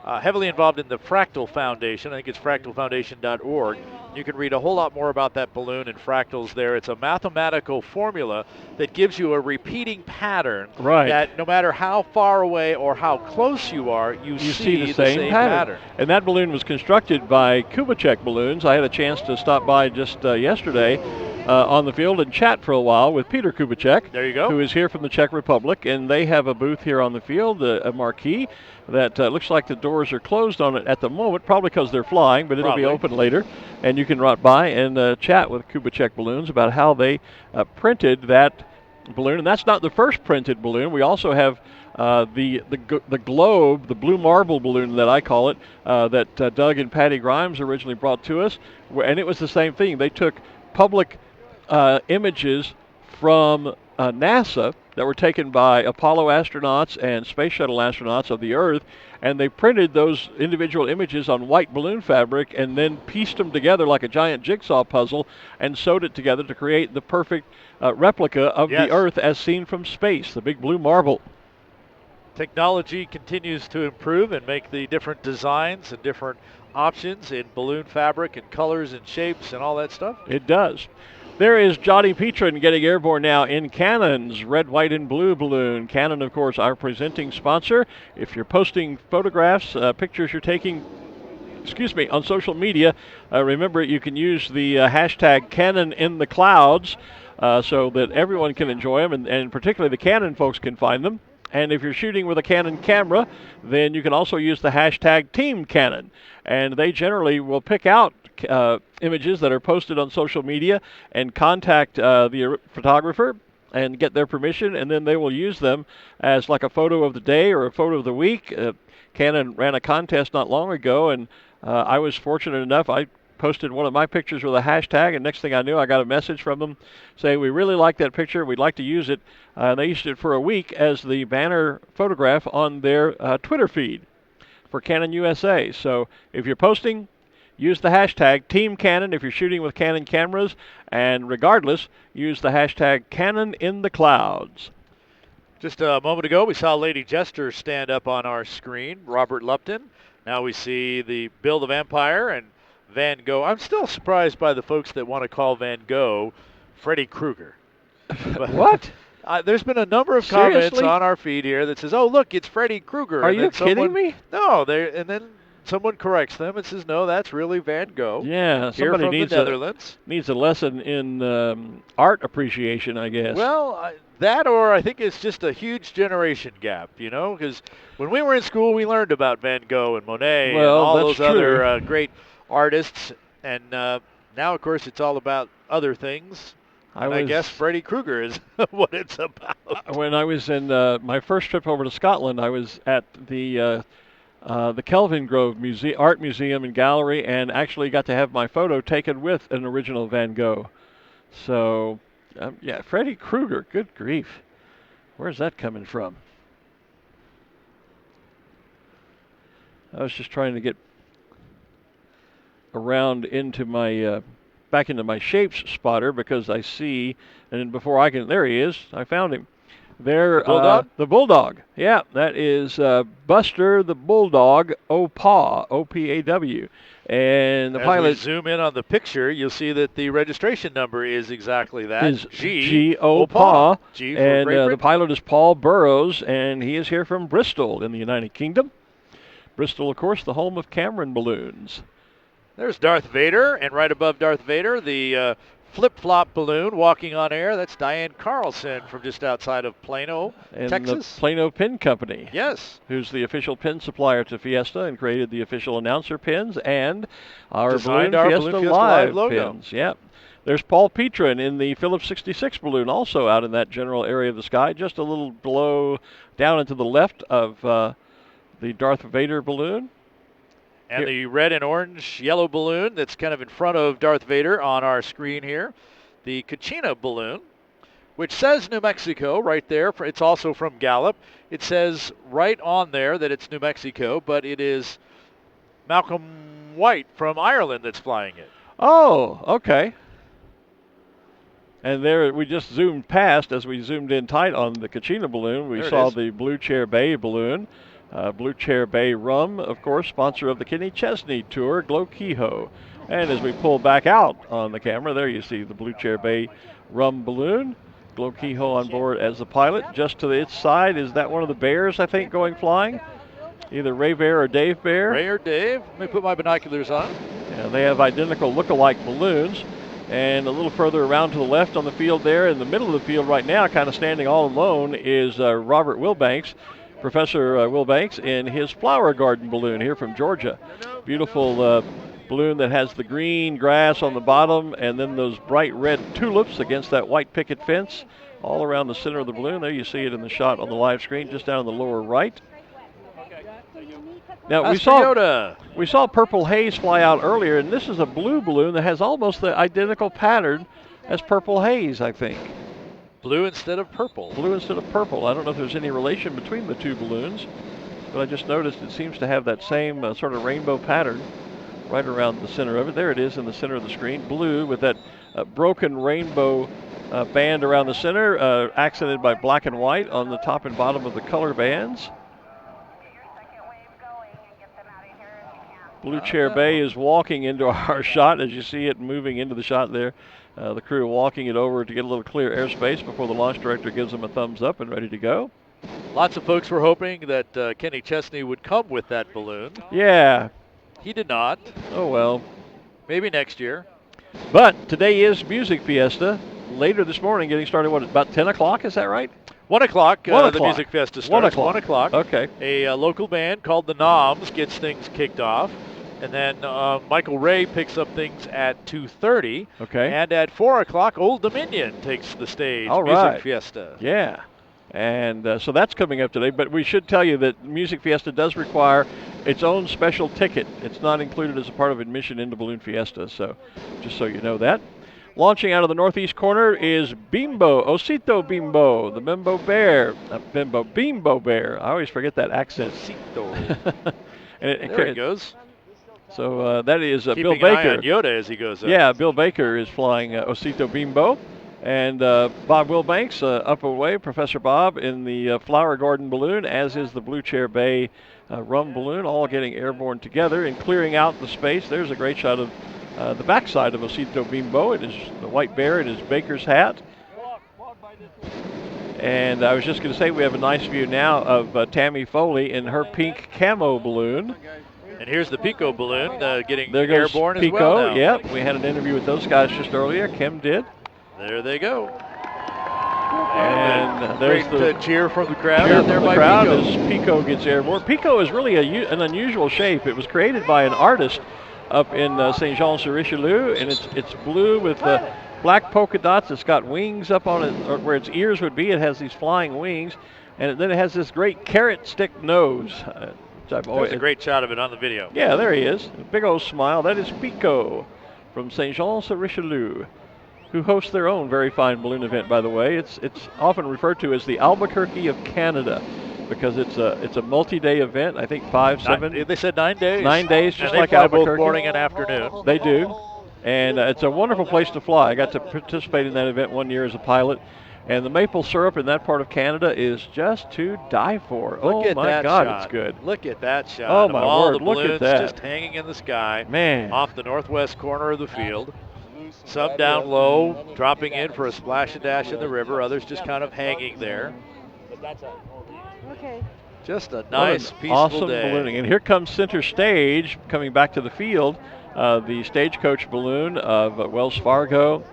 heavily involved in the Fractal Foundation. I think it's fractalfoundation.org. You can read a whole lot more about that balloon and fractals there. It's a mathematical formula that gives you a repeating pattern that no matter how far away or how close you are, you see the same pattern. And that balloon was constructed by Kubitschek Balloons. I had a chance to stop by just yesterday on the field and chat for a while with Peter Kubitschek. There you go. Who is here from the Czech Republic, and they have a booth here on the field, a marquee that looks like the doors are closed on it at the moment, probably because they're flying, but it'll be open later. And you can drop by and chat with Kubitschek Balloons about how they printed that balloon. And that's not the first printed balloon. We also have the globe, the blue marble balloon that I call it, that Doug and Patty Grimes originally brought to us. And it was the same thing. They took public images from NASA that were taken by Apollo astronauts and Space Shuttle astronauts of the Earth, and they printed those individual images on white balloon fabric and then pieced them together like a giant jigsaw puzzle and sewed it together to create the perfect replica of the Earth as seen from space, the big blue marble. Technology continues to improve and make the different designs and different options in balloon fabric and colors and shapes and all that stuff. It does. There is Johnny Petrin getting airborne now in Canon's red, white, and blue balloon. Canon, of course, our presenting sponsor. If you're posting photographs, pictures you're taking, on social media, remember you can use the hashtag Canon in the Clouds so that everyone can enjoy them, and particularly the Canon folks can find them. And if you're shooting with a Canon camera, then you can also use the hashtag Team Canon. And they generally will pick out images that are posted on social media and contact the photographer and get their permission, and then they will use them as like a photo of the day or a photo of the week. Canon ran a contest not long ago, and I was fortunate enough. I posted one of my pictures with a hashtag, and next thing I knew, I got a message from them saying, we really like that picture, we'd like to use it. They used it for a week as the banner photograph on their Twitter feed for Canon USA. So if you're posting, use the hashtag Team Canon if you're shooting with Canon cameras, and regardless, use the hashtag Canon in the Clouds. Just a moment ago, we saw Lady Jester stand up on our screen, Robert Lupton. Now we see the Build of Empire and Van Gogh. I'm still surprised by the folks that want to call Van Gogh Freddy Krueger. What? There's been a number of comments on our feed here that says, "Oh, look, it's Freddy Krueger." Are you kidding me? No, and then someone corrects them and says, "No, that's really Van Gogh." Yeah, here somebody from needs the Netherlands. Needs a lesson in art appreciation, I guess. Well, that, or I think it's just a huge generation gap, because when we were in school, we learned about Van Gogh and Monet and all those other great artists, and now, of course, it's all about other things. I guess Freddy Krueger is what it's about. When I was in my first trip over to Scotland, I was at the Kelvin Grove Art Museum and Gallery, and actually got to have my photo taken with an original Van Gogh. So, yeah, Freddy Krueger, good grief. Where's that coming from? I was just trying to get around into my back into my shapes spotter, because I see, and before I can, there he is, I found him. There, the Bulldog. Yeah, that is Buster the Bulldog Opaw, O-P-A-W. And the pilot. As we zoom in on the picture, you'll see that the registration number is exactly that. Is G Opaw. And the pilot is Paul Burrows, and he is here from Bristol in the United Kingdom. Bristol, of course, the home of Cameron balloons. There's Darth Vader, and right above Darth Vader, the flip-flop balloon walking on air. That's Diane Carlson from just outside of Plano, Texas. And the Plano Pin Company. Yes. Who's the official pin supplier to Fiesta and created the official announcer pins and our Balloon Fiesta Live logo. Pins. Yep. There's Paul Petrin in the Phillips 66 balloon, also out in that general area of the sky, just a little below, down and to the left of the Darth Vader balloon. And the red and orange yellow balloon that's kind of in front of Darth Vader on our screen here. The Kachina balloon, which says New Mexico right there. It's also from Gallup. It says right on there that it's New Mexico, but it is Malcolm White from Ireland that's flying it. Oh, okay. And there, we just zoomed past, as we zoomed in tight on the Kachina balloon, we saw the Blue Chair Bay balloon. Blue Chair Bay Rum, of course, sponsor of the Kenny Chesney Tour, Glow Kehoe. And as we pull back out on the camera, there you see the Blue Chair Bay Rum balloon. Glow Kehoe on board as the pilot. Just to its side, is that one of the bears, I think, going flying? Either Ray Bear or Dave Bear. Ray or Dave. Let me put my binoculars on. Yeah, they have identical look-alike balloons. And a little further around to the left on the field there, in the middle of the field right now, kind of standing all alone, is Robert Wilbanks. Professor Wilbanks in his flower garden balloon here from Georgia. Beautiful balloon that has the green grass on the bottom and then those bright red tulips against that white picket fence all around the center of the balloon. There you see it in the shot on the live screen just down in the lower right. Now we saw Purple Haze fly out earlier, and this is a blue balloon that has almost the identical pattern as Purple Haze, I think. Blue instead of purple. Blue instead of purple. I don't know if there's any relation between the two balloons, but I just noticed it seems to have that same sort of rainbow pattern right around the center of it. There it is in the center of the screen. Blue with that broken rainbow band around the center, accented by black and white on the top and bottom of the color bands. Blue Chair Bay is walking into our shot as you see it moving into the shot there. The crew walking it over to get a little clear airspace before the launch director gives them a thumbs up and ready to go. Lots of folks were hoping that Kenny Chesney would come with that balloon. Yeah. He did not. Oh, well. Maybe next year. But today is Music Fiesta. Later this morning, getting started, what, about 10 o'clock, is that right? 1 o'clock, the Music Fiesta starts. 1 o'clock. Okay. A local band called the Noms gets things kicked off. And then Michael Ray picks up things at 2:30. Okay. And at 4 o'clock, Old Dominion takes the stage. All Music right. Fiesta. Yeah. And so that's coming up today. But we should tell you that Music Fiesta does require its own special ticket. It's not included as a part of admission into Balloon Fiesta. So just so you know that. Launching out of the northeast corner is Bimbo, Osito Bimbo, the Bimbo Bear. Bimbo Bear. I always forget that accent. Osito. And there he goes. So that is Bill Baker. Keeping an eye on Yoda as he goes up. Yeah, Bill Baker is flying Osito Bimbo. And Bob Wilbanks up away, Professor Bob, in the Flower Garden balloon, as is the Blue Chair Bay rum balloon, all getting airborne together and clearing out the space. There's a great shot of the backside of Osito Bimbo. It is the white bear in his baker's hat. And I was just going to say we have a nice view now of Tammy Foley in her pink camo balloon. And here's the Pico balloon getting there goes airborne Pico. as well now. Yep, we had an interview with those guys just earlier. Kim did. There they go. And there's the cheer from the crowd. Cheer out there from the by crowd Pico. as Pico gets airborne. Pico is really an unusual shape. It was created by an artist up in St. Jean-sur-Richelieu, and it's blue with black polka dots. It's got wings up on it, or where its ears would be. It has these flying wings, and then it has this great carrot stick nose. There's a great shot of it on the video. Yeah, there he is. A big old smile. That is Pico from St. Jean-sur-Richelieu, who hosts their own very fine balloon event, by the way. It's often referred to as the Albuquerque of Canada because it's a multi-day event. I think 7. They said 9 days. 9 days, just and like they fly Albuquerque. both morning and afternoon. They do, and it's a wonderful place to fly. I got to participate in that event one year as a pilot, and the maple syrup in that part of Canada is just to die for. Look at my that God, shot. it's good. Look at that shot. Oh of my all word! the Look balloons at that. just hanging in the sky. Man. Off the northwest corner of the field. Some down low, dropping in for a splash and dash in the river. Others just kind of hanging there. Okay. Just a nice, peaceful awesome day. ballooning. And here comes center stage coming back to the field. The stagecoach balloon of Wells Fargo.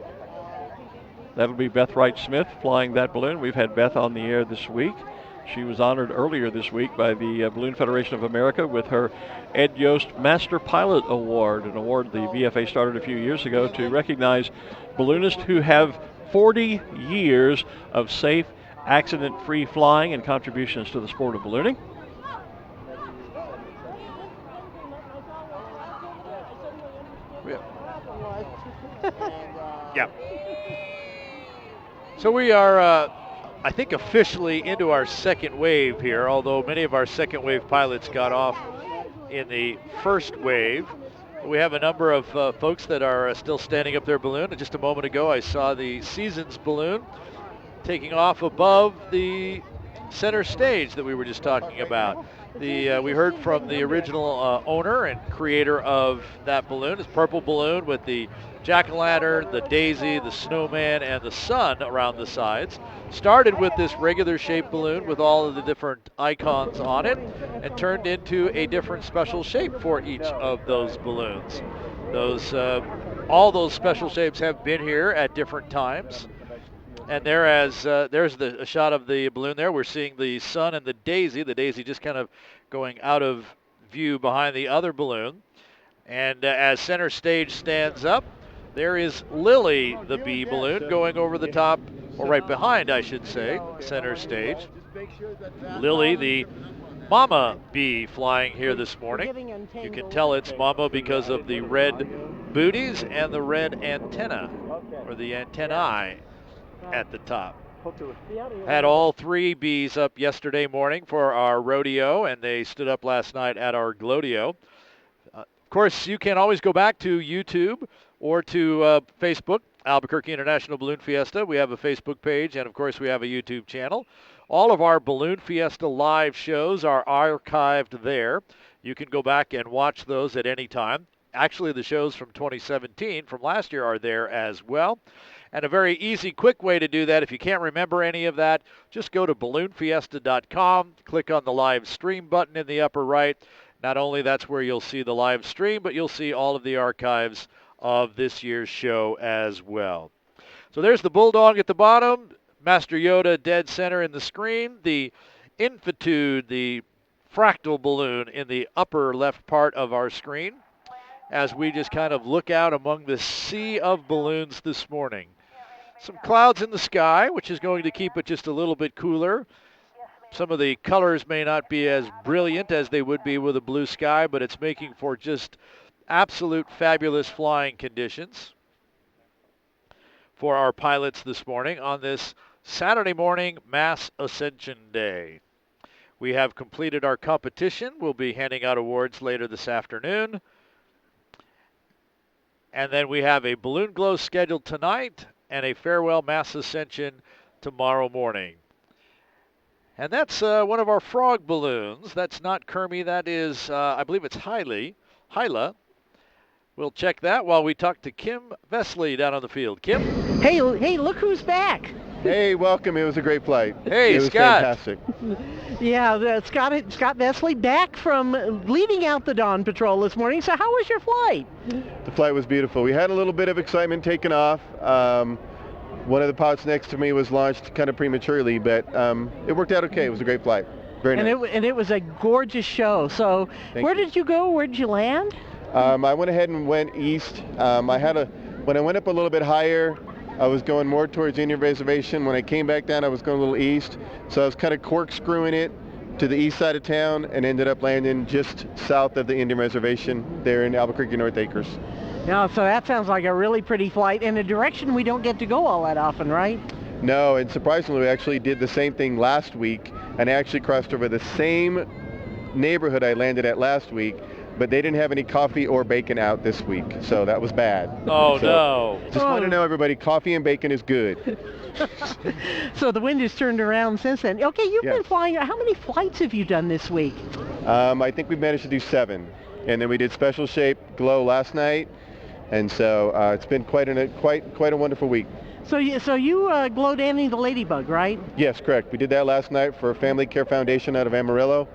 That'll be Beth Wright Smith flying that balloon. We've had Beth on the air this week. She was honored earlier this week by the Balloon Federation of America with her Ed Yost Master Pilot Award, an award the VFA started a few years ago to recognize balloonists who have 40 years of safe, accident-free flying and contributions to the sport of ballooning. Yeah. So we are, I think, officially into our second wave here, although many of our second wave pilots got off in the first wave. We have a number of folks that are still standing up their balloon. Just a moment ago, I saw the Seasons balloon taking off above the center stage that we were just talking about. We heard from the original owner and creator of that balloon. It's purple balloon with the jack-o'-lantern, the daisy, the snowman, and the sun around the sides. Started with this regular shaped balloon with all of the different icons on it and turned into a different special shape for each of those balloons. All those special shapes have been here at different times. And there's a shot of the balloon there. We're seeing the sun and the daisy just kind of going out of view behind the other balloon. And as center stage stands up, there is Lily, the bee balloon, going over the top, or right behind, I should say, center stage. Lily, the mama bee, flying here this morning. You can tell it's mama because of the red booties and the red antenna, or the antennae at the top. Had all 3 bees up yesterday morning for our rodeo, and they stood up last night at our Glowdeo. Of course, you can always go back to YouTube or to Facebook, Albuquerque International Balloon Fiesta. We have a Facebook page, and of course we have a YouTube channel. All of our Balloon Fiesta live shows are archived there. You can go back and watch those at any time. Actually, the shows from 2017, from last year, are there as well. And a very easy, quick way to do that, if you can't remember any of that, just go to balloonfiesta.com, click on the live stream button in the upper right. Not only that's where you'll see the live stream, but you'll see all of the archives of this year's show as well. So there's the Bulldog at the bottom, Master Yoda dead center in the screen, the Infitude, the fractal balloon, in the upper left part of our screen, as we just kind of look out among the sea of balloons this morning. Some clouds in the sky, which is going to keep it just a little bit cooler. Some of the colors may not be as brilliant as they would be with a blue sky, but it's making for just absolute fabulous flying conditions for our pilots this morning on this Saturday morning Mass Ascension Day. We have completed our competition. We'll be handing out awards later this afternoon. And then we have a balloon glow scheduled tonight and a farewell Mass Ascension tomorrow morning. And that's one of our frog balloons. That's not Kermie. That is, I believe it's Hyla. We'll check that while we talk to Kim Vesley down on the field. Kim? Hey, look who's back. Hey, welcome. It was a great flight. Hey, it was Scott. Fantastic. Yeah, Scott Vesley back from leading out the Dawn Patrol this morning. So how was your flight? The flight was beautiful. We had a little bit of excitement taking off. One of the pods next to me was launched kind of prematurely, but it worked out okay. It was a great flight. Very nice. And it was a gorgeous show. So where did you go? Where did you land? I went ahead and went east. When I went up a little bit higher, I was going more towards Indian Reservation. When I came back down, I was going a little east. So I was kind of corkscrewing it to the east side of town and ended up landing just south of the Indian Reservation there in Albuquerque North Acres. Yeah, so that sounds like a really pretty flight in a direction we don't get to go all that often, right? No, and surprisingly, we actually did the same thing last week, and I actually crossed over the same neighborhood I landed at last week, but they didn't have any coffee or bacon out this week, so that was bad. Oh, so, no. Just want to know, everybody, coffee and bacon is good. So the wind has turned around since then. Okay, you've been flying. How many flights have you done this week? I think we managed to do 7, and then we did special shape glow last night, and so it's been quite a wonderful week. So you glowed Annie the Ladybug, right? Yes, correct. We did that last night for Family Care Foundation out of Amarillo,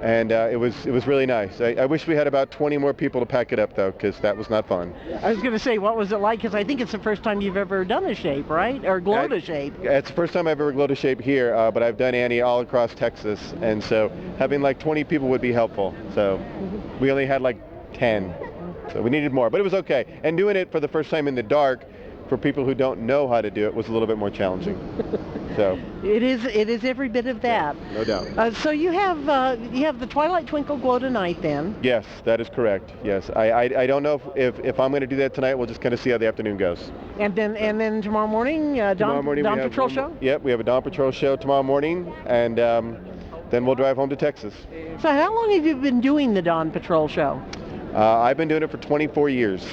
and it was really nice. I wish we had about 20 more people to pack it up, though, because that was not fun. I was going to say, what was it like? Because I think it's the first time you've ever done a shape, right? Or glowed a shape. It's the first time I've ever glowed a shape here, but I've done Annie all across Texas, and so having like 20 people would be helpful. So we only had like 10, so we needed more, but it was okay. And doing it for the first time in the dark, for people who don't know how to do it, was a little bit more challenging. So it is every bit of that. Yeah, no doubt. So you have the Twilight Twinkle glow tonight, then? Yes, that is correct. Yes, I don't know if I'm going to do that tonight. We'll just kind of see how the afternoon goes. And then tomorrow morning, Dawn Patrol show. Yep, we have a Dawn Patrol show tomorrow morning, and then we'll drive home to Texas. So how long have you been doing the Dawn Patrol show? I've been doing it for 24 years.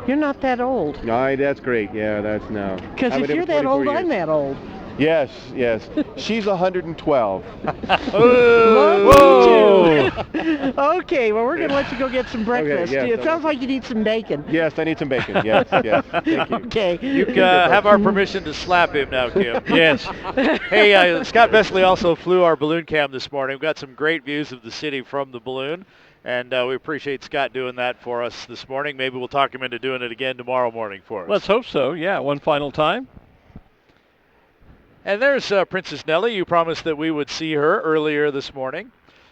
You're not that old. That's great. Yeah, that's no. Because if you're that old, I'm that old. Yes. She's 112. Whoa! Okay, well, we're going to let you go get some breakfast. Okay, yes, it sounds like you need some bacon. Yes, I need some bacon. Yes. Thank you. Okay. You have our permission to slap him now, Kim. Yes. Hey, Scott Vesley also flew our balloon cam this morning. We've got some great views of the city from the balloon. And we appreciate Scott doing that for us this morning. Maybe we'll talk him into doing it again tomorrow morning for us. Let's hope so. Yeah, one final time. And there's Princess Nellie. You promised that we would see her earlier this morning.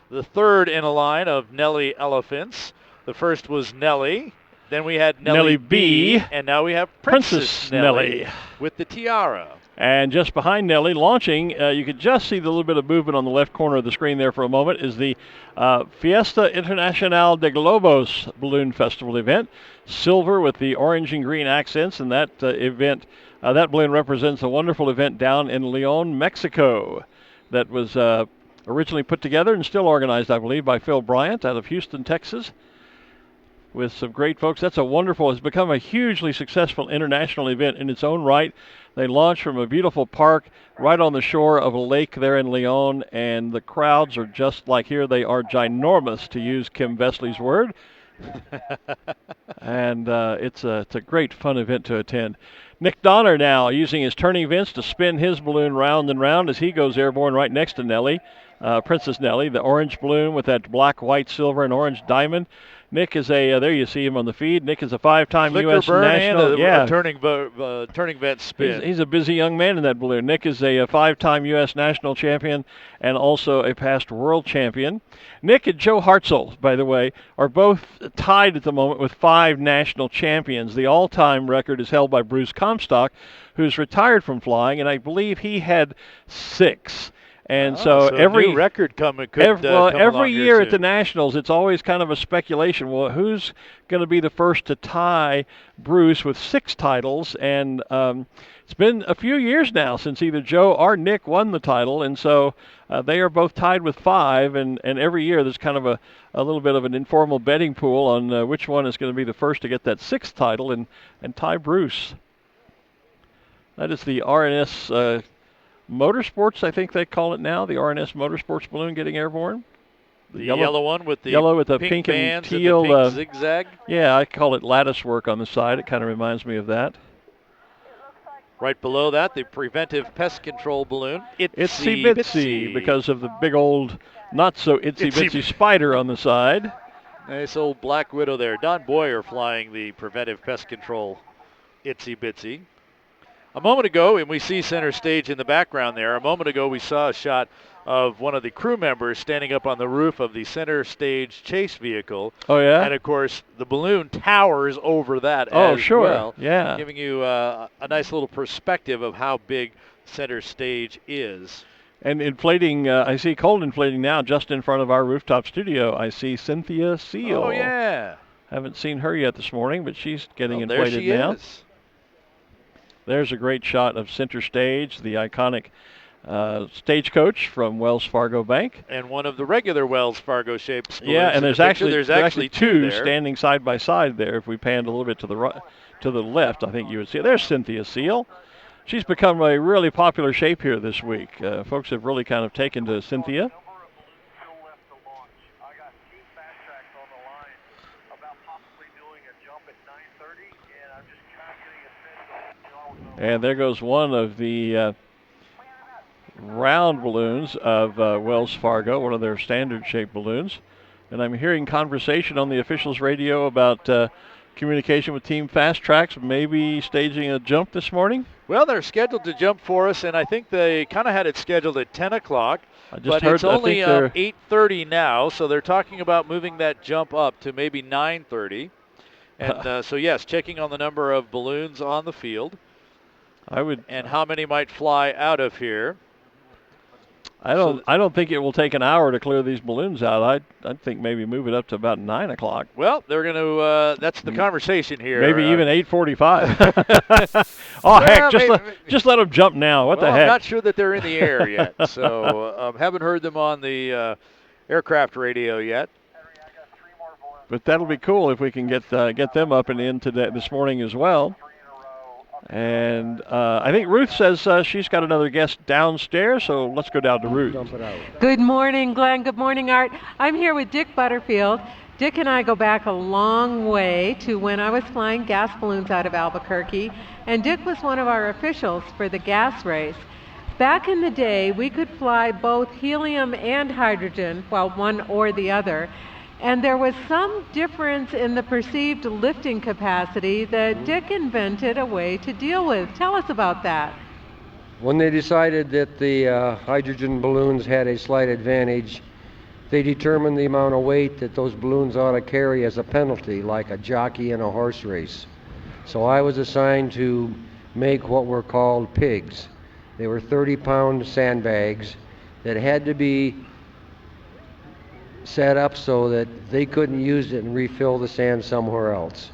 The third in a line of Nellie elephants. The first was Nellie. Then we had Nellie B. And now we have Princess Nellie with the tiara. And just behind Nellie, launching, you could just see the little bit of movement on the left corner of the screen there for a moment, is the Fiesta International de Globos Balloon Festival event. Silver with the orange and green accents, and that event, that balloon represents a wonderful event down in Leon, Mexico, that was originally put together and still organized, I believe, by Phil Bryant out of Houston, Texas, with some great folks. That's it's become a hugely successful international event in its own right. They launched from a beautiful park right on the shore of a lake there in Leon, and the crowds are just like here. They are ginormous, to use Kim Vesley's word. And it's a great fun event to attend. Nick Donner now using his turning vents to spin his balloon round and round as he goes airborne right next to Nellie. Princess Nellie, the orange balloon with that black, white, silver, and orange diamond. Nick is there you see him on the feed. Nick is a 5-time U.S. national. And a turning vent spin. He's a busy young man in that balloon. Nick is a 5-time U.S. national champion and also a past world champion. Nick and Joe Hartzell, by the way, are both tied at the moment with 5 national champions. The all-time record is held by Bruce Comstock, who's retired from flying, and I believe he had 6. And so every new record every year at the Nationals, it's always kind of a speculation. Well, who's going to be the first to tie Bruce with 6 titles? And it's been a few years now since either Joe or Nick won the title, and so they are both tied with 5. And every year there's kind of a little bit of an informal betting pool on which one is going to be the first to get that 6th title and tie Bruce. That is the RNS. Motorsports, I think they call it now, the RNS Motorsports balloon getting airborne. The yellow one with the yellow with the pink and teal and the pink zigzag. Yeah, I call it lattice work on the side. It kind of reminds me of that. Right below that, the preventive pest control balloon. Itsy bitsy, because of the big old, not so itsy bitsy spider on the side. Nice old Black Widow there. Don Moyer flying the preventive pest control itsy bitsy. A moment ago, and we see center stage in the background there, a moment ago we saw a shot of one of the crew members standing up on the roof of the center stage chase vehicle. Oh, yeah? And, of course, the balloon towers over that well. Yeah. Giving you a nice little perspective of how big center stage is. And inflating, I see cold inflating now just in front of our rooftop studio. I see Cynthia Seal. Oh, yeah. Haven't seen her yet this morning, but she's getting there inflated she now. Is. There's a great shot of center stage, the iconic stagecoach from Wells Fargo Bank. And one of the regular Wells Fargo shaped balloons. Yeah, and there's actually 2 there. standing side by side there. If we panned a little bit to the right, to the left, I think you would see. There's Cynthia Seal. She's become a really popular shape here this week. Folks have really kind of taken to Cynthia. And there goes one of the round balloons of Wells Fargo, one of their standard-shaped balloons. And I'm hearing conversation on the officials' radio about communication with Team Fast Tracks, maybe staging a jump this morning. Well, they're scheduled to jump for us, and I think they kind of had it scheduled at 10 o'clock. But it's only 8:30 now, so they're talking about moving that jump up to maybe 9:30. And so, yes, checking on the number of balloons on the field. And how many might fly out of here? I don't think it will take an hour to clear these balloons out. I'd think maybe move it up to about 9 o'clock. Well, they're going to. That's the conversation here. Maybe even 8:45. Oh, heck! Just let them jump now. What the heck? I'm not sure that they're in the air yet, so haven't heard them on the aircraft radio yet. But that'll be cool if we can get them up and in this morning as well. And I think Ruth says she's got another guest downstairs, so let's go down to Ruth. Good morning, Glenn. Good morning, Art. I'm here with Dick Butterfield. Dick and I go back a long way to when I was flying gas balloons out of Albuquerque, and Dick was one of our officials for the gas race. Back in the day, we could fly both helium and hydrogen, well, one or the other. And there was some difference in the perceived lifting capacity that Dick invented a way to deal with. Tell us about that. When they decided that the hydrogen balloons had a slight advantage, they determined the amount of weight that those balloons ought to carry as a penalty, like a jockey in a horse race. So I was assigned to make what were called pigs. They were 30-pound sandbags that had to be set up so that they couldn't use it and refill the sand somewhere else.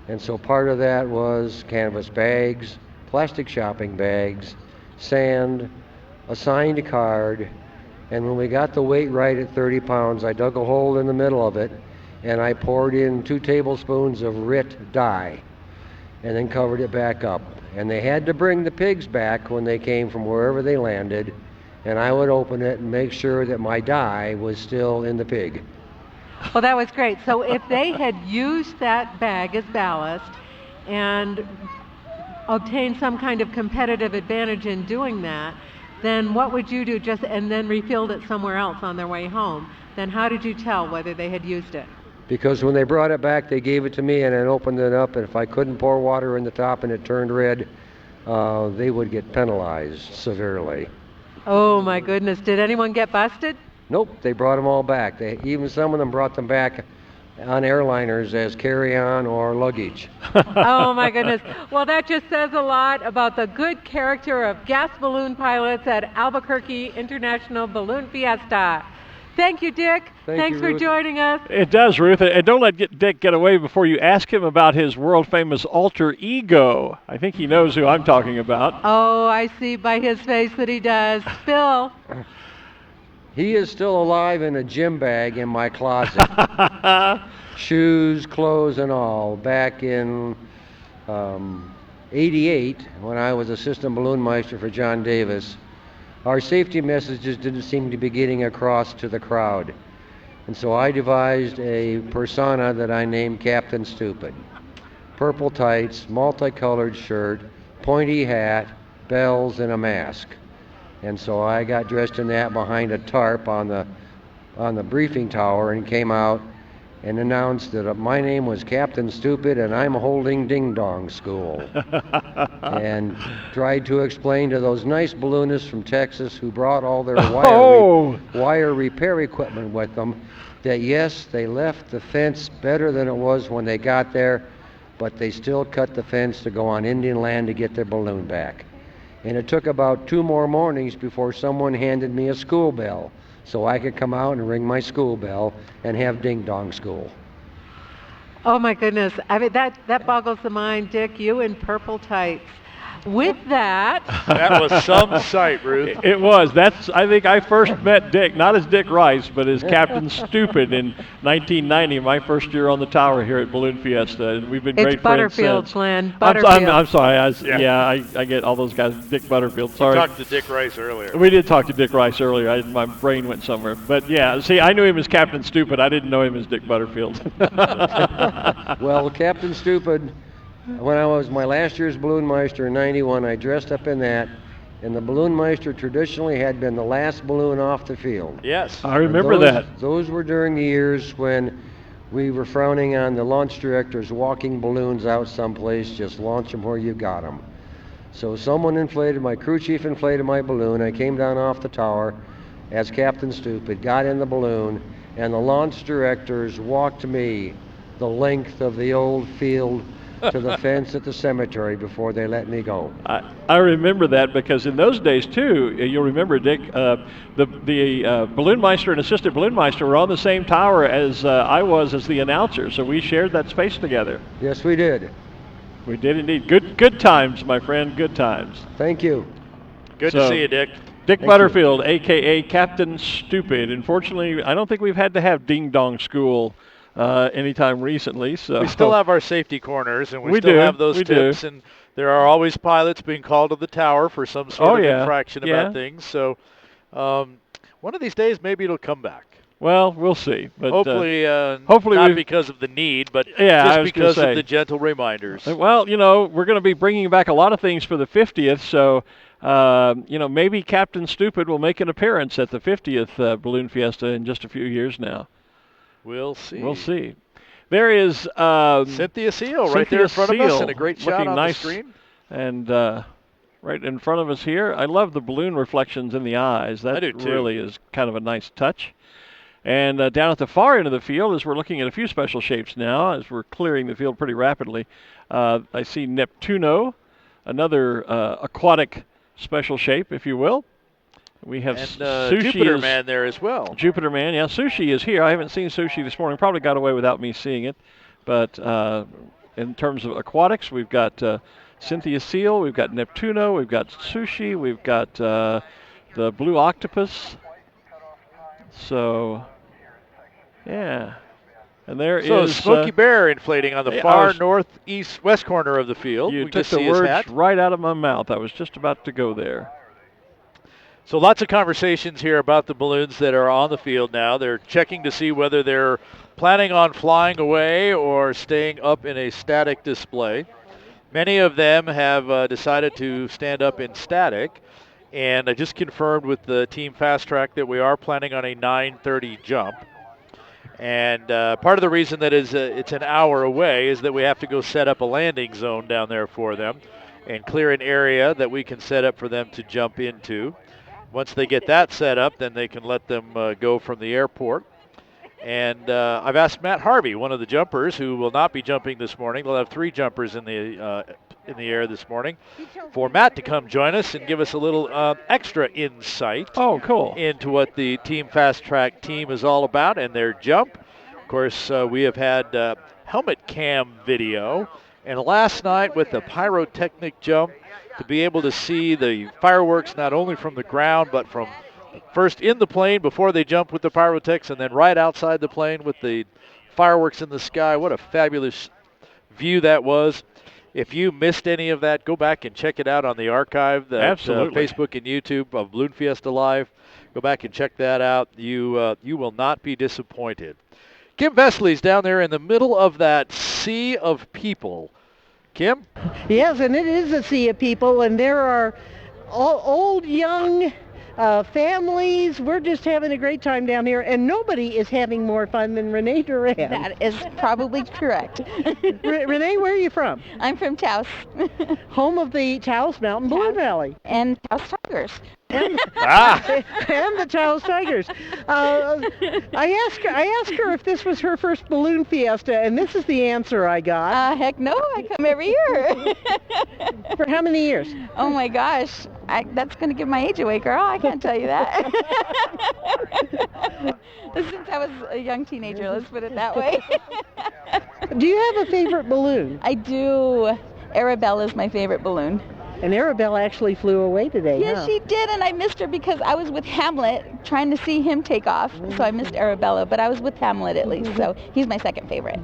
And so part of that was canvas bags, plastic shopping bags, sand, a signed card, and when we got the weight right at 30 pounds, I dug a hole in the middle of it and I poured in 2 tablespoons of RIT dye and then covered it back up. And they had to bring the pigs back when they came from wherever they landed, and I would open it and make sure that my dye was still in the pig. Well, that was great. So if they had used that bag as ballast and obtained some kind of competitive advantage in doing that, then what would you do and then refilled it somewhere else on their way home? Then how did you tell whether they had used it? Because when they brought it back, they gave it to me and I opened it up, and if I couldn't pour water in the top and it turned red, they would get penalized severely. Oh my goodness, did anyone get busted? Nope, they brought them all back. Even some of them brought them back on airliners as carry-on or luggage. Oh my goodness. Well, that just says a lot about the good character of gas balloon pilots at Albuquerque International Balloon Fiesta. Thank you, Dick. Thanks for joining us. It does, Ruth. And don't let Dick get away before you ask him about his world-famous alter ego. I think he knows who I'm talking about. Oh, I see by his face that he does. Bill. He is still alive in a gym bag in my closet. Shoes, clothes, and all. Back in '88, when I was assistant balloon meister for John Davis, our safety messages didn't seem to be getting across to the crowd. And so I devised a persona that I named Captain Stupid. Purple tights, multicolored shirt, pointy hat, bells, and a mask. And so I got dressed in that behind a tarp on the briefing tower and came out and announced that my name was Captain Stupid and I'm holding Ding Dong School. And tried to explain to those nice balloonists from Texas who brought all their wire repair equipment with them that yes, they left the fence better than it was when they got there, but they still cut the fence to go on Indian land to get their balloon back. And it took about 2 more mornings before someone handed me a school bell so I could come out and ring my school bell and have Ding Dong School. Oh my goodness. I mean, that boggles the mind, Dick, you in purple tights. With that... That was some sight, Ruth. It was. I think I first met Dick, not as Dick Rice, but as Captain Stupid in 1990, my first year on the tower here at Balloon Fiesta. And we've been great friends since. Glen. Butterfield. I'm sorry. I get all those guys. Dick Butterfield. Sorry. We talked to Dick Rice earlier. We did talk to Dick Rice earlier. My brain went somewhere. But yeah, see, I knew him as Captain Stupid. I didn't know him as Dick Butterfield. Well, Captain Stupid... When I was my last year's balloon meister in '91, I dressed up in that, and the balloon meister traditionally had been the last balloon off the field. Yes. I remember that. Those were during the years when we were frowning on the launch directors walking balloons out someplace, just launch them where you got them. So my crew chief inflated my balloon. I came down off the tower as Captain Stupid, got in the balloon, and the launch directors walked me the length of the old field to the fence at the cemetery before they let me go. I remember that because in those days too, you'll remember, Dick, the balloon meister and assistant balloon meister were on the same tower as I was as the announcer, so we shared that space together. Yes, we did. We did indeed. Good times, my friend. Good times. Thank you. Good to see you, Dick. Dick Butterfield, a.k.a. Captain Stupid. Unfortunately, I don't think we've had to have Ding Dong School anytime recently. So we still have our safety corners, and we still have those tips, and there are always pilots being called to the tower for some sort of infraction about things. So one of these days, maybe it'll come back. Well, we'll see. But hopefully not because of the need, but just because of the gentle reminders. Well, we're going to be bringing back a lot of things for the 50th, so maybe Captain Stupid will make an appearance at the 50th Balloon Fiesta in just a few years now. We'll see. We'll see. There is Cynthia Seal right there in front of us, and a great shot on the screen. And right in front of us here, I love the balloon reflections in the eyes. That really is kind of a nice touch. And down at the far end of the field, as we're looking at a few special shapes now, as we're clearing the field pretty rapidly, I see Neptuno, another aquatic special shape, if you will. We have Sushi Jupiter Man there as well. Jupiter Man, yeah. Sushi is here. I haven't seen Sushi this morning. Probably got away without me seeing it. But in terms of aquatics, we've got Cynthia Seal, we've got Neptuno, we've got Sushi, we've got the Blue Octopus. So, yeah. And there is Smokey Bear inflating on the far northeast west corner of the field. You took the words right out of my mouth. I was just about to go there. So lots of conversations here about the balloons that are on the field now. They're checking to see whether they're planning on flying away or staying up in a static display. Many of them have decided to stand up in static. And I just confirmed with the team Fast Track that we are planning on a 9:30 jump. And part of the reason that it's an hour away is that we have to go set up a landing zone down there for them and clear an area that we can set up for them to jump into. Once they get that set up, then they can let them go from the airport. And I've asked Matt Harvey, one of the jumpers, who will not be jumping this morning. They'll have 3 jumpers in the air this morning, for Matt to come join us and give us a little extra insight. Oh, cool. Into what the Team Fast Track team is all about and their jump. Of course, we have had helmet cam video, and last night with the pyrotechnic jump, to be able to see the fireworks not only from the ground but from first in the plane before they jump with the pyrotechs, and then right outside the plane with the fireworks in the sky. What a fabulous view that was. If you missed any of that, go back and check it out on the archive, Facebook and YouTube of Balloon Fiesta Live. Go back and check that out. You will not be disappointed. Kim Vesley's down there in the middle of that sea of people. Kim? Yes, and it is a sea of people, and there are old, young, families. We're just having a great time down here, and nobody is having more fun than Renee Duran. That is probably correct. Renee, where are you from? I'm from Taos. Home of the Taos Mountain Balloon Valley. And Taos Tigers. And the Taos Tigers. I asked her if this was her first balloon fiesta, and this is the answer I got. Heck no, I come every year. For how many years? Oh my gosh, that's going to give my age away, girl. I can't tell you that. Since I was a young teenager, let's put it that way. Do you have a favorite balloon? I do. Arabella is my favorite balloon. And Arabella actually flew away today. Yes, she did, and I missed her because I was with Hamlet trying to see him take off. So I missed Arabella, but I was with Hamlet at least, so he's my second favorite.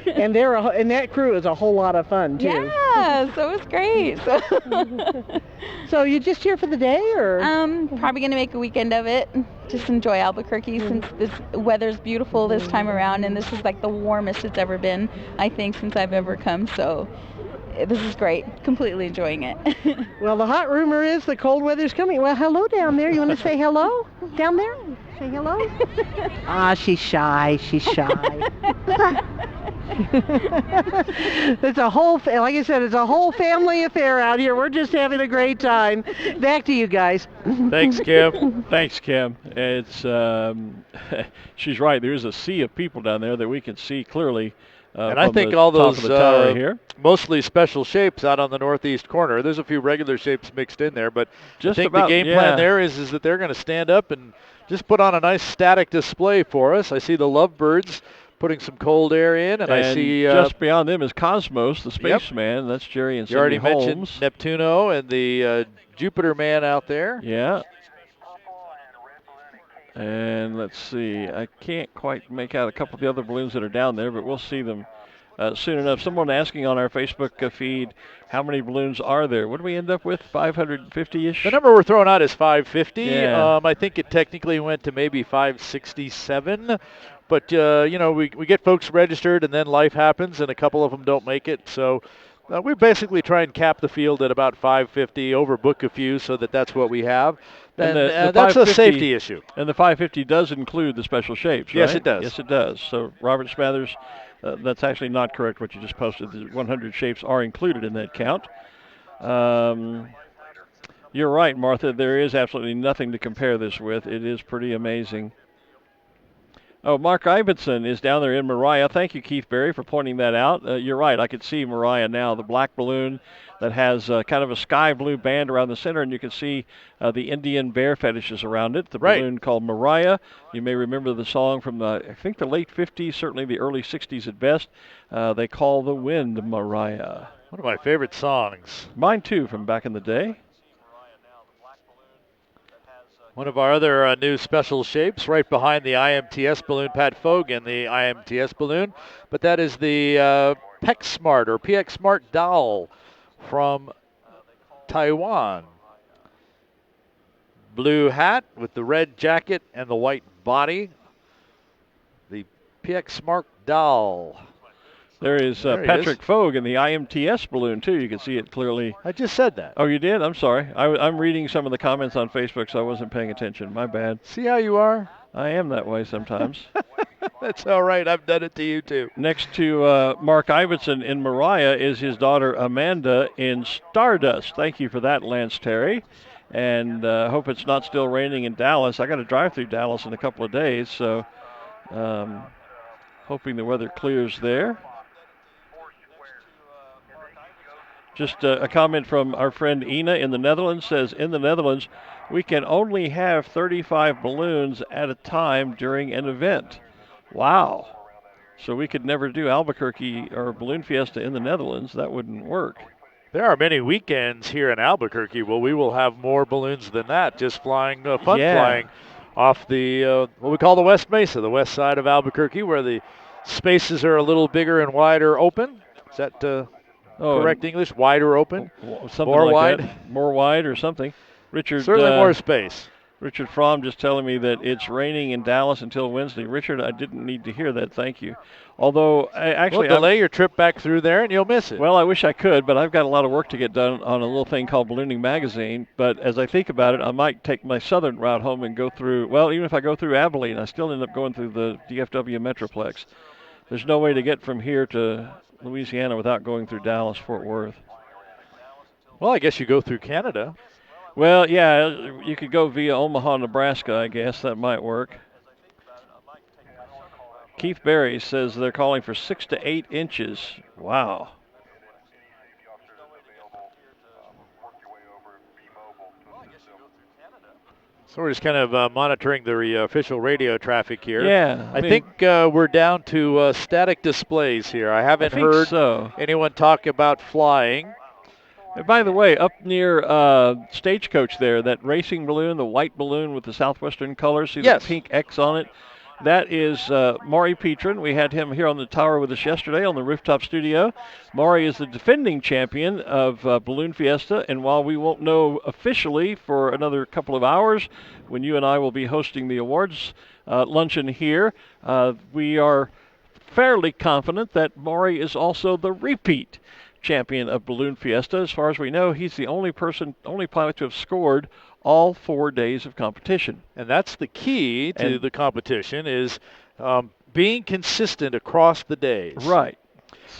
And that crew is a whole lot of fun too. Yeah, so it was great. So you just here for the day, or? Probably gonna make a weekend of it. Just enjoy Albuquerque since this weather's beautiful this time around, and this is like the warmest it's ever been, I think, since I've ever come. So this is great. Completely enjoying it. Well, the hot rumor is the cold weather's coming. Well, hello down there. You want to say hello down there? Say hello. She's shy. She's shy. It's a whole, like I said, it's a whole family affair out here. We're just having a great time. Back to you guys. Thanks, Kim. Thanks, Kim. It's she's right. There is a sea of people down there that we can see clearly. And I think all those mostly special shapes out on the northeast corner. There's a few regular shapes mixed in there, but just I think the game plan there is that they're going to stand up and just put on a nice static display for us. I see the Lovebirds putting some cold air in, and I see just beyond them is Cosmos, the spaceman. That's Jerry and Cindy Holmes. You already mentioned Neptuno and the Jupiter man out there. Yeah. And let's see, I can't quite make out a couple of the other balloons that are down there, but we'll see them soon enough. Someone asking on our Facebook feed, how many balloons are there? What do we end up with, 550-ish? The number we're throwing out is 550. Yeah. I think it technically went to maybe 567. But, we get folks registered, and then life happens, and a couple of them don't make it. So we basically try and cap the field at about 550, overbook a few so that's what we have. And that's a safety issue. And the 550 does include the special shapes, right? Yes, it does. Yes, it does. So, Robert Smathers, that's actually not correct what you just posted. The 100 shapes are included in that count. You're right, Martha. There is absolutely nothing to compare this with. It is pretty amazing. Oh, Mark Ivinson is down there in Moriah. Thank you, Keith Berry, for pointing that out. You're right. I can see Moriah now, the black balloon that has kind of a sky blue band around the center, and you can see the Indian bear fetishes around it. The balloon called Moriah. You may remember the song from I think the late 50s, certainly the early 60s at best. They call the wind Moriah. One of my favorite songs. Mine too, from back in the day. One of our other new special shapes right behind the IMTS balloon, Pat Fogue and the IMTS balloon, but that is the PX Smart or PX Smart doll from Taiwan. Blue hat with the red jacket and the white body. The PX Smart doll. There is Patrick Fogue in the IMTS balloon, too. You can see it clearly. I just said that. Oh, you did? I'm sorry. I'm reading some of the comments on Facebook, so I wasn't paying attention. My bad. See how you are? I am that way sometimes. That's all right. I've done it to you, too. Next to Mark Ivinson in Mariah is his daughter Amanda in Stardust. Thank you for that, Lance Terry. And hope it's not still raining in Dallas. I got to drive through Dallas in a couple of days, so hoping the weather clears there. Just a comment from our friend Ina in the Netherlands. Says, in the Netherlands, we can only have 35 balloons at a time during an event. Wow. So we could never do Albuquerque or Balloon Fiesta in the Netherlands. That wouldn't work. There are many weekends here in Albuquerque. Well, we will have more balloons than that, just flying, flying off the, what we call the West Mesa, the west side of Albuquerque, where the spaces are a little bigger and wider open. Is that correct English? Wider open? Something more like wide? That. More wide or something. Richard, certainly more space. Richard Fromm just telling me that it's raining in Dallas until Wednesday. Richard, I didn't need to hear that. Thank you. Although, actually, we'll delay your trip back through there and you'll miss it. Well, I wish I could, but I've got a lot of work to get done on a little thing called Ballooning Magazine. But as I think about it, I might take my southern route home and go through, well, even if I go through Abilene, I still end up going through the DFW Metroplex. There's no way to get from here to Louisiana without going through Dallas, Fort Worth. Well, I guess you go through Canada. Well, yeah, you could go via Omaha, Nebraska, I guess. That might work. Keith Berry says they're calling for 6 to 8 inches. Wow. So we're just kind of monitoring the official radio traffic here. Yeah. I think we're down to static displays here. I haven't heard anyone talk about flying. And by the way, up near Stagecoach there, that racing balloon, the white balloon with the Southwestern colors, see the pink X on it? That is Maury Petrin. We had him here on the tower with us yesterday on the rooftop studio. Maury is the defending champion of Balloon Fiesta, and while we won't know officially for another couple of hours when you and I will be hosting the awards luncheon here, we are fairly confident that Maury is also the repeat champion of Balloon Fiesta. As far as we know, he's the only pilot to have scored all 4 days of competition. And that's the key to the competition is being consistent across the days. Right.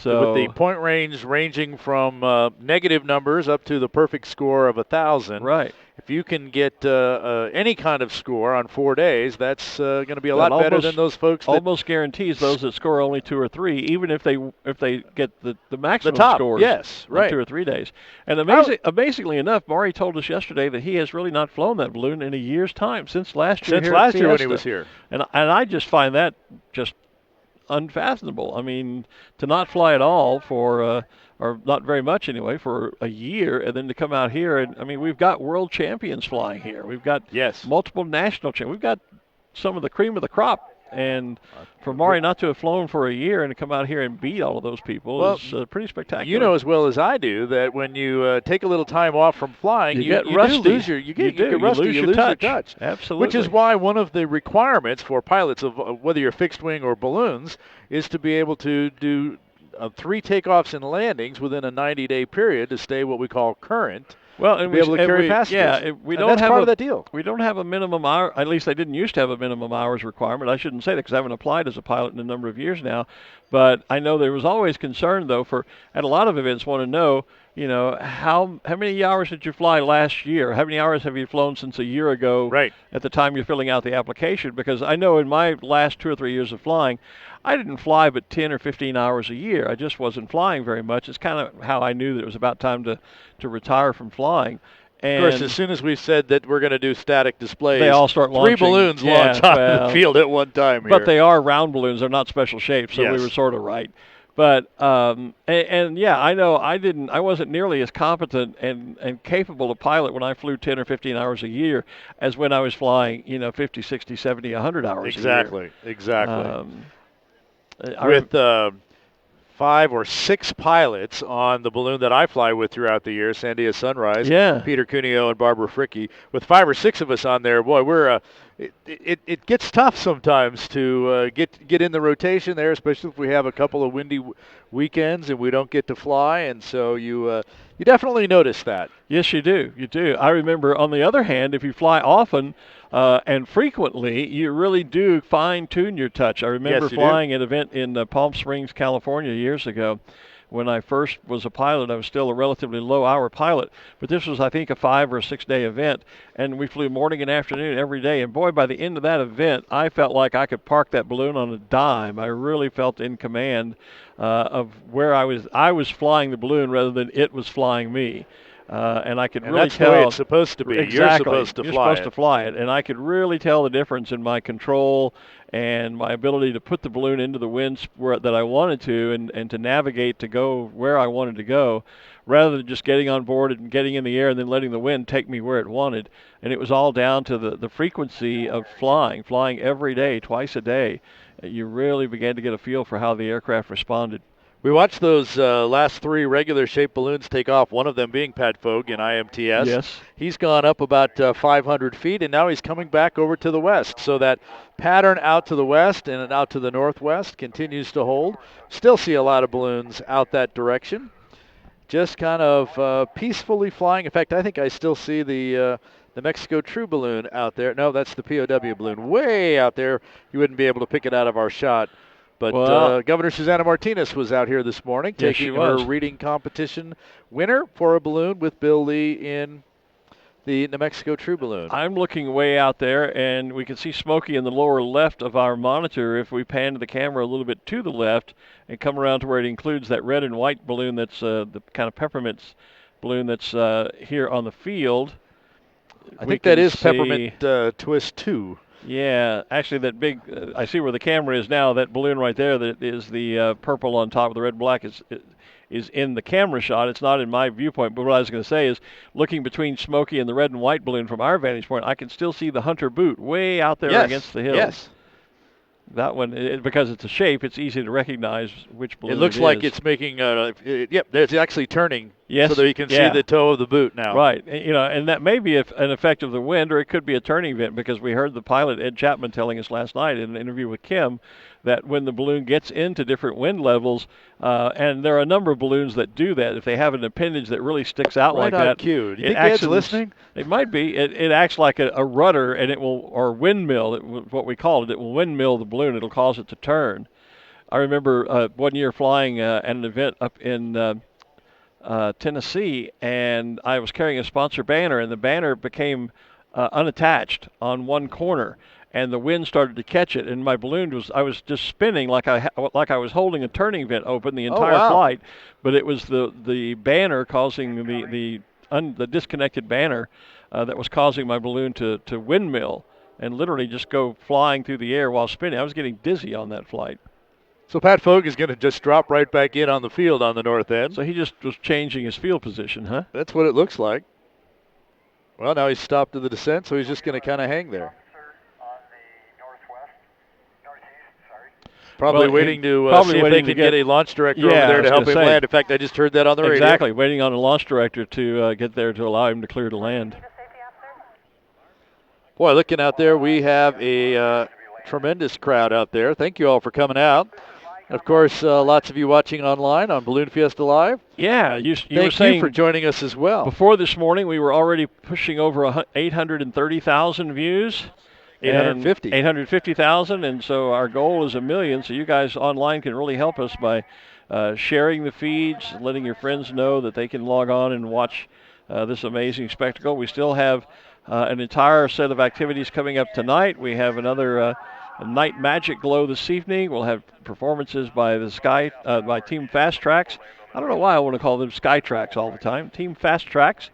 So with the point range ranging from negative numbers up to the perfect score of 1,000. Right. If you can get any kind of score on 4 days, that's going to be a lot better than those folks that almost guarantees those that score only 2 or 3, even if they get the maximum scores. Yes, right. 2 or 3 days. And amazingly enough, Maury told us yesterday that he has really not flown that balloon in a year's time since last year. Since last year when he was here. And I just find that just unfathomable. I mean, to not fly at all for or not very much anyway, for a year, and then to come out here, and I mean, we've got world champions flying here. We've got multiple national champions. We've got some of the cream of the crop, and for Maury not to have flown for a year and to come out here and beat all of those people is pretty spectacular. You know as well as I do that when you take a little time off from flying, you get rusty. You get rusty. You lose your touch. Absolutely. Which is why one of the requirements for pilots of whether you're fixed wing or balloons is to be able to do 3 takeoffs and landings within a 90-day period to stay what we call current. Well, and be able to carry passengers. Yeah, that's part of that deal. We don't have a minimum hour. At least they didn't used to have a minimum hours requirement. I shouldn't say that because I haven't applied as a pilot in a number of years now. But I know there was always concern, though, at a lot of events want to know, how many hours did you fly last year? How many hours have you flown since a year ago? Right. At the time you're filling out the application, because I know in my last 2 or 3 years of flying, I didn't fly but 10 or 15 hours a year. I just wasn't flying very much. It's kind of how I knew that it was about time to retire from flying. And of course, as soon as we said that we're going to do static displays, they all start launching. 3 balloons launch on the field at one time here. But they are round balloons. They're not special shapes, so we were sort of right. But and yeah, I know I wasn't nearly as competent and capable a pilot when I flew 10 or 15 hours a year as when I was flying, 50, 60, 70, 100 hours a year. Exactly. With 5 or 6 pilots on the balloon that I fly with throughout the year, Sandia Sunrise, Peter Cuneo and Barbara Fricke. With 5 or 6 of us on there, boy, we're it gets tough sometimes to get in the rotation there, especially if we have a couple of windy weekends and we don't get to fly, and so you definitely notice that. Yes, you do. You do. I remember, on the other hand, if you fly often and frequently, you really do fine-tune your touch. I remember flying an event in Palm Springs, California years ago. When I first was a pilot, I was still a relatively low-hour pilot, but this was, I think, a 5 or 6 day event, and we flew morning and afternoon every day. And boy, by the end of that event, I felt like I could park that balloon on a dime. I really felt in command of where I was. I was flying the balloon rather than it was flying me. And I could really that's tell. The way it's supposed to be. Exactly. You're supposed to fly it. And I could really tell the difference in my control and my ability to put the balloon into the winds that I wanted to, and to navigate to go where I wanted to go, rather than just getting on board and getting in the air and then letting the wind take me where it wanted. And it was all down to the frequency of flying every day, twice a day. You really began to get a feel for how the aircraft responded. We watched those last 3 regular-shaped balloons take off, one of them being Pat Fogue in IMTS. Yes. He's gone up about 500 feet, and now he's coming back over to the west. So that pattern out to the west and out to the northwest continues to hold. Still see a lot of balloons out that direction. Just kind of peacefully flying. In fact, I think I still see the Mexico True balloon out there. No, that's the POW balloon way out there. You wouldn't be able to pick it out of our shot. But Governor Susana Martinez was out here this morning taking her reading competition winner for a balloon with Bill Lee in the New Mexico True balloon. I'm looking way out there, and we can see Smokey in the lower left of our monitor if we pan the camera a little bit to the left and come around to where it includes that red and white balloon that's the kind of peppermints balloon that's here on the field. I think that is Peppermint Twist 2. Yeah, actually that big, I see where the camera is now, that balloon right there that is the purple on top of the red and black is in the camera shot. It's not in my viewpoint, but what I was going to say is, looking between Smokey and the red and white balloon from our vantage point, I can still see the Hunter boot way out there against the hills. Yes. That one, because it's a shape, it's easy to recognize which balloon it looks like it's making, it's actually turning so that you can see the toe of the boot now. Right, and that may be an effect of the wind, or it could be a turning vent, because we heard the pilot, Ed Chapman, telling us last night in an interview with Kim that when the balloon gets into different wind levels, and there are a number of balloons that do that, if they have an appendage that really sticks out like that. Cue. Do you think Ed's listening? It might be. It acts like a rudder, and it will, or windmill, what we call it. It will windmill the balloon. It'll cause it to turn. I remember one year flying at an event up in Tennessee, and I was carrying a sponsor banner, and the banner became unattached on one corner, and the wind started to catch it, and my balloon I was just spinning like I was holding a turning vent open the entire flight, but it was the banner causing the disconnected banner that was causing my balloon to windmill and literally just go flying through the air while spinning. I was getting dizzy on that flight. So Pat Fogue is going to just drop right back in on the field on the north end. So he just was changing his field position, huh? That's what it looks like. Well, now he's stopped to the descent, so he's just going to kind of hang there. Probably waiting to see if they can get a launch director over there to help him land. In fact, I just heard that on the radio. Exactly, waiting on a launch director to get there to allow him to clear to land. Boy, looking out there, we have a tremendous crowd out there. Thank you all for coming out. Of course, lots of you watching online on Balloon Fiesta Live. Yeah, you were saying, thank you for joining us as well. Before this morning, we were already pushing over 830,000 views. 850,000, and so our goal is 1 million. So you guys online can really help us by sharing the feeds, letting your friends know that they can log on and watch this amazing spectacle. We still have an entire set of activities coming up tonight. We have another night magic glow this evening. We'll have performances by by Team Fast Tracks. I don't know why I want to call them Sky Tracks all the time. Team Fast Tracks.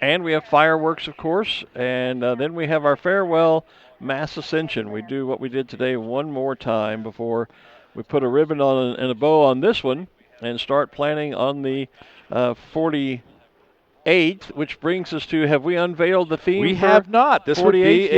And we have fireworks, of course, and then we have our farewell mass ascension. We do what we did today one more time before we put a ribbon on and a bow on this one and start planning on the 48th, which brings us to, have we unveiled the theme? We have not. This would be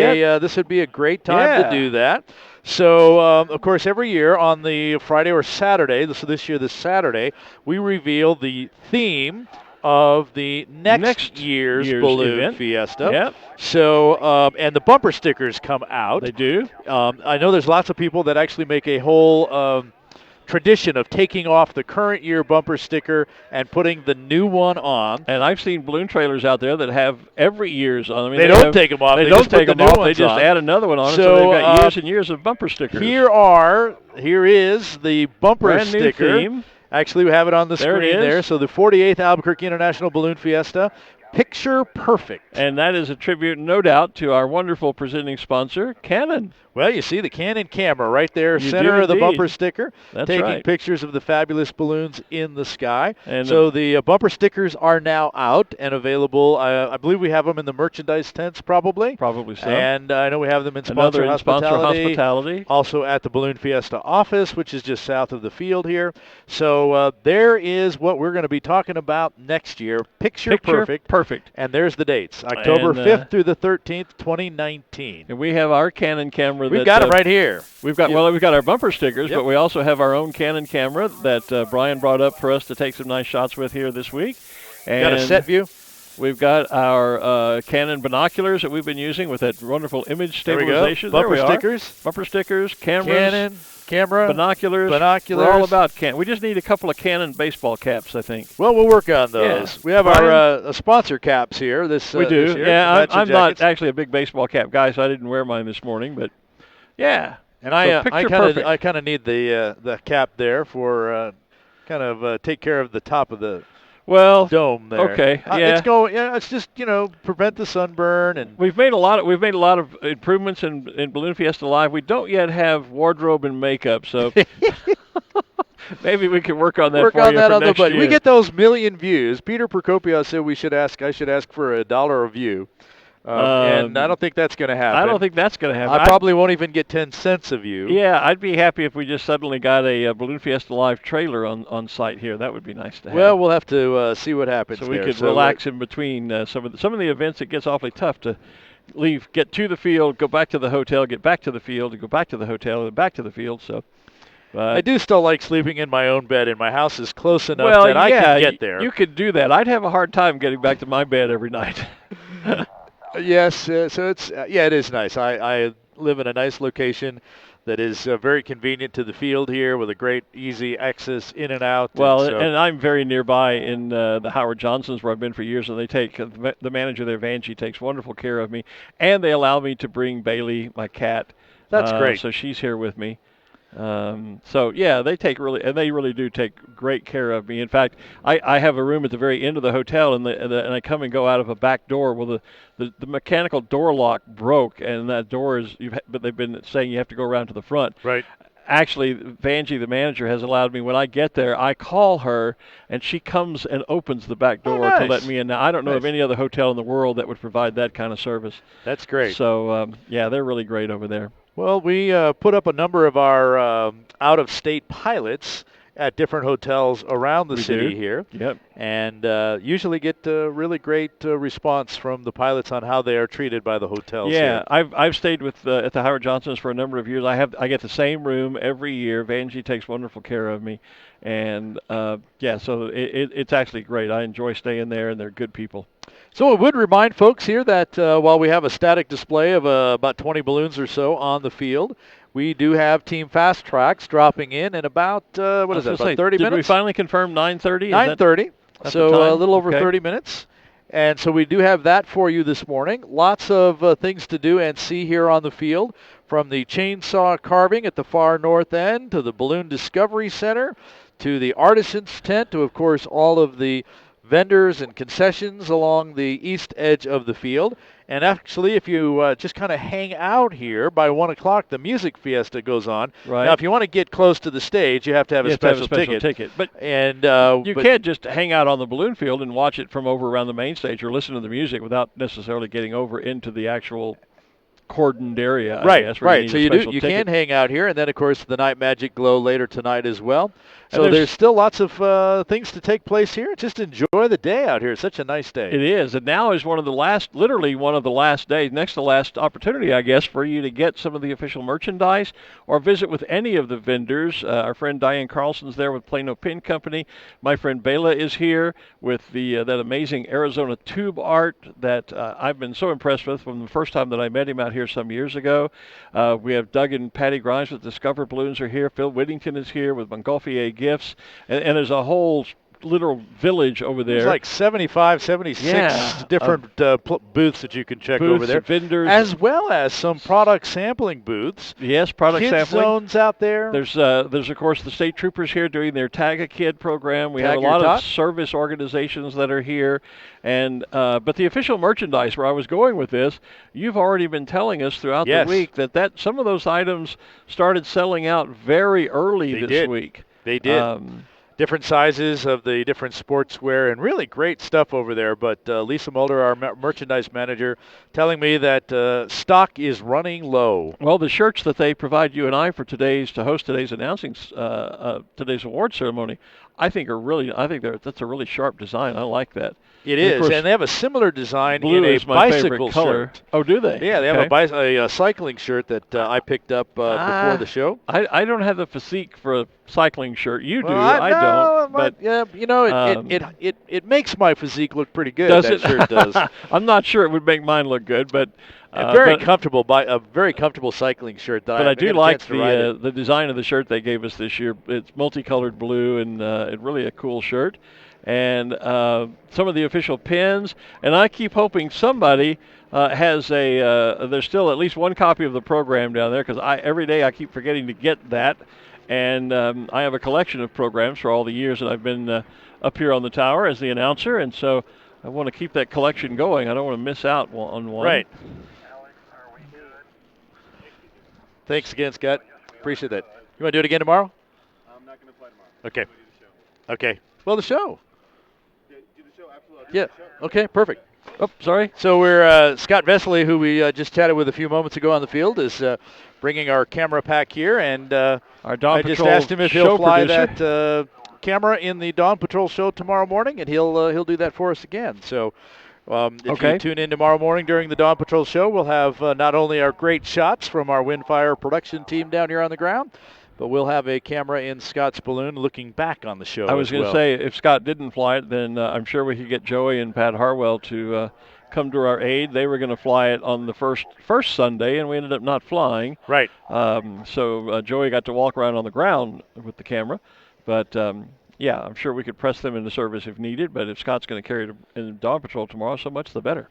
a great time to do that. So, of course, every year on the Friday or Saturday, so this year, this Saturday, we reveal the theme of the next year's Balloon event. Fiesta. Yep. So, and the bumper stickers come out. They do. I know there's lots of people that actually make a whole tradition of taking off the current year bumper sticker and putting the new one on. And I've seen balloon trailers out there that have every year's on them. I mean, they don't take them off. They don't take them off. They just add another one on it, so they've got years and years of bumper stickers. Here is the bumper Brand sticker. New theme. Actually, we have it on the screen there. So the 48th Albuquerque International Balloon Fiesta. Picture perfect. And that is a tribute, no doubt, to our wonderful presenting sponsor, Canon. Well, you see the Canon camera right there, You center do of the indeed. bumper sticker, That's taking right. pictures of the fabulous balloons in the sky. And so the bumper stickers are now out and available. I believe we have them in the merchandise tents, probably. Probably so. And I know we have them in Another sponsor in sponsor hospitality. Also at the Balloon Fiesta office, which is just south of the field here. So there is what we're going to be talking about next year. Picture perfect. And there's the dates, October 5th through the 13th, 2019. And we have our Canon camera. We've got it right here. We've got our bumper stickers, but we also have our own Canon camera that Brian brought up for us to take some nice shots with here this week. And got a set view. We've got our Canon binoculars that we've been using with that wonderful image stabilization. There we go. Bumper stickers, cameras. Canon. Camera, binoculars. We're all about Canon. We just need a couple of Canon baseball caps, I think. Well, we'll work on those. Yeah. We have our sponsor caps here. We do. This year, yeah, I'm not actually a big baseball cap guy, so I didn't wear mine this morning. But yeah, and I kind of need the cap there for take care of the top of the dome there. Okay. Yeah. It's just prevent the sunburn, and we've made a lot of improvements in Balloon Fiesta Live. We don't yet have wardrobe and makeup, so maybe we can work on that. For next year. We get those million views. Peter Procopio said I should ask for $1 a view. And I don't think that's going to happen. I don't think that's going to happen. I probably won't even get 10 cents of you. Yeah, I'd be happy if we just suddenly got a Balloon Fiesta Live trailer on site here. That would be nice to have. Well, we'll have to see what happens. So we could relax in between some of the events. It gets awfully tough to get to the field, go back to the hotel, get back to the field, and go back to the hotel, and back to the field. So. I do still like sleeping in my own bed, and my house is close enough that I can get there. You could do that. I'd have a hard time getting back to my bed every night. Yes, so it is nice. I live in a nice location that is very convenient to the field here with a great, easy access in and out. Well, and I'm very nearby in the Howard Johnsons where I've been for years, and they take the manager there, Vanjie, takes wonderful care of me, and they allow me to bring Bailey, my cat. That's great. So she's here with me. So yeah, they really do take great care of me. In fact, I have a room at the very end of the hotel, and I come and go out of a back door. Well, the mechanical door lock broke, and that door but they've been saying you have to go around to the front. Right. Actually, Vanjie, the manager, has allowed me, when I get there, I call her, and she comes and opens the back door to let me in. Now, I don't know of any other hotel in the world that would provide that kind of service. That's great. So, yeah, they're really great over there. Well, we put up a number of our out-of-state pilots at different hotels around the city here. Yep. And usually get really great response from the pilots on how they are treated by the hotels. Yeah, here. I've stayed with at the Howard Johnsons for a number of years. I get the same room every year. Vanjie takes wonderful care of me, and so it's actually great. I enjoy staying there, and they're good people. So I would remind folks here that while we have a static display of about 20 balloons or so on the field, we do have Team Fast Tracks dropping in about, about 30 minutes? Did we finally confirm 9:30? 9:30, so a little over 30 minutes. And so we do have that for you this morning. Lots of things to do and see here on the field, from the chainsaw carving at the far north end to the Balloon Discovery Center to the Artisans Tent to, of course, all of the vendors and concessions along the east edge of the field. And actually, if you just kind of hang out here, by 1 o'clock, the Music Fiesta goes on. Right. Now, if you want to get close to the stage, you have to have a special ticket. But you can't just hang out on the balloon field and watch it from over around the main stage or listen to the music without necessarily getting over into the actual cordoned area. Right, I guess, where right. So you can hang out here, and then of course the Night Magic Glow later tonight as well. So there's still lots of things to take place here. Just enjoy the day out here. It's such a nice day. It is, and now is literally one of the last days, next to last opportunity, I guess, for you to get some of the official merchandise or visit with any of the vendors. Our friend Diane Carlson's there with Plano Pin Company. My friend Bela is here with that amazing Arizona tube art that I've been so impressed with from the first time that I met him out here some years ago. We have Doug and Patty Grimes with Discover Balloons are here. Phil Whittington is here with Montgolfier Gifts, and there's a whole little village over there. There's like 75, 76 different booths that you can check over there. Vendors. As well as some product sampling booths. Yes, product Kids sampling. zones out there. There's of course the state troopers here doing their Tag a Kid program. We have a lot of service organizations that are here, and but the official merchandise, where I was going with this, you've already been telling us throughout the week that some of those items started selling out very early this week. They did. Different sizes of the different sportswear, and really great stuff over there. But Lisa Mulder, our merchandise manager, telling me that stock is running low. Well, the shirts that they provide you and I for to host today's announcing today's award ceremony, I think that's a really sharp design. I like that. It is, and they have a similar design blue in a is my bicycle color. shirt. Oh, do they? Yeah, they have a cycling shirt that I picked up before the show. I don't have the physique for a cycling shirt. You do. Well, I don't. But yeah, it makes my physique look pretty good. Does that shirt does. I'm not sure it would make mine look good, but a very comfortable cycling shirt. But I do like the design of the shirt they gave us this year. It's multicolored blue, and it's really a cool shirt. And some of the official pins, and I keep hoping somebody has there's still at least one copy of the program down there, because every day I keep forgetting to get that. And I have a collection of programs for all the years that I've been up here on the tower as the announcer, and so I want to keep that collection going. I don't want to miss out on one. Right. Thanks again, Scott. Appreciate that. You want to do it again tomorrow? I'm not going to play tomorrow. Okay. Do the show. Okay. Well, the show. Do the show, absolutely. Yeah. Okay, perfect. Oh, sorry. So we're Scott Vesely, who we just chatted with a few moments ago on the field, is bringing our camera pack here, and our Dawn I just Patrol asked him if he'll fly producer. that camera in the Dawn Patrol show tomorrow morning, and he'll do that for us again. So if you tune in tomorrow morning during the Dawn Patrol show, we'll have not only our great shots from our Windfire production team down here on the ground, but we'll have a camera in Scott's balloon looking back on the show. I was going to say, if Scott didn't fly it, then I'm sure we could get Joey and Pat Harwell to come to our aid. They were going to fly it on the first Sunday, and we ended up not flying. Right. So Joey got to walk around on the ground with the camera. But, yeah, I'm sure we could press them into service if needed. But if Scott's going to carry it in Dawn Patrol tomorrow, so much the better.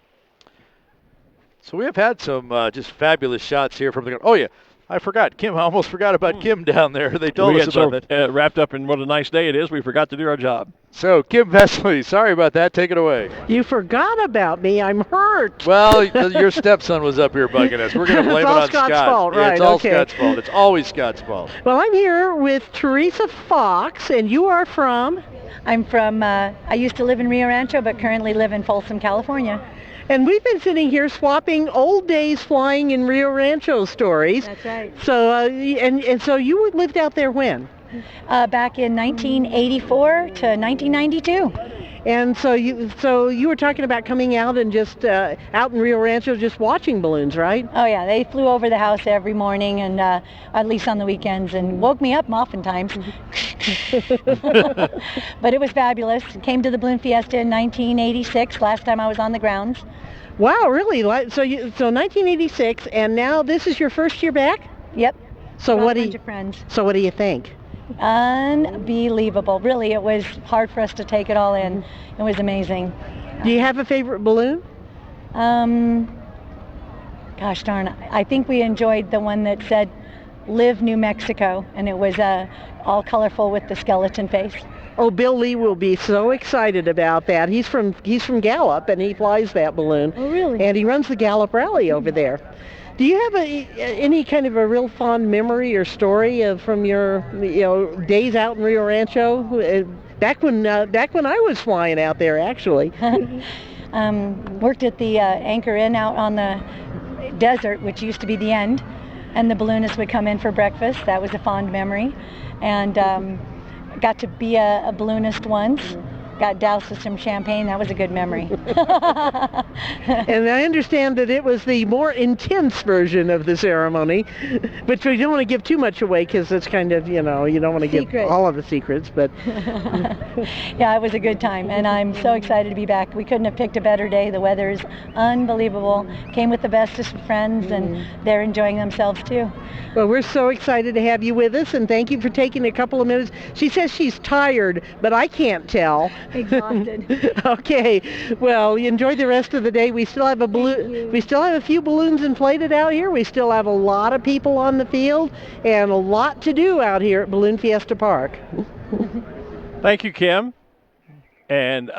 So we have had some just fabulous shots here from the ground. Oh, yeah. I forgot. Kim, I almost forgot about Kim down there. They told us about that. Wrapped up in what a nice day it is, we forgot to do our job. So, Kim Vesely, sorry about that. Take it away. You forgot about me. I'm hurt. Well, your stepson was up here bugging us. We're going to blame it on Scott's Scott. fault, Yeah, right? it's all Okay. Scott's fault. It's always Scott's fault. Well, I'm here with Teresa Fox, and you are from? I'm from, I used to live in Rio Rancho, but currently live in Folsom, California. And we've been sitting here swapping old days flying in Rio Rancho stories. That's right. So, and so you lived out there when? Back in 1984 to 1992. And so you were talking about coming out and just out in Rio Rancho just watching balloons, right? Oh yeah, they flew over the house every morning, and at least on the weekends, and woke me up oftentimes. But it was fabulous. Came to the Balloon Fiesta in 1986, last time I was on the grounds. Wow, really? So 1986, and now this is your first year back? Yep. So what do you think? Unbelievable. Really, it was hard for us to take it all in. It was amazing. Do you have a favorite balloon? Gosh darn, I think we enjoyed the one that said Live New Mexico, and it was all colorful with the skeleton face. Oh, Bill Lee will be so excited about that. He's from Gallup, and he flies that balloon. Oh, really? And he runs the Gallup Rally over there. Do you have any kind of a real fond memory or story from your days out in Rio Rancho? Back when I was flying out there, actually. Worked at the Anchor Inn out on the desert, which used to be the end, and the balloonists would come in for breakfast. That was a fond memory. And got to be a balloonist once. Got doused with some champagne. That was a good memory. And I understand that it was the more intense version of the ceremony, but we don't want to give too much away because it's kind of, you don't want to give all of the secrets. But yeah, it was a good time, and I'm so excited to be back. We couldn't have picked a better day. The weather is unbelievable. Came with the bestest of friends, and they're enjoying themselves too. Well, we're so excited to have you with us, and thank you for taking a couple of minutes. She says she's tired, but I can't tell. Exhausted. Okay. Well, enjoy the rest of the day. We still have we still have a few balloons inflated out here. We still have a lot of people on the field and a lot to do out here at Balloon Fiesta Park. Thank you, Kim. And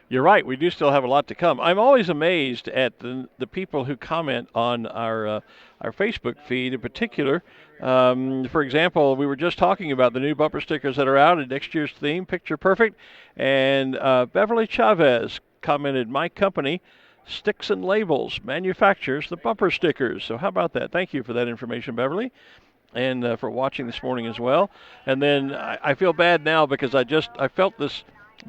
you're right, we do still have a lot to come. I'm always amazed at the people who comment on our Facebook feed in particular. For example, we were just talking about the new bumper stickers that are out and next year's theme, Picture Perfect. And Beverly Chavez commented, my company, Sticks and Labels, manufactures the bumper stickers. So how about that? Thank you for that information, Beverly, and for watching this morning as well. And then I feel bad now because I felt this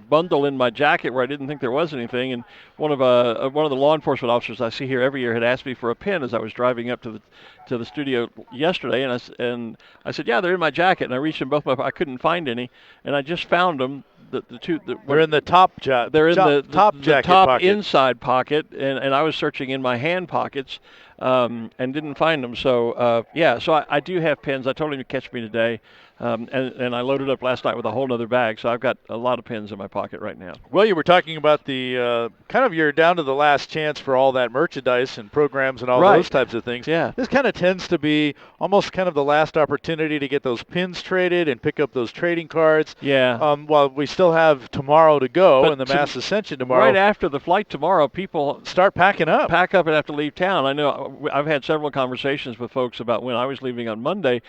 bundle in my jacket where I didn't think there was anything, and one of the law enforcement officers I see here every year had asked me for a pen as I was driving up to the studio yesterday, and I said, yeah, they're in my jacket, and I reached in both my I couldn't find any, and I just found them. They're in the top jacket. They're in the top pocket. Inside pocket, and I was searching in my hand pockets and didn't find them. So so I do have pens. I told him to catch me today. And I loaded up last night with a whole other bag, so I've got a lot of pens in my pocket right now. Well, you were talking about the you're down to the last chance for all that merchandise and programs and all those types of things. Yeah. This kind of tends to be almost kind of the last opportunity to get those pins traded and pick up those trading cards. Yeah. While we still have tomorrow to go and the Mass Ascension tomorrow. Right after the flight tomorrow, people start packing up. Pack up and have to leave town. I know I've had several conversations with folks about when I was leaving on Monday.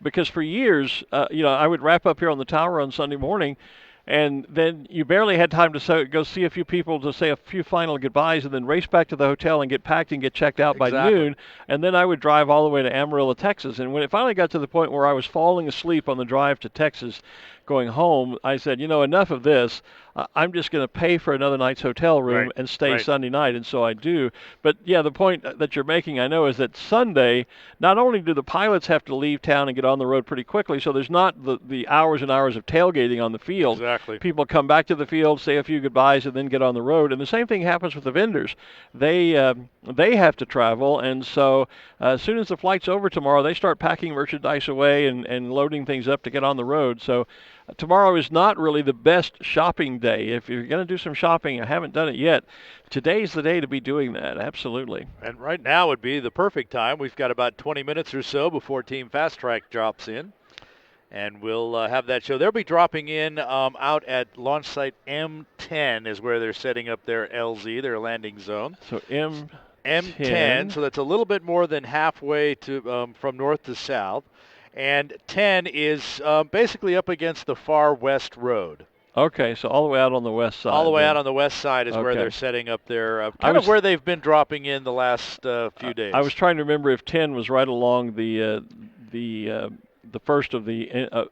Because for years, I would wrap up here on the tower on Sunday morning, and then you barely had time to go see a few people to say a few final goodbyes and then race back to the hotel and get packed and get checked out by noon. And then I would drive all the way to Amarillo, Texas. And when it finally got to the point where I was falling asleep on the drive to Texas going home, I said, enough of this. I'm just going to pay for another night's hotel room and stay Sunday night, and so I do. But, yeah, the point that you're making, I know, is that Sunday, not only do the pilots have to leave town and get on the road pretty quickly, so there's not the hours and hours of tailgating on the field. Exactly. People come back to the field, say a few goodbyes, and then get on the road. And the same thing happens with the vendors. They have to travel, and so as soon as the flight's over tomorrow, they start packing merchandise away and loading things up to get on the road. So tomorrow is not really the best shopping day. If you're going to do some shopping, I haven't done it yet, today's the day to be doing that, absolutely. And right now would be the perfect time. We've got about 20 minutes or so before Team Fast Track drops in. And we'll have that show. They'll be dropping in out at launch site M10 is where they're setting up their LZ, their landing zone. So M10, so that's a little bit more than halfway to from north to south. And 10 is basically up against the far west road. Okay, so all the way out on the west side. All the way out on the west side is where they're setting up their where they've been dropping in the last few days. I was trying to remember if 10 was right along the first of the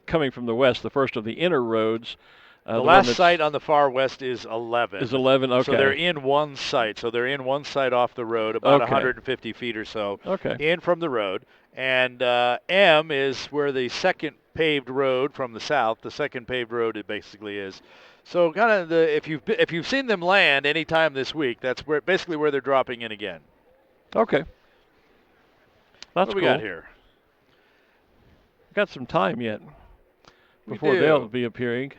coming from the west, the first of the inner roads. The last site on the far west is 11. Is 11, okay. So they're in one site. So they're in one site off the road, about 150 feet or so in from the road. And M is where the second paved road from the south, the second paved road it basically is. So kind of if you've seen them land anytime this week, that's basically where they're dropping in again. Okay. That's what we got here? We've got some time yet before they'll be appearing.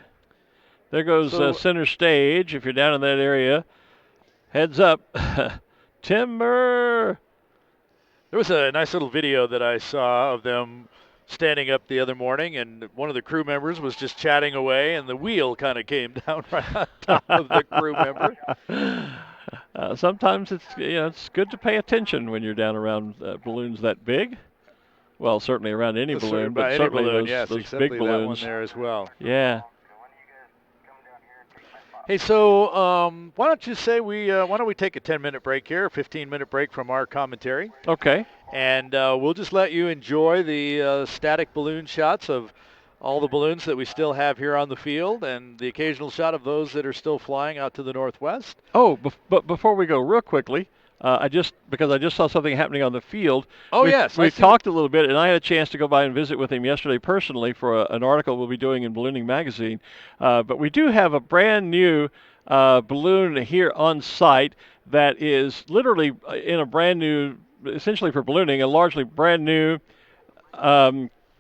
There goes center stage. If you're down in that area, heads up. Timber. There was a nice little video that I saw of them standing up the other morning, and one of the crew members was just chatting away, and the wheel kind of came down right on top of the crew member. Sometimes it's good to pay attention when you're down around balloons that big. Well, certainly around any balloon, but certainly those big balloons. That one there as well. Yeah. Hey, so why don't you say why don't we take a 10-minute break here, a 15-minute break from our commentary? Okay. And we'll just let you enjoy the static balloon shots of all the balloons that we still have here on the field and the occasional shot of those that are still flying out to the northwest. Oh, but before we go, real quickly, because I just saw something happening on the field. Oh, yes. We've talked a little bit, and I had a chance to go by and visit with him yesterday personally for an article we'll be doing in Ballooning Magazine. But we do have a brand new balloon here on site that is literally in a brand new, essentially for ballooning, a largely brand new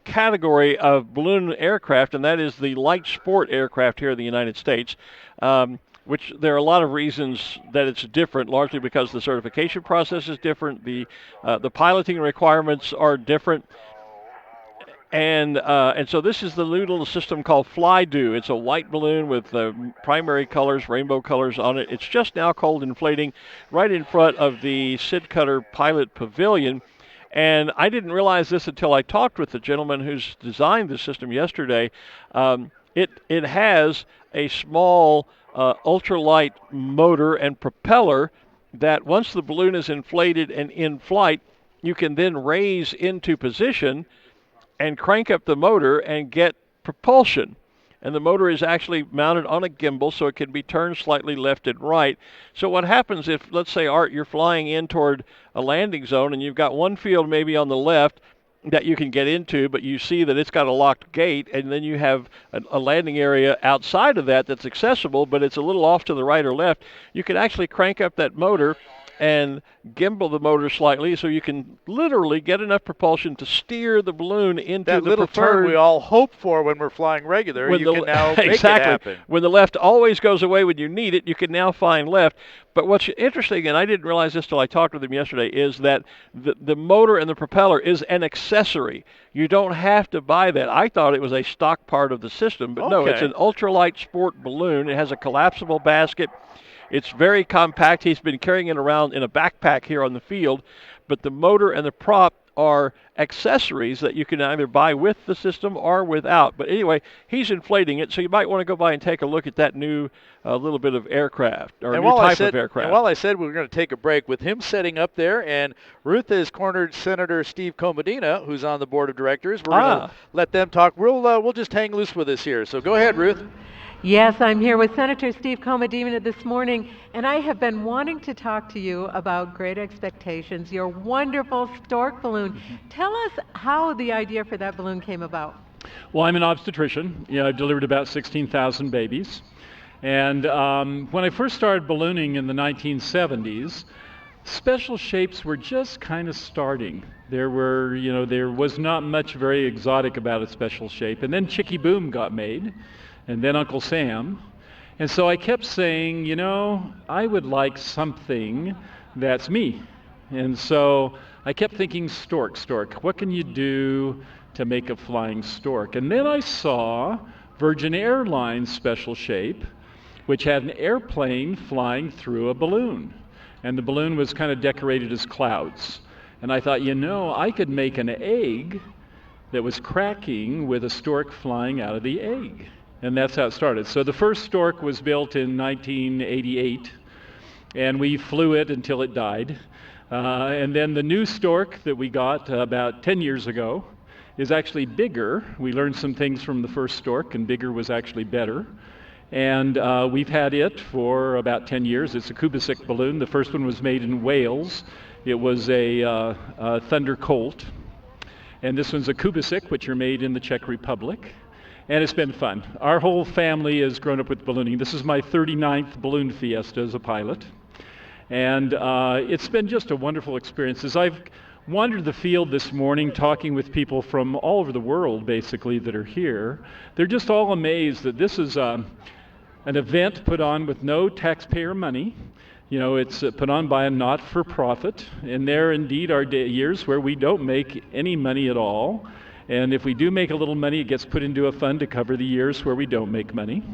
category of balloon aircraft, and that is the light sport aircraft here in the United States. Which there are a lot of reasons that it's different, largely because the certification process is different, the piloting requirements are different, and so this is the new little system called Fly-Do. It's a white balloon with primary colors, rainbow colors on it. It's just now cold inflating right in front of the Sid Cutter Pilot Pavilion. And I didn't realize this until I talked with the gentleman who's designed the system yesterday. It has a small ultralight motor and propeller that once the balloon is inflated and in flight, you can then raise into position and crank up the motor and get propulsion. And the motor is actually mounted on a gimbal, so it can be turned slightly left and right. So what happens if, let's say, Art, you're flying in toward a landing zone and you've got one field maybe on the left that you can get into, but you see that it's got a locked gate, and then you have a landing area outside of that that's accessible, but it's a little off to the right or left. You can actually crank up that motor and gimbal the motor slightly so you can literally get enough propulsion to steer the balloon into that the little turn we all hope for when we're flying regular. You can now make it happen. When the left always goes away when you need it, you can now find left. But what's interesting, and I didn't realize this till I talked with him yesterday, is that the motor and the propeller is an accessory. You don't have to buy that. I thought it was a stock part of the system, but no, it's an ultralight sport balloon. It has a collapsible basket. It's very compact. He's been carrying it around in a backpack here on the field, but the motor and the prop are accessories that you can either buy with the system or without. But anyway, he's inflating it, so you might want to go by and take a look at that new little bit of aircraft, or new type of aircraft. And while I said we were going to take a break, with him setting up there, and Ruth has cornered Senator Steve Comodina, who's on the board of directors. We're going to let them talk. We'll just hang loose with us here. So go ahead, Ruth. Yes, I'm here with Senator Steve Comodina this morning, and I have been wanting to talk to you about Great Expectations, your wonderful stork balloon. Tell us how the idea for that balloon came about. Well, I'm an obstetrician. I've delivered about 16,000 babies. And when I first started ballooning in the 1970s, special shapes were just kind of starting. There was not much very exotic about a special shape. And then Chicky Boom got made, and then Uncle Sam. And so I kept saying, I would like something that's me. And so I kept thinking, stork. What can you do to make a flying stork? And then I saw Virgin Airlines special shape, which had an airplane flying through a balloon. And the balloon was kind of decorated as clouds. And I thought, I could make an egg that was cracking with a stork flying out of the egg. And that's how it started. So the first stork was built in 1988, and we flew it until it died. And then the new stork that we got about 10 years ago is actually bigger. We learned some things from the first stork, and bigger was actually better. And we've had it for about 10 years. It's a Kubisik balloon. The first one was made in Wales. It was a Thunder Colt. And this one's a Kubisik, which are made in the Czech Republic. And it's been fun. Our whole family has grown up with ballooning. This is my 39th Balloon Fiesta as a pilot. And it's been just a wonderful experience. As I've wandered the field this morning talking with people from all over the world, basically, that are here, they're just all amazed that this is an event put on with no taxpayer money. It's put on by a not-for-profit. And there indeed are years where we don't make any money at all. And if we do make a little money, it gets put into a fund to cover the years where we don't make money.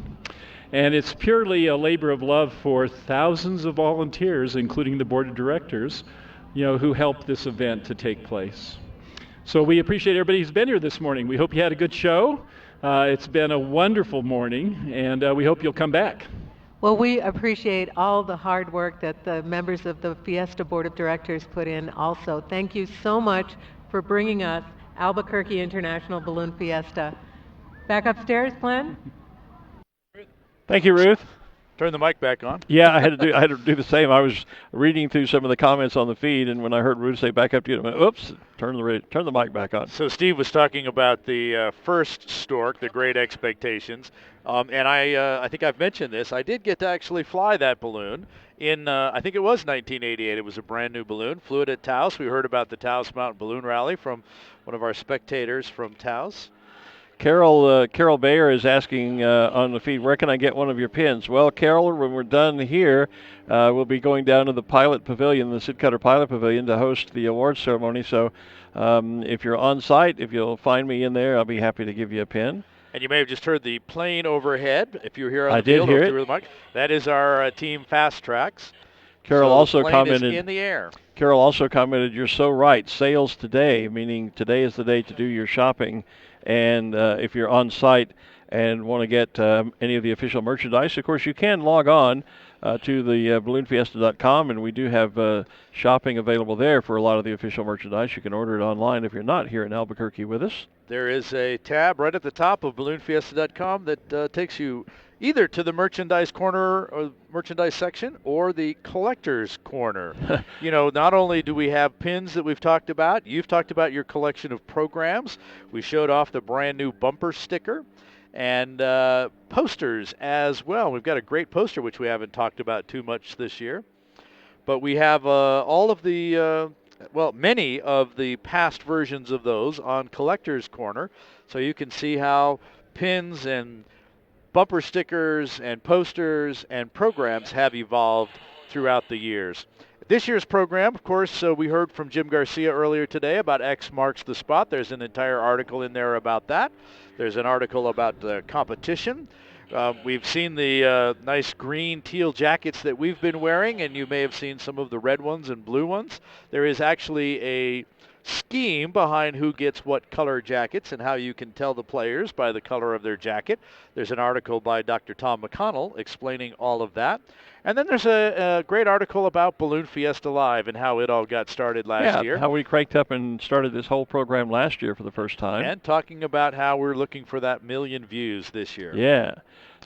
And it's purely a labor of love for thousands of volunteers, including the board of directors, who helped this event to take place. So we appreciate everybody who's been here this morning. We hope you had a good show. It's been a wonderful morning, and we hope you'll come back. Well, we appreciate all the hard work that the members of the Fiesta Board of Directors put in also. Thank you so much for bringing us Albuquerque International Balloon Fiesta. Back upstairs, Glen? Thank you, Ruth. Turn the mic back on. Yeah, I had to do the same. I was reading through some of the comments on the feed, and when I heard Ruth say back up to you, I went, oops, turn the mic back on. So Steve was talking about the first stork, the Great Expectations, and I think I've mentioned this. I did get to actually fly that balloon in, I think it was 1988. It was a brand new balloon. Flew it at Taos. We heard about the Taos Mountain Balloon Rally from one of our spectators from Taos. Carol Bayer is asking on the feed, where can I get one of your pins? Well, Carol, when we're done here, we'll be going down to the Pilot Pavilion, the Sid Cutter Pilot Pavilion, to host the awards ceremony. So if you're on site, if you'll find me in there, I'll be happy to give you a pin. And you may have just heard the plane overhead. If you're here on the field, hear it. The mic. That is our team Fast Tracks. Carol so also the plane commented is in the air. Carol also commented, you're so right. Sales today, meaning today is the day to do your shopping. And if you're on site and want to get any of the official merchandise, of course, you can log on to the balloonfiesta.com, and we do have shopping available there for a lot of the official merchandise. You can order it online if you're not here in Albuquerque with us. There is a tab right at the top of balloonfiesta.com that takes you either to the merchandise corner or merchandise section or the collector's corner. You know, not only do we have pins that we've talked about, you've talked about your collection of programs. We showed off the brand new bumper sticker and posters as well. We've got a great poster which we haven't talked about too much this year. But we have all of the, many of the past versions of those on Collector's Corner. So you can see how pins and bumper stickers and posters and programs have evolved throughout the years. This year's program, of course, we heard from Jim Garcia earlier today about X Marks the Spot. There's an entire article in there about that. There's an article about the competition. We've seen the nice green teal jackets that we've been wearing, and you may have seen some of the red ones and blue ones. There is actually a scheme behind who gets what color jackets and how you can tell the players by the color of their jacket. There's an article by Dr. Tom McConnell explaining all of that. And then there's a great article about Balloon Fiesta Live and how it all got started last year. How we cranked up and started this whole program last year for the first time. And talking about how we're looking for that 1 million views this year. Yeah.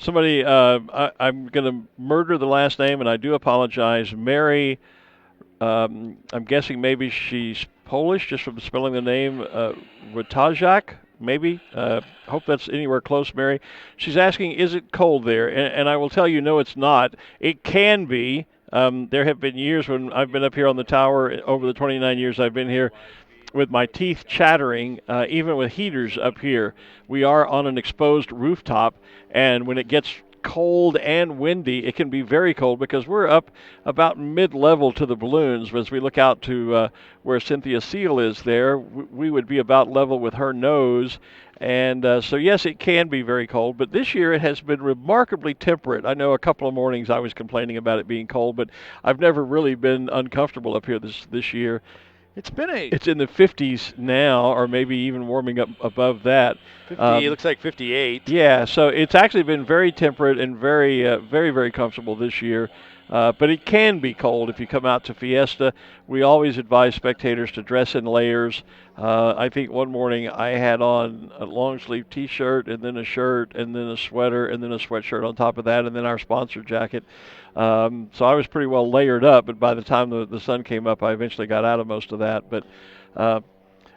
Somebody, I'm going to murder the last name, and I do apologize. Mary, I'm guessing maybe she's Polish, just from spelling the name, Ratajak, maybe. Hope that's anywhere close, Mary. She's asking, is it cold there? And I will tell you, no, it's not. It can be. There have been years when I've been up here on the tower, over the 29 years I've been here, with my teeth chattering, even with heaters up here. We are on an exposed rooftop, and when it gets cold and windy, it can be very cold because we're up about mid-level to the balloons. As we look out to where Cynthia Seal is there, we would be about level with her nose. And so, yes, it can be very cold, but this year it has been remarkably temperate. I know a couple of mornings I was complaining about it being cold, but I've never really been uncomfortable up here this year. It's in the 50s now, or maybe even warming up above that. 50, it looks like 58. Yeah, so it's actually been very temperate and very, very comfortable this year. But it can be cold if you come out to Fiesta. We always advise spectators to dress in layers. I think one morning I had on a long-sleeve T-shirt and then a shirt and then a sweater and then a sweatshirt on top of that and then our sponsor jacket. So I was pretty well layered up, but by the time the sun came up, I eventually got out of most of that. But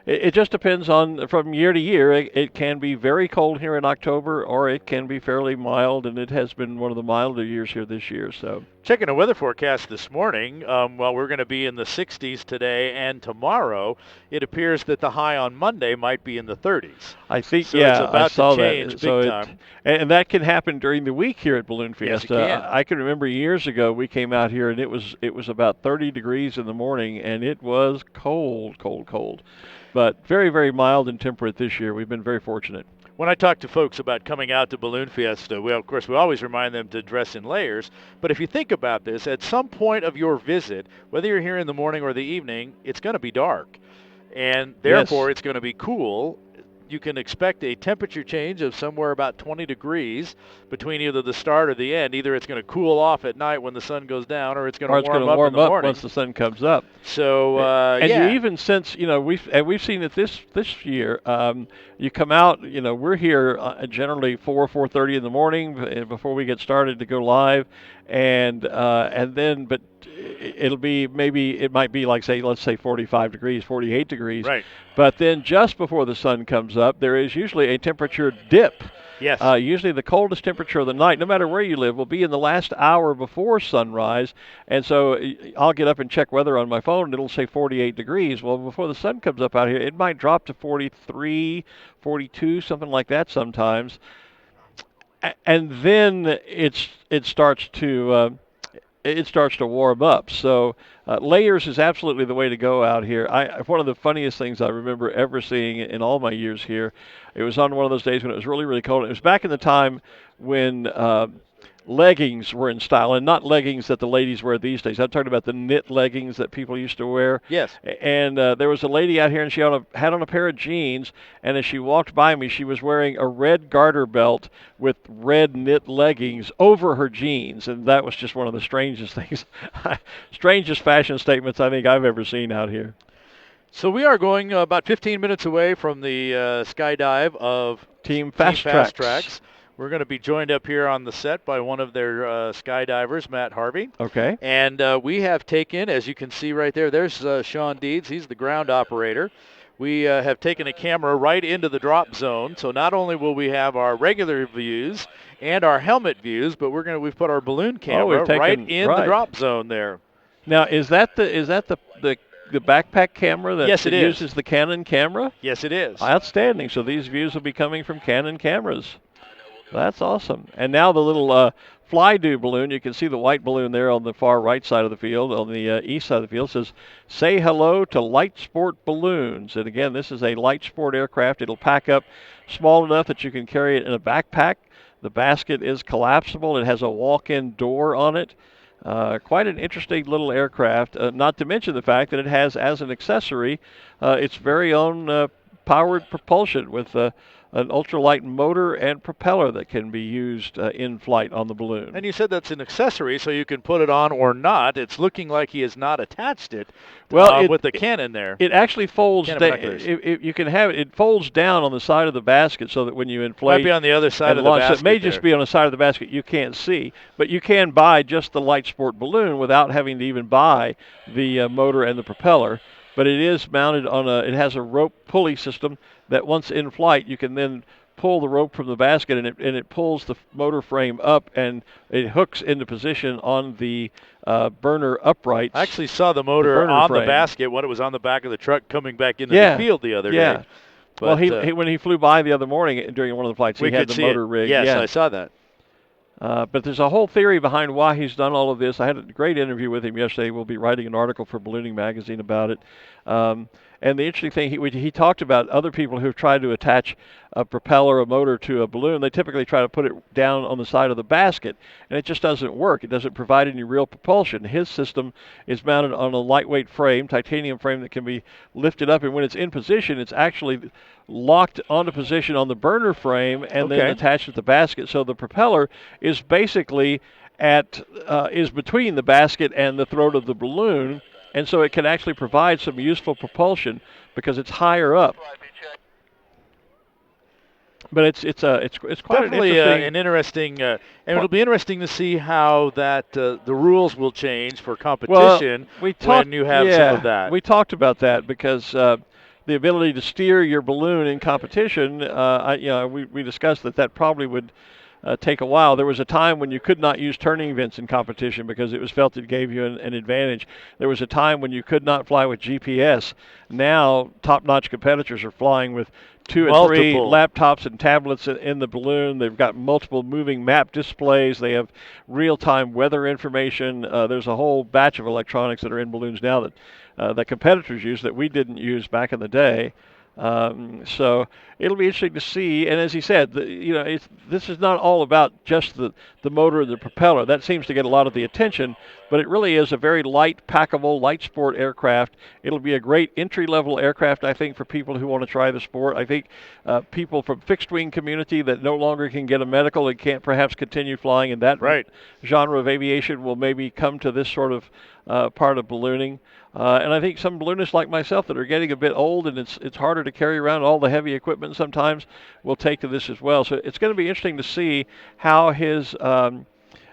it just depends on, from year to year. It can be very cold here in October, or it can be fairly mild, and it has been one of the milder years here this year. So, checking a weather forecast this morning, we're going to be in the 60s today and tomorrow. It appears that the high on Monday might be in the 30s. I think, so yeah, it's about I saw to change that. big time. And that can happen during the week here at Balloon Yes, Fiesta. it can. I can remember years ago we came out here and it was about 30 degrees in the morning, and it was cold. But very, very mild and temperate this year. We've been very fortunate. When I talk to folks about coming out to Balloon Fiesta, well, of course, we always remind them to dress in layers. But if you think about this, at some point of your visit, whether you're here in the morning or the evening, it's going to be dark. And therefore, It's going to be cool. you can expect a temperature change of somewhere about 20 degrees between either the start or the end. Either it's going to cool off at night when the sun goes down, or it's going to warm up in the morning once the sun comes up. So and you even sense, we've seen it this year. You come out, we're here generally 4:30 in the morning before we get started to go live, and then but it might be like let's say 45 degrees, 48 degrees. Right. But then just before the sun comes up, there is usually a temperature dip. Yes. Usually the coldest temperature of the night, no matter where you live, will be in the last hour before sunrise. And so I'll get up and check weather on my phone, and it'll say 48 degrees. Well, before the sun comes up out here, it might drop to 43, 42, something like that sometimes. And then it starts to warm up. So layers is absolutely the way to go out here. One of the funniest things I remember ever seeing in all my years here, it was on one of those days when it was really, really cold. It was back in the time when leggings were in style, and not leggings that the ladies wear these days. I'm talking about the knit leggings that people used to wear. Yes. And there was a lady out here, and she had on a pair of jeans, and as she walked by me, she was wearing a red garter belt with red knit leggings over her jeans, and that was just one of the strangest things, strangest fashion statements I think I've ever seen out here. So we are going about 15 minutes away from the skydive of Team Fast Tracks. We're going to be joined up here on the set by one of their skydivers, Matt Harvey. Okay. And we have taken, as you can see right there, there's Sean Deeds. He's the ground operator. We have taken a camera right into the drop zone. So not only will we have our regular views and our helmet views, but we've put our balloon camera right in the drop zone there. Now, is that the backpack camera that yes, it uses the Canon camera? Yes, it is. Outstanding. So these views will be coming from Canon cameras. That's awesome. And now the little fly-do balloon, you can see the white balloon there on the far right side of the field, on the east side of the field, says, "Say hello to Light Sport Balloons." And again, this is a Light Sport aircraft. It'll pack up small enough that you can carry it in a backpack. The basket is collapsible. It has a walk-in door on it. Quite an interesting little aircraft, not to mention the fact that it has, as an accessory, its very own powered propulsion with an ultralight motor and propeller that can be used in flight on the balloon. And you said that's an accessory, so you can put it on or not. It's looking like he has not attached it. With the Canon there. It actually folds down. You can have it. It folds down on the side of the basket so that when you inflate, might be on the other side of the basket. It may just be on the side of the basket you can't see, but you can buy just the Light Sport balloon without having to even buy the motor and the propeller. But it is mounted on it has a rope pulley system that once in flight, you can then pull the rope from the basket, and it pulls the motor frame up, and it hooks into position on the burner uprights. I actually saw the motor on the basket when it was on the back of the truck coming back into the field the other day. But, well, when he flew by the other morning during one of the flights, he had the motor rigged. Yes, I saw that. But there's a whole theory behind why he's done all of this. I had a great interview with him yesterday. We'll be writing an article for Ballooning Magazine about it. And the interesting thing, he talked about other people who've tried to attach a propeller, a motor to a balloon. They typically try to put it down on the side of the basket, and it just doesn't work. It doesn't provide any real propulsion. His system is mounted on a lightweight frame, titanium frame that can be lifted up, and when it's in position, it's actually locked onto position on the burner frame and then attached to the basket. So the propeller is basically is between the basket and the throat of the balloon. And so it can actually provide some useful propulsion because it's higher up. But it's quite definitely an interesting, and it'll be interesting to see how that the rules will change for competition when you have some of that. We talked about that because the ability to steer your balloon in competition, we discussed that probably would take a while. There was a time when you could not use turning vents in competition because it was felt it gave you an advantage. There was a time when you could not fly with GPS. Now, top-notch competitors are flying with 2 and 3 laptops and tablets in the balloon. They've got multiple moving map displays. They have real-time weather information. There's a whole batch of electronics that are in balloons now that competitors use that we didn't use back in the day. So it'll be interesting to see. And as he said, this is not all about just the motor and the propeller. That seems to get a lot of the attention. but it really is a very light, packable, light sport aircraft. It'll be a great entry-level aircraft, I think, for people who want to try the sport. I think people from fixed-wing community that no longer can get a medical and can't perhaps continue flying in that genre of aviation will maybe come to this sort of part of ballooning. And I think some balloonists like myself that are getting a bit old and it's harder to carry around all the heavy equipment sometimes will take to this as well. So it's going to be interesting to see how his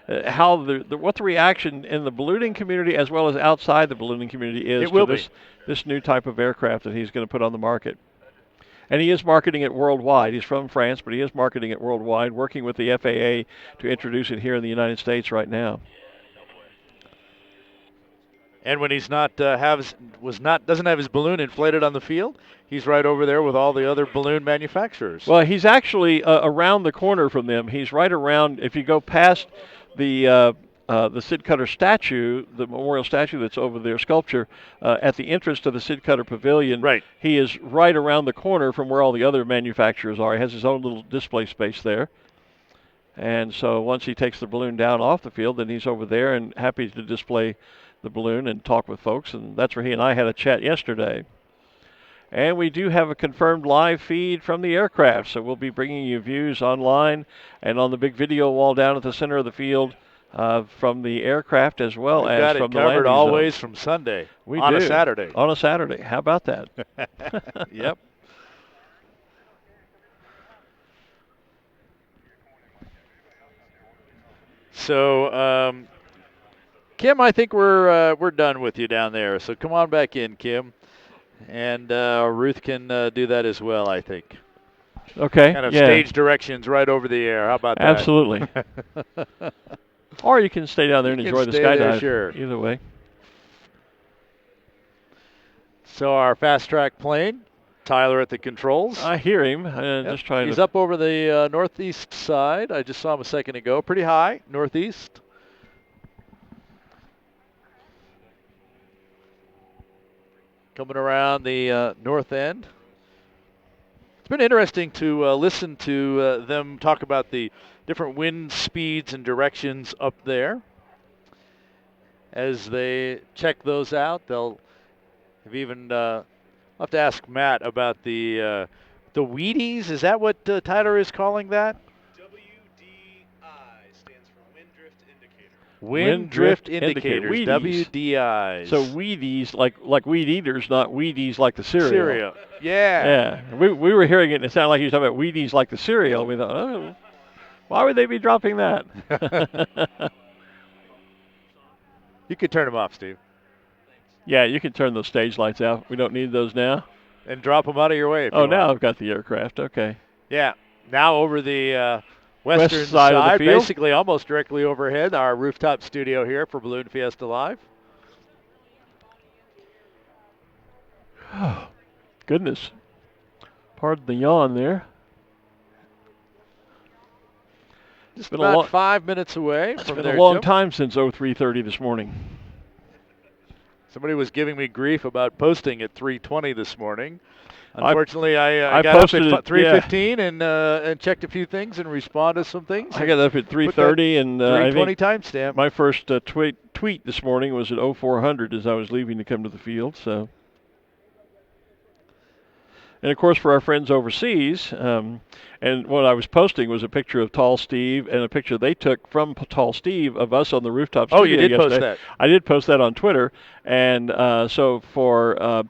what the reaction in the ballooning community as well as outside the ballooning community is to this new type of aircraft that he's going to put on the market. And he is marketing it worldwide. He's from France, but he is marketing it worldwide, working with the FAA to introduce it here in the United States right now. And when he's doesn't have his balloon inflated on the field, he's right over there with all the other balloon manufacturers. Well, he's actually around the corner from them. He's right around. If you go past the Sid Cutter statue, the memorial statue that's over there, sculpture, at the entrance to the Sid Cutter Pavilion, he is right around the corner from where all the other manufacturers are. He has his own little display space there. And so once he takes the balloon down off the field, then he's over there and happy to display the balloon and talk with folks, and that's where he and I had a chat yesterday. And we do have a confirmed live feed from the aircraft, so we'll be bringing you views online and on the big video wall down at the center of the field from the aircraft as well as from the landing zone. Covered always from Sunday on a Saturday. On a Saturday. How about that? Yep. So, Kim, I think we're done with you down there. So come on back in, Kim, and Ruth can do that as well. I think. Okay. Kind of stage directions right over the air. How about that? Absolutely. Or you can stay down there and enjoy the skydive. Sure. Either way. So our fast track plane, Tyler at the controls. I hear him. Just trying. He's up over the northeast side. I just saw him a second ago. Pretty high, northeast. Coming around the north end. It's been interesting to listen to them talk about the different wind speeds and directions up there. As they check those out, they'll have even I'll have to ask Matt about the Wheaties. Is that what Tyler is calling that? Wind drift indicators, WDIs. So Wheaties, like weed eaters, not Wheaties like the cereal. Yeah. Yeah. We were hearing it and it sounded like he was talking about Wheaties like the cereal. We thought, oh, why would they be dropping that? You could turn them off, Steve. Yeah, you can turn those stage lights out. We don't need those now. And drop them out of your way. Oh, now I've got the aircraft. Okay. Yeah. Now over the western West side of the field. Basically almost directly overhead, our rooftop studio here for Balloon Fiesta Live. Oh, goodness. Pardon the yawn there. Just about 5 minutes away It's from been there, a long Jim. time since 03:30 this morning. Somebody was giving me grief about posting at 3:20 this morning. Unfortunately, I got posted up at 3:15 and checked a few things and responded to some things. I got up at 3:30 and 3:20 timestamp. My first tweet this morning was at 0400 as I was leaving to come to the field. So, and of course for our friends overseas, and what I was posting was a picture of Tall Steve and a picture they took from Tall Steve of us on the rooftop studio. Oh, you did yesterday. post that? I did post that on Twitter, and so for.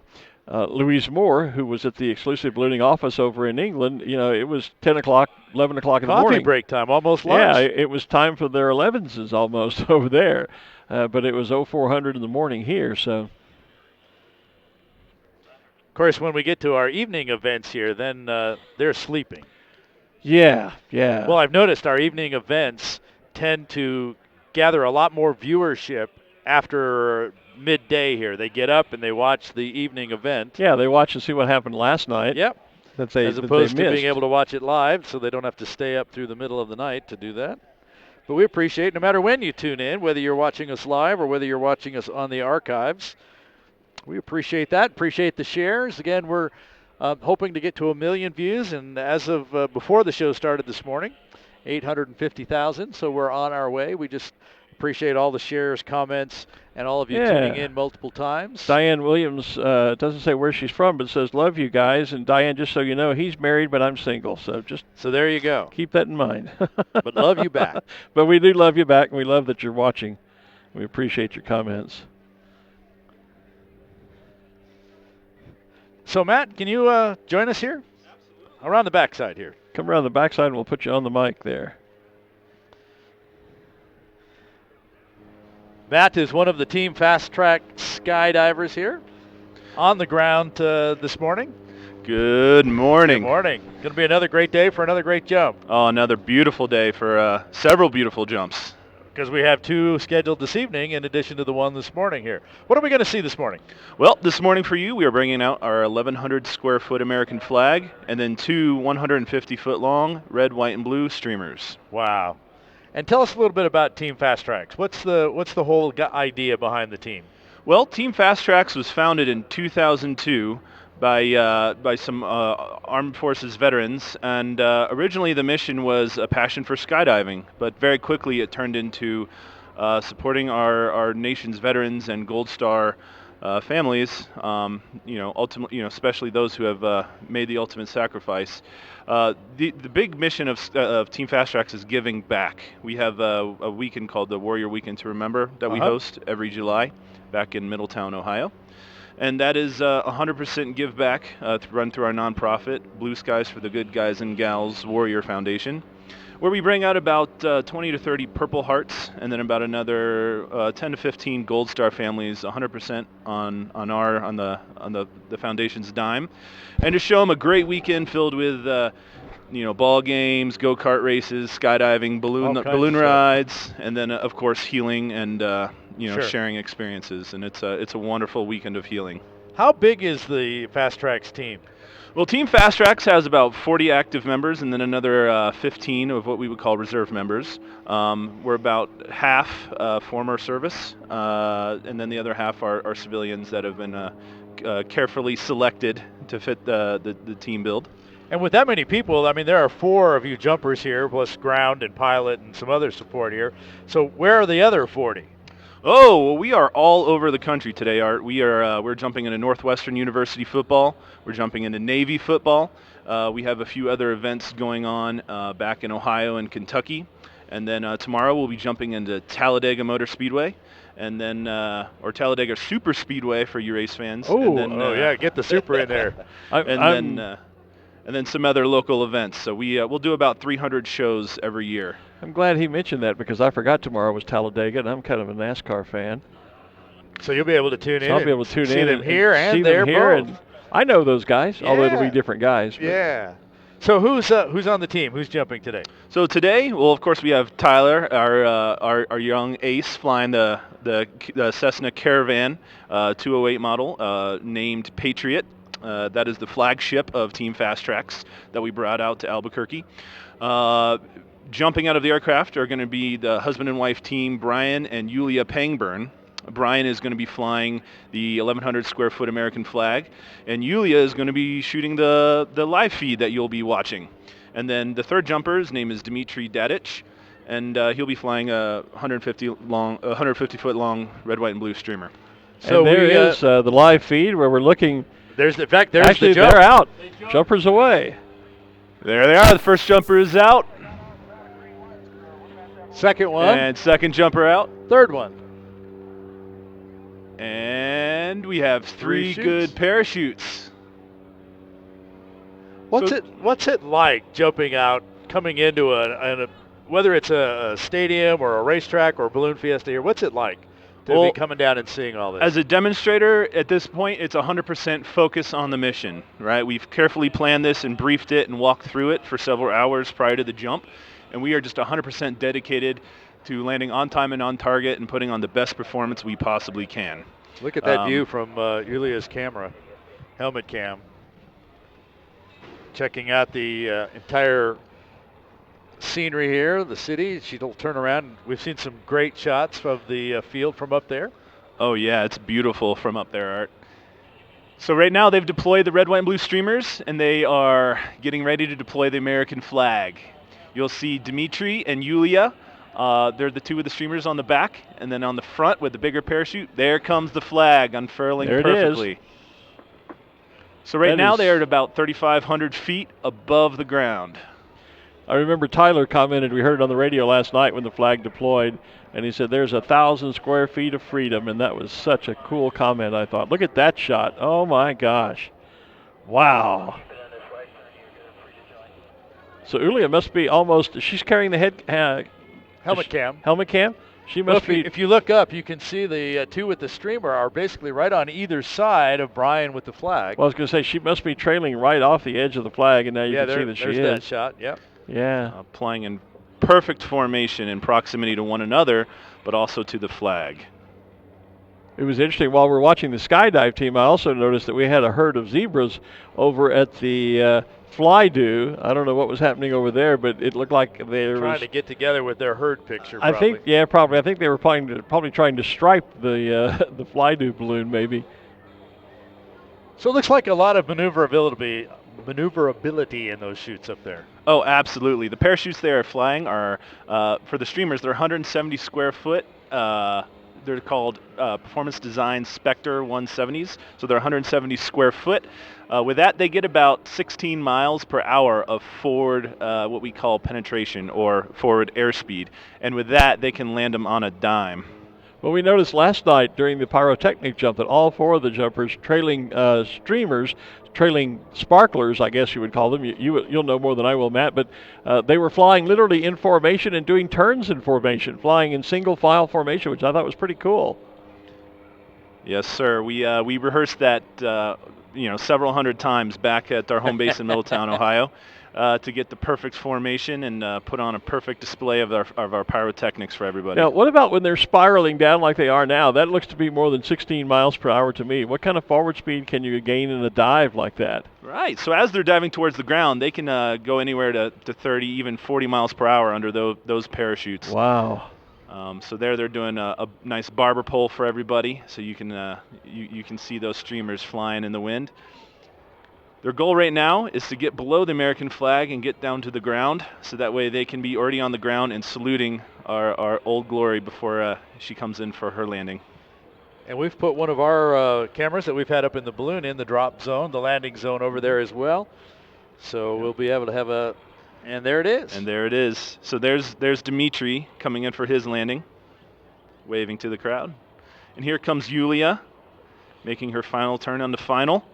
Louise Moore, who was at the exclusive ballooning office over in England, it was 10 o'clock, 11 o'clock in the morning. Coffee break time, almost lunch. Yeah, it was time for their 11s almost over there. But it was 0400 in the morning here, so. Of course, when we get to our evening events here, then they're sleeping. Yeah. Well, I've noticed our evening events tend to gather a lot more viewership after midday here. They get up and they watch the evening event. Yeah, they watch and see what happened last night. Yep. As opposed to being able to watch it live, so they don't have to stay up through the middle of the night to do that. But we appreciate, no matter when you tune in, whether you're watching us live or whether you're watching us on the archives, we appreciate that. Appreciate the shares. Again, we're hoping to get to 1 million views, and as of before the show started this morning, 850,000, so we're on our way. We just Appreciate all the shares, comments, and all of you tuning in multiple times. Diane Williams doesn't say where she's from, but says, love you guys. And Diane, just so you know, he's married, but I'm single. So there you go. Keep that in mind. But love you back. But we do love you back, and we love that you're watching. We appreciate your comments. So, Matt, can you join us here? Absolutely. Around the backside here. Come around the backside, and we'll put you on the mic there. Matt is one of the Team Fast Track skydivers here on the ground this morning. Good morning. Good morning. Going to be another great day for another great jump. Oh, another beautiful day for several beautiful jumps. Because we have 2 scheduled this evening in addition to the one this morning here. What are we going to see this morning? Well, this morning for you, we are bringing out our 1,100 square foot American flag and then 2 150-foot long red, white, and blue streamers. Wow. And tell us a little bit about Team Fast Tracks. What's the whole idea behind the team? Well, Team Fast Tracks was founded in 2002 by some Armed Forces veterans, and originally the mission was a passion for skydiving, but very quickly it turned into supporting our nation's veterans and Gold Star families. Ultimately, especially those who have made the ultimate sacrifice. The big mission of Team Fast Tracks is giving back. We have a weekend called the Warrior Weekend to Remember that we host every July back in Middletown, Ohio. And that is 100% give back run through our nonprofit, Blue Skies for the Good Guys and Gals Warrior Foundation, where we bring out about 20 to 30 Purple Hearts and then about another 10 to 15 Gold Star families, 100% on the foundation's dime, and to show them a great weekend filled with ball games, go-kart races, skydiving, balloon rides, and then of course healing and sharing experiences. And it's a wonderful weekend of healing. How big is the Fast Tracks team? Well, Team Fast Tracks has about 40 active members and then another 15 of what we would call reserve members. We're about half former service, and then the other half are civilians that have been carefully selected to fit the team build. And with that many people, I mean, there are 4 of you jumpers here, plus ground and pilot and some other support here. So where are the other 40? Oh, well, we are all over the country today, Art. We're jumping into Northwestern University football. We're jumping into Navy football. We have a few other events going on back in Ohio and Kentucky. And then tomorrow we'll be jumping into Talladega Motor Speedway, and then or Talladega Super Speedway for you race fans. Yeah, get the super in there. And then some other local events. So we'll do about 300 shows every year. I'm glad he mentioned that because I forgot tomorrow was Talladega, and I'm kind of a NASCAR fan. So you'll be able to tune in. I'll be able to tune in. See them here and there both. And I know those guys, although it'll be different guys. Yeah. So who's on the team? Who's jumping today? So today, well, of course, we have Tyler, our young ace, flying the Cessna Caravan 208 model named Patriot. That is the flagship of Team Fast Tracks that we brought out to Albuquerque. Jumping out of the aircraft are going to be the husband and wife team, Brian and Yulia Pangburn. Brian is going to be flying the 1,100 square foot American flag, and Yulia is going to be shooting the live feed that you'll be watching. And then the third jumper, his name is Dmitry Dadich, and he'll be flying a 150 foot long red, white, and blue streamer. So and there is the live feed where we're looking. There's the actually the jump. They're out. Jumpers away. There they are. The first jumper is out. Second one. And second jumper out. Third one. And we have three good parachutes. What's it like jumping out, coming into a whether it's a stadium or a racetrack or a balloon fiesta here? What's it like to be coming down and seeing all this? As a demonstrator, at this point, it's 100% focus on the mission, right? We've carefully planned this and briefed it and walked through it for several hours prior to the jump, and we are just 100% dedicated to landing on time and on target and putting on the best performance we possibly can. Look at that view from Yulia's camera, helmet cam. Checking out the entire scenery here, the city. She'll turn around. We've seen some great shots of the field from up there. Oh yeah, it's beautiful from up there, Art. So right now they've deployed the red, white, and blue streamers, and they are getting ready to deploy the American flag. You'll see Dmitry and Yulia They're the two with the streamers on the back, and then on the front with the bigger parachute, there comes the flag unfurling perfectly. It is. So right now they're at about 3,500 feet above the ground. I remember Tyler commented, we heard it on the radio last night when the flag deployed, and he said there's 1,000 square feet of freedom, and that was such a cool comment, I thought. Look at that shot. Oh, my gosh. Wow. So Ulia must be almost, she's carrying the helmet cam. Helmet cam? She must be. If you look up, you can see the two with the streamer are basically right on either side of Brian with the flag. Well, I was going to say, she must be trailing right off the edge of the flag, and now you can see that she is. There's that shot, yep. Yeah. Playing in perfect formation in proximity to one another, but also to the flag. It was interesting. While we're watching the skydive team, I also noticed that we had a herd of zebras over at the fly-do. I don't know what was happening over there, but it looked like they were trying to get together with their herd picture. I think, yeah, probably. I think they were probably trying to stripe the the fly-do balloon, maybe. So it looks like a lot of maneuverability in those chutes up there. Oh, absolutely. The parachutes they are flying are, for the streamers, they're 170 square foot. They're called Performance Design Spectre 170s, so they're 170 square foot. With that, they get about 16 miles per hour of forward, what we call penetration, or forward airspeed. And with that, they can land them on a dime. Well, we noticed last night during the pyrotechnic jump that all four of the jumpers trailing streamers, trailing sparklers, I guess you would call them. You'll know more than I will, Matt, but they were flying literally in formation and doing turns in formation, flying in single file formation, which I thought was pretty cool. Yes, sir. We rehearsed that several hundred times back at our home base in Middletown, Ohio, to get the perfect formation and put on a perfect display of our pyrotechnics for everybody. Now, what about when they're spiraling down like they are now? That looks to be more than 16 miles per hour to me. What kind of forward speed can you gain in a dive like that? Right. So as they're diving towards the ground, they can go anywhere to 30, even 40 miles per hour under those parachutes. Wow. So they're doing a nice barber pole for everybody, so you can you can see those streamers flying in the wind. Their goal right now is to get below the American flag and get down to the ground, so that way they can be already on the ground and saluting our Old Glory before she comes in for her landing. And we've put one of our cameras that we've had up in the balloon in the drop zone, the landing zone over there as well. So we'll be able to have a, and there it is. And there it is. So there's Dimitri coming in for his landing, waving to the crowd. And here comes Yulia, making her final turn on the final.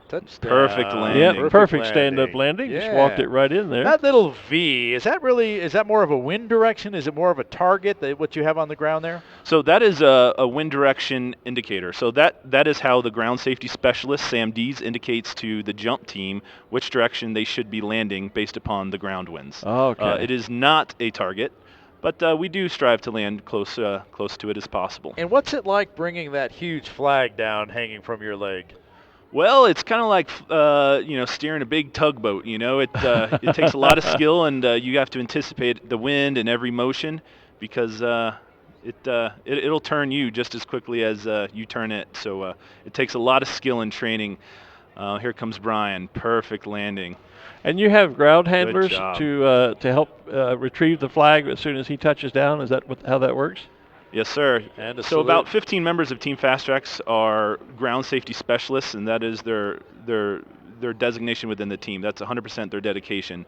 Touchdown. Perfect landing. Yeah, perfect stand-up landing. Yeah. Just walked it right in there. That little V, is that more of a wind direction? Is it more of a target, what you have on the ground there? So that is a wind direction indicator. So that is how the ground safety specialist, Sam Dees, indicates to the jump team which direction they should be landing based upon the ground winds. Oh, okay. It is not a target, but we do strive to land close to it as possible. And what's it like bringing that huge flag down hanging from your leg? Well, it's kind of like steering a big tugboat. It takes a lot of skill, and you have to anticipate the wind and every motion, because it'll turn you just as quickly as you turn it. So it takes a lot of skill and training. Here comes Brian, perfect landing. And you have ground handlers to help retrieve the flag as soon as he touches down. Is that how that works? Yes, sir. And a so salute. about 15 members of Team Fast Tracks are ground safety specialists, and that is their designation within the team. That's 100% their dedication.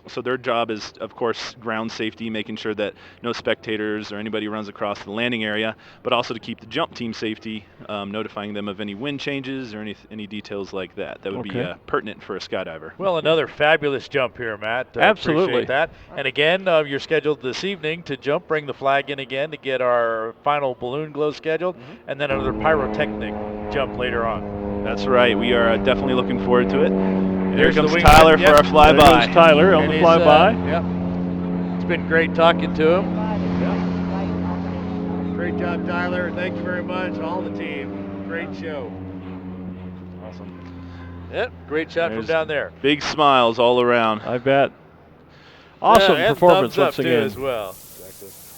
So their job is, of course, ground safety, making sure that no spectators or anybody runs across the landing area, but also to keep the jump team safety, notifying them of any wind changes or any details like that. That would be pertinent for a skydiver. Well, another fabulous jump here, Matt. Absolutely. Appreciate that. And again, you're scheduled this evening to jump, bring the flag in again to get our final balloon glow scheduled, and then another pyrotechnic jump later on. That's right. We are definitely looking forward to it. And here There's comes Tyler for our flyby. There goes Tyler on the flyby. Yep. It's been great talking to him. Yep. Great job, Tyler. Thanks very much, all the team. Great show. Awesome. Yep, great shot from down there. Big smiles all around. I bet. Awesome and performance thumbs up once too again. as well.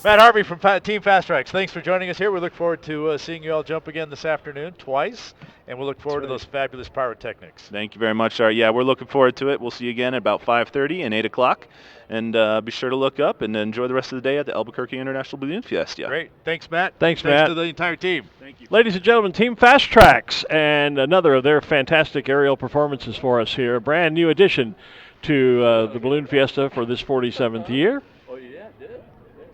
Matt Harvey from Team Fast Tracks, thanks for joining us here. We look forward to seeing you all jump again this afternoon, twice, and we'll look forward to those fabulous pyrotechnics. Thank you very much, sir. Yeah, we're looking forward to it. We'll see you again at about 5:30 and 8 o'clock, and be sure to look up and enjoy the rest of the day at the Albuquerque International Balloon Fiesta. Great. Thanks, Matt. Thanks, Matt. Thanks to the entire team. Thank you. Ladies and gentlemen, Team Fast Tracks, and another of their fantastic aerial performances for us here. A brand new addition to the Balloon Fiesta for this 47th year.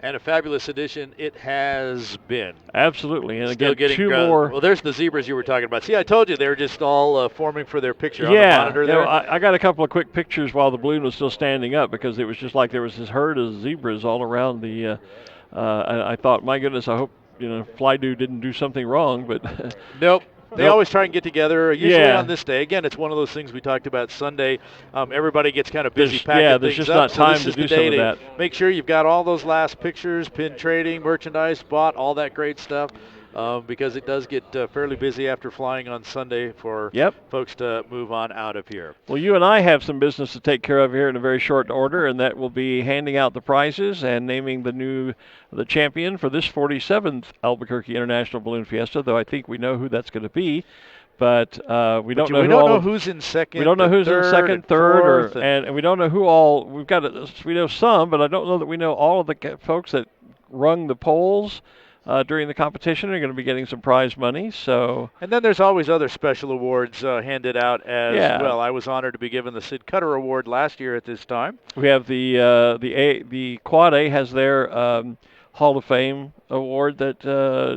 And a fabulous addition it has been. Absolutely. And Still again, getting, two more. Well, there's the zebras you were talking about. See, I told you they were just all forming for their picture on the monitor there. I got a couple of quick pictures while the balloon was still standing up because it was just like there was this herd of zebras all around the. I thought, my goodness, I hope Fly Dude didn't do something wrong, but. Nope. They always try and get together, usually on this day. Again, it's one of those things we talked about Sunday. Everybody gets kind of busy packing there's things just up. not time so to this do is the some day of to that. Make sure you've got all those last pictures, pin trading, merchandise bought, all that great stuff. Because it does get fairly busy after flying on Sunday for folks to move on out of here. Well, you and I have some business to take care of here in a very short order, and that will be handing out the prizes and naming the champion for this 47th Albuquerque International Balloon Fiesta, though I think we know who that's going to be. But we don't know who's in second. We don't know who's in second, third, and we don't know who all. We know some, but I don't know that we know all of the folks that rung the polls during the competition are going to be getting some prize money. So. And then there's always other special awards handed out as well. I was honored to be given the Sid Cutter Award last year at this time. We have the Quad A has their Hall of Fame award that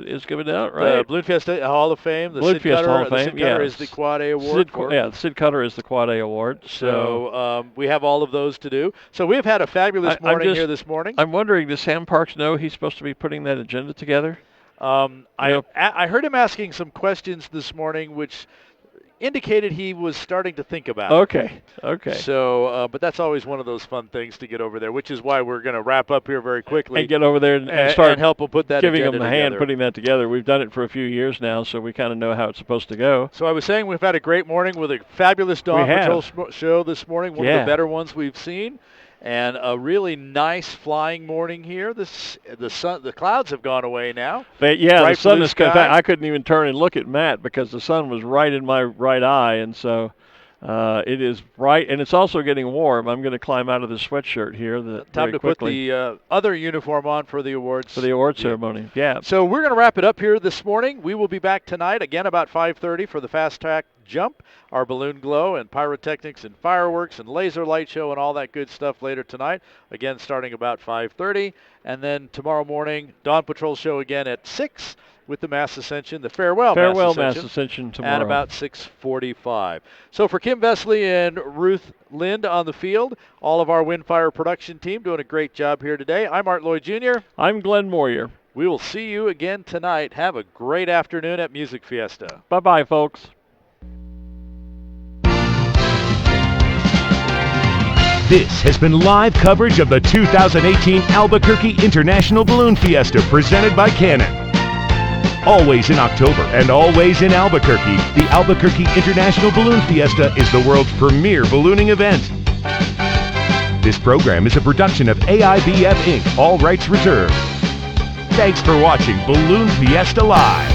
is given out, right? The Balloon Fiesta Hall of Fame. The Sid Cutter is the Quad A award. Sid Cutter is the Quad A award. So we have all of those to do. So we've had a fabulous morning here this morning. I'm wondering, does Sam Parks know he's supposed to be putting that agenda together? I heard him asking some questions this morning, which indicated he was starting to think about it. Okay. So, but that's always one of those fun things to get over there, which is why we're going to wrap up here very quickly. And get over there and start and help him put that giving agenda him a hand together. putting that together. We've done it for a few years now, so we kind of know how it's supposed to go. So I was saying we've had a great morning with a fabulous Dawn Patrol show this morning, one of the better ones we've seen. And a really nice flying morning here. The clouds have gone away now. The sun is. I couldn't even turn and look at Matt because the sun was right in my right eye, and so it is bright, and it's also getting warm. I'm going to climb out of the sweatshirt here. Time to put the other uniform on for the awards. For the award ceremony, So we're going to wrap it up here this morning. We will be back tonight again about 5:30 for the Fast Track Jump, our balloon glow and pyrotechnics and fireworks and laser light show and all that good stuff later tonight. Again, starting about 5:30. And then tomorrow morning, Dawn Patrol show again at 6 with the Mass Ascension, the Farewell Mass Ascension tomorrow. At about 6:45. So for Kim Vesley and Ruth Lind on the field, all of our Windfire production team doing a great job here today. I'm Art Lloyd Jr. I'm Glen Moyer. We will see you again tonight. Have a great afternoon at Music Fiesta. Bye-bye, folks. This has been live coverage of the 2018 Albuquerque International Balloon Fiesta presented by Canon. Always in October and always in Albuquerque, the Albuquerque International Balloon Fiesta is the world's premier ballooning event. This program is a production of AIBF Inc., all rights reserved. Thanks for watching Balloon Fiesta Live.